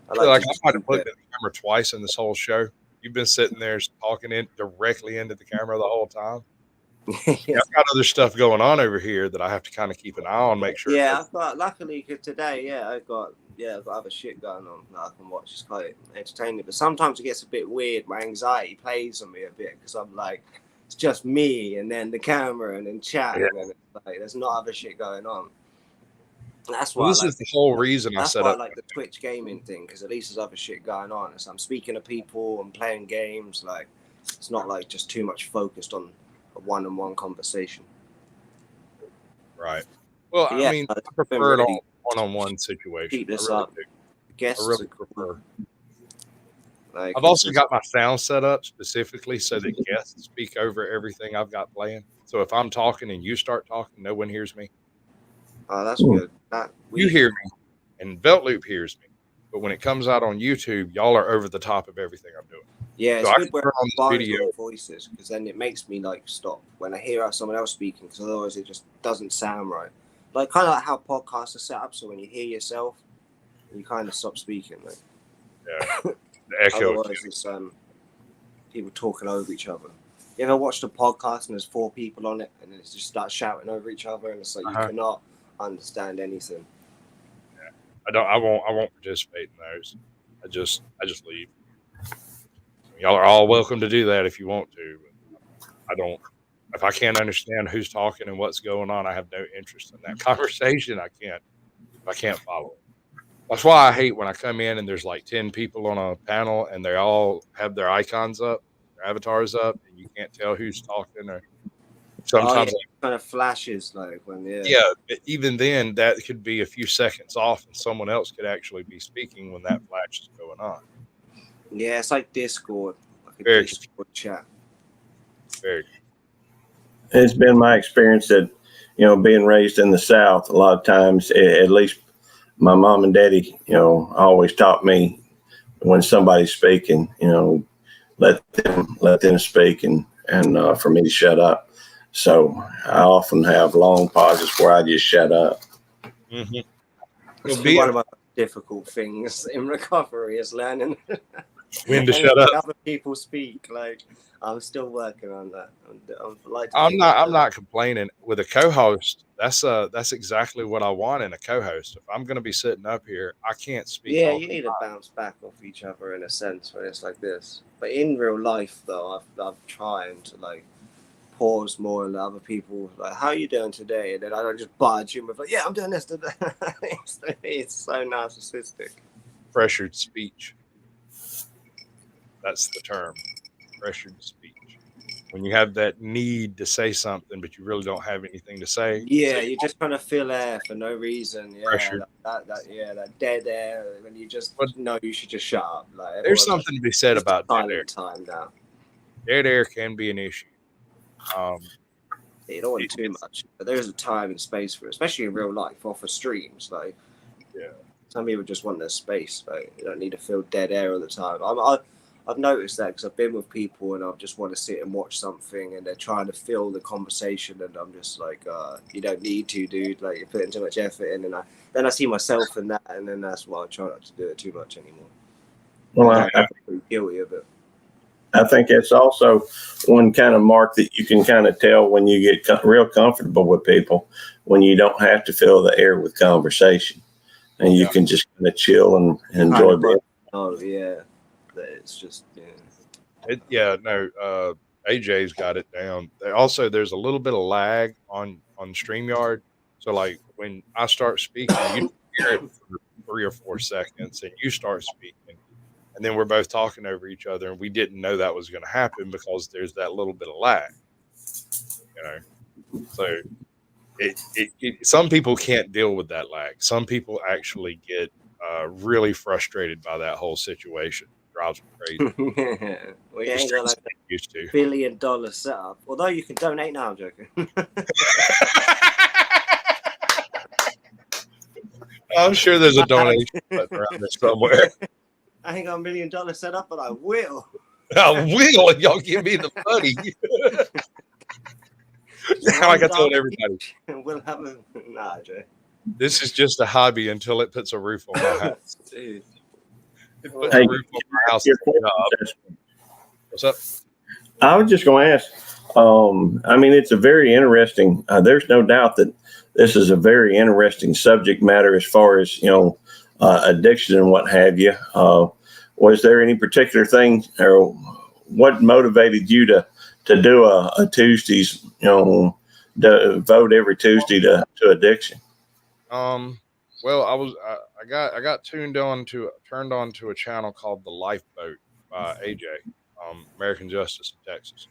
I feel like I might have looked at the camera twice in this whole show. You've been sitting there talking directly into the camera the whole time. Yeah. I've got other stuff going on over here that I have to kind of keep an eye on, make sure. Yeah, I've got luckily today. I've got other shit going on that I can watch. It's quite entertaining, but sometimes it gets a bit weird. My anxiety plays on me a bit because I'm like, it's just me and then the camera and then chatting, and it's like there's no other shit going on. That's why. Well, this is the whole reason I set up. I like the Twitch gaming thing, because at least there's other shit going on. So I'm speaking to people, I'm playing games. Like it's not like just too much focused on a one-on-one conversation. Right. Well, Yeah, I mean, I prefer it on one-on-one situation. Keep this I really up. do. Guests I really are cool. prefer. Like, I've also got my sound set up specifically so that guests speak over everything I've got playing. So if I'm talking and you start talking, no one hears me. Oh, that's good. You hear me, and Veltloop hears me. But when it comes out on YouTube, y'all are over the top of everything I'm doing. Yeah, it's so good when on I video voices, because then it makes me like stop when I hear someone else speaking, because otherwise it just doesn't sound right. Like kind of like how podcasts are set up, so when you hear yourself, you kind of stop speaking. Like. Yeah, the echo. Otherwise, it's people talking over each other. You ever watched a podcast and there's 4 people on it, and then it just starts shouting over each other, and it's like you cannot understand anything. Yeah, I won't participate in those. I just leave. Y'all are all welcome to do that if you want to. But I don't. If I can't understand who's talking and what's going on, I have no interest in that conversation. I can't follow it. That's why I hate when I come in and there's like 10 people on a panel and they all have their icons up, their avatars up, and you can't tell who's talking. Or sometimes it kind of flashes like when but even then that could be a few seconds off, and someone else could actually be speaking when that flash is going on. Yeah, it's like Discord, like a Discord chat. Very. It's been my experience that, being raised in the South, a lot of times, at least my mom and daddy, always taught me when somebody's speaking, let them speak and for me to shut up. So I often have long pauses where I just shut up. Mm-hmm. It's one of my difficult things in recovery is learning when to shut up. Other people speak. Like I'm still working on that. I'm not complaining. With a co-host, that's exactly what I want in a co-host. If I'm going to be sitting up here, I can't speak. Yeah, you need to bounce back off each other in a sense when it's like this. But in real life, though, I've trying to like pause more and other people like, "How are you doing today?" And then I don't just barge in with like, "Yeah, I'm doing this today." It's so narcissistic. Pressured speech. That's the term. Pressured speech. when you have that need to say something, but you really don't have anything to say. Yeah, So you're just trying to fill air for no reason. Yeah, pressure. that dead air when you just But know you should just shut up. Like there's everyone's something to be said just a about dead air. silent time now. Dead air can be an issue. You don't want It- too it's- much, but there is a time and space for it, especially in real life or for streams. Like Yeah. some people just want their space. Like you don't need to feel dead air all the time. I've noticed that because I've been with people and I just want to sit and watch something and they're trying to fill the conversation and I'm just like, you don't need to, dude. Like you're putting too much effort in, and then I see myself in that, and then that's why I try not to do it too much anymore. Well, I'm pretty guilty of it. I think it's also one kind of mark that you can kind of tell when you get real comfortable with people, when you don't have to fill the air with conversation and you can just kind of chill and enjoy being. Oh yeah, it's just AJ's got it down. Also, there's a little bit of lag on StreamYard. So like when I start speaking, you don't hear it for 3 or 4 seconds and you start speaking. And then we're both talking over each other, and we didn't know that was going to happen because there's that little bit of lag, So some people can't deal with that lag. Some people actually get really frustrated by that whole situation. It drives them crazy. we ain't got like used to. $1 billion setup. Although you can donate now, I'm joking. I'm sure there's a donation button around there somewhere. I ain't got $1 million set up, but I will. I will if y'all give me the money. Like I told everybody, we'll have a Jay. This is just a hobby until it puts a roof on my house. Dude. It puts a roof on my house. What's up? I was just going to ask. I mean, it's a very interesting. There's no doubt that this is a very interesting subject matter as far as addiction and what have you. Was there any particular thing, or what motivated you to do a Tuesdays, vote every Tuesday to addiction? Well, I got turned on to a channel called the Life Boat by AJ, American Justice in Texas.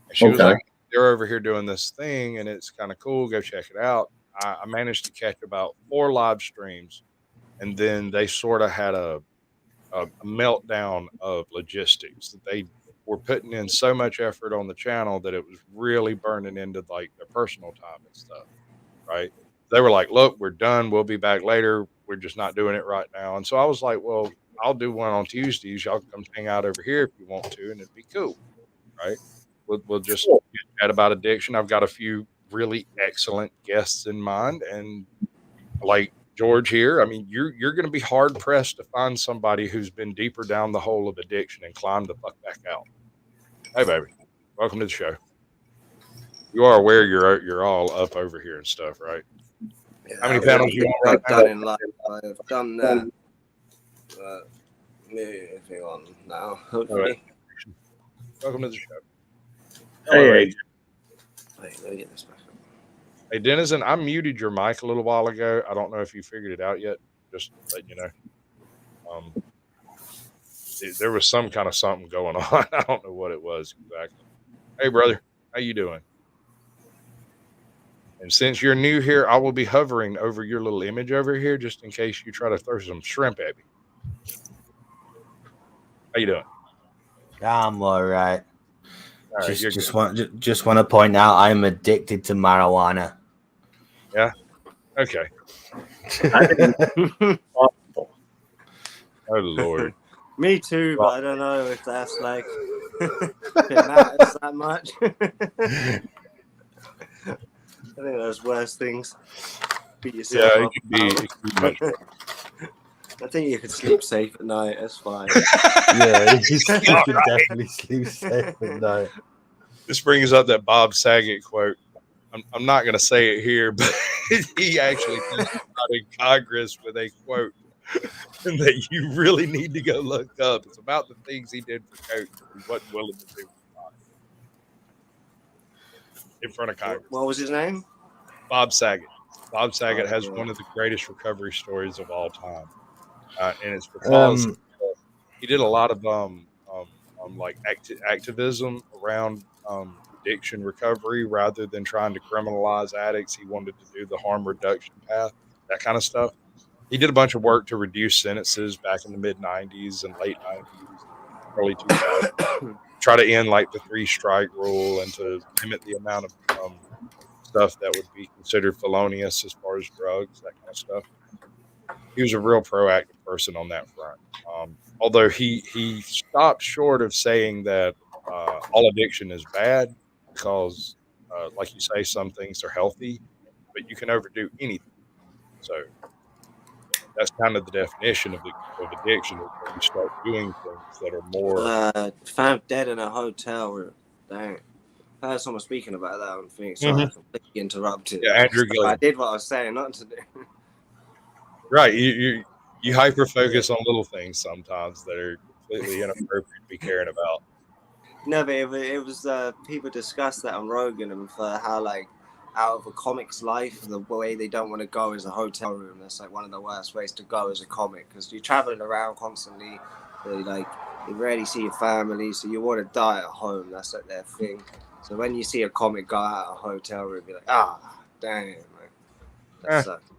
And she was like, they're over here doing this thing and it's kind of cool. Go check it out. I managed to catch about 4 live streams, and then they sort of had a meltdown of logistics. They were putting in so much effort on the channel that it was really burning into like their personal time and stuff. Right. They were like, look, we're done. We'll be back later. We're just not doing it right now. And so I was like, well, I'll do one on Tuesdays. Y'all come hang out over here if you want to, and it'd be cool. Right. We'll just chat about addiction. I've got a few really excellent guests in mind, and like George here, I mean, you're going to be hard pressed to find somebody who's been deeper down the hole of addiction and climbed the fuck back out. Hey, baby, welcome to the show. You are aware you're all up over here and stuff, right? Yeah, how many panels you on right now? Done in life. I've done that. Moving on now. Hopefully. Right. Welcome to the show. Hey, Wait, let me get this back up. Hey, Denizen, I muted your mic a little while ago. I don't know if you figured it out yet. Just letting you know. There was some kind of something going on. I don't know what it was exactly. Hey, brother, how you doing? And since you're new here, I will be hovering over your little image over here just in case you try to throw some shrimp at me. How you doing? I'm all right. All right, Just want to point out I'm addicted to marijuana. Yeah. Okay. Oh Lord. Me too, but I don't know if that's like if it matters that much. I think there's worse things. Beat yourself Yeah, up it could be much worse. I think you could sleep safe at night. That's fine. Yeah, you could definitely sleep safe at night. This brings up that Bob Saget quote. I'm not going to say it here, but he actually testified in Congress with a quote that you really need to go look up. It's about the things he did for coke that he wasn't willing to do in front of Congress. What was his name? Bob Saget. Bob Saget has one of the greatest recovery stories of all time, and it's because he did a lot of like activism around addiction recovery rather than trying to criminalize addicts. He wanted to do the harm reduction path, that kind of stuff. He did a bunch of work to reduce sentences back in the mid 90s and late 90s, early 2000s. Try to end like the 3-strike rule and to limit the amount of stuff that would be considered felonious as far as drugs, that kind of stuff. He was a real proactive person on that front. Although he stopped short of saying that all addiction is bad because, like you say, some things are healthy, but you can overdo anything. So that's kind of the definition of addiction is when you start doing things that are more. Found dead in a hotel room. Dang. I heard someone speaking about that on thing. Sorry, I completely interrupted. Yeah, Andrew I Gilliam. did what I was saying not to do. Right. You hyper focus on little things sometimes that are completely inappropriate to be caring about. No, but it was people discussed that on Rogan and for how like out of a comic's life, the way they don't want to go is a hotel room. That's like one of the worst ways to go as a comic because you're traveling around constantly. So like you rarely see your family, so you want to die at home. That's like their thing. So when you see a comic go out of a hotel room, you're like, damn, man, that sucks.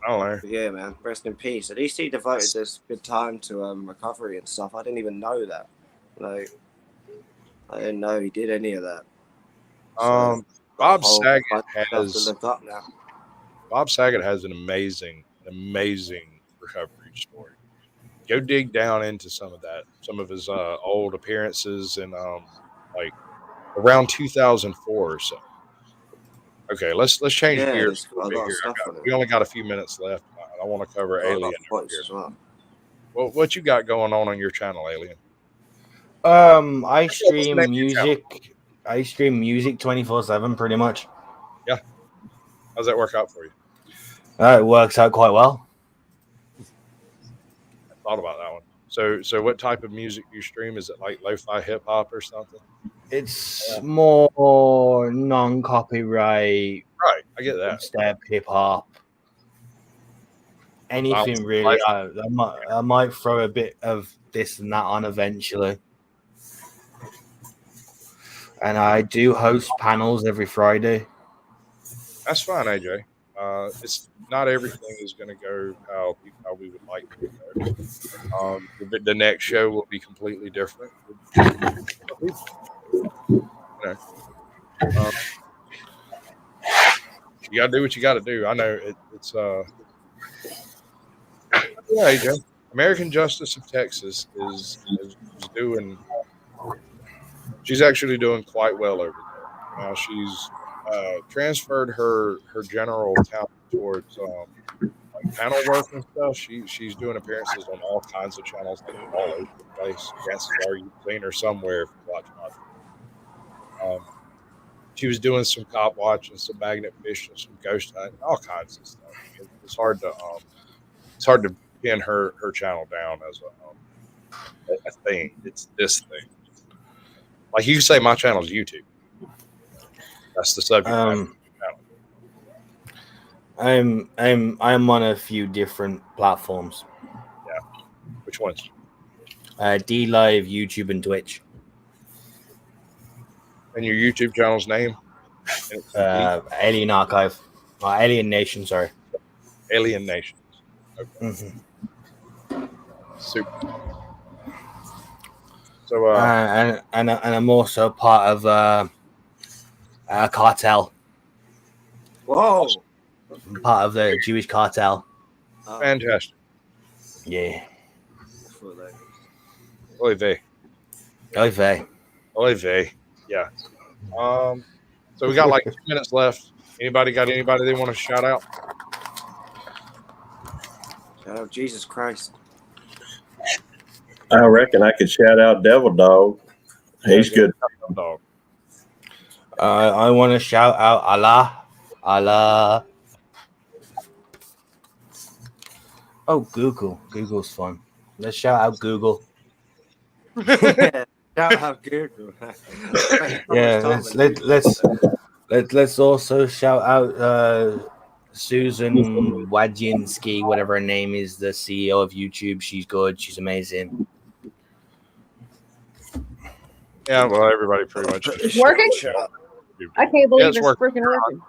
I don't know. But yeah, man, rest in peace. At least he devoted this good time to recovery and stuff. I didn't even know that. Like, I didn't know he did any of that. So, Bob Saget has an amazing recovery story. Go dig down into some of his old appearances in like around 2004 or so. Okay, let's change gears a little bit here. We only got a few minutes left. I want to cover Alien over here. Well, what you got going on your channel, Alien? I stream music. I stream music 24/7, pretty much. Yeah. How's that work out for you? It works out quite well. I thought about that one. So what type of music do you stream? Is it like lo-fi hip hop or something? It's more non-copyright. Right, I get that. Step hip hop. Anything really. I might throw a bit of this and that on eventually. And I do host panels every Friday. That's fine, AJ. It's not everything is going to go how we would like it to go. The next show will be completely different. You got to do what you got to do. I know it's yeah, AJ. American Justice of Texas is doing. She's actually doing quite well over there. Now she's transferred her general talent towards like panel work and stuff. She's doing appearances on all kinds of channels, like all over the place. Chances are you've seen her somewhere if you watch my. She was doing some cop watch and some magnet fish and some ghost hunting, all kinds of stuff. It's hard to pin her channel down as a thing. It's this thing. Like you say, my channel is YouTube. That's the subject. I'm on a few different platforms. Yeah. Which ones? D Live, YouTube, and Twitch. And your YouTube channel's name? Alien Archive. Alien Nation, sorry. Alien Nations. Okay. Mm-hmm. Super. So, and I'm also part of a cartel. Whoa! I'm part of the Jewish cartel. Fantastic. Yeah. Oy vey. Oy vey. Oy vey. Yeah. So we got like 2 minutes left. Anybody got anybody they want to shout out? Shout out Jesus Christ. I reckon I could shout out Devil Dog. He's good. Dog. I want to shout out Allah. Oh, Google. Google's fun. Let's shout out Google. Shout out Google. Yeah, let's also shout out Susan Wajinski, whatever her name is, the CEO of YouTube. She's good. She's amazing. Yeah, well, everybody pretty much. It's working? I can't Yeah, believe it's it's working. freaking working.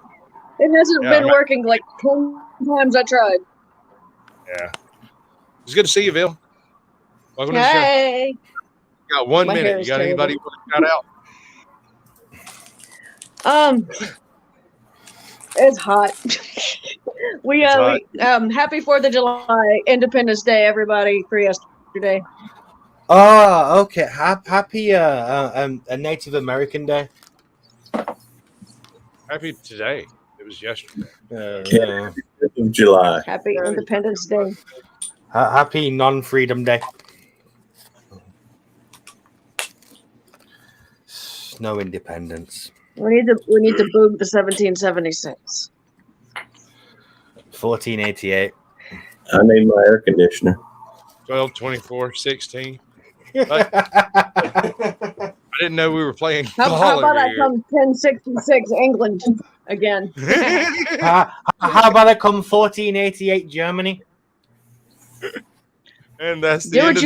It hasn't Yeah, been working like 10 times I tried. Yeah. It's good to see you, Bill. Welcome to the show. Hey. You got 1 My hair minute. You is got terrible. anybody you want to shout out? It's hot. Happy 4th of July, Independence Day, everybody, for yesterday. Oh, okay. Happy a Native American Day. Happy today. It was yesterday. Yeah. 5th of July. Happy Independence Day. Happy non-freedom day. No independence. We need to boom the 1776. 1488. I need my air conditioner. 12, 24, 16. I didn't know we were playing How ball about over I here. come 1066 England again? How about I come 1488 Germany? And that's the Do end what of you the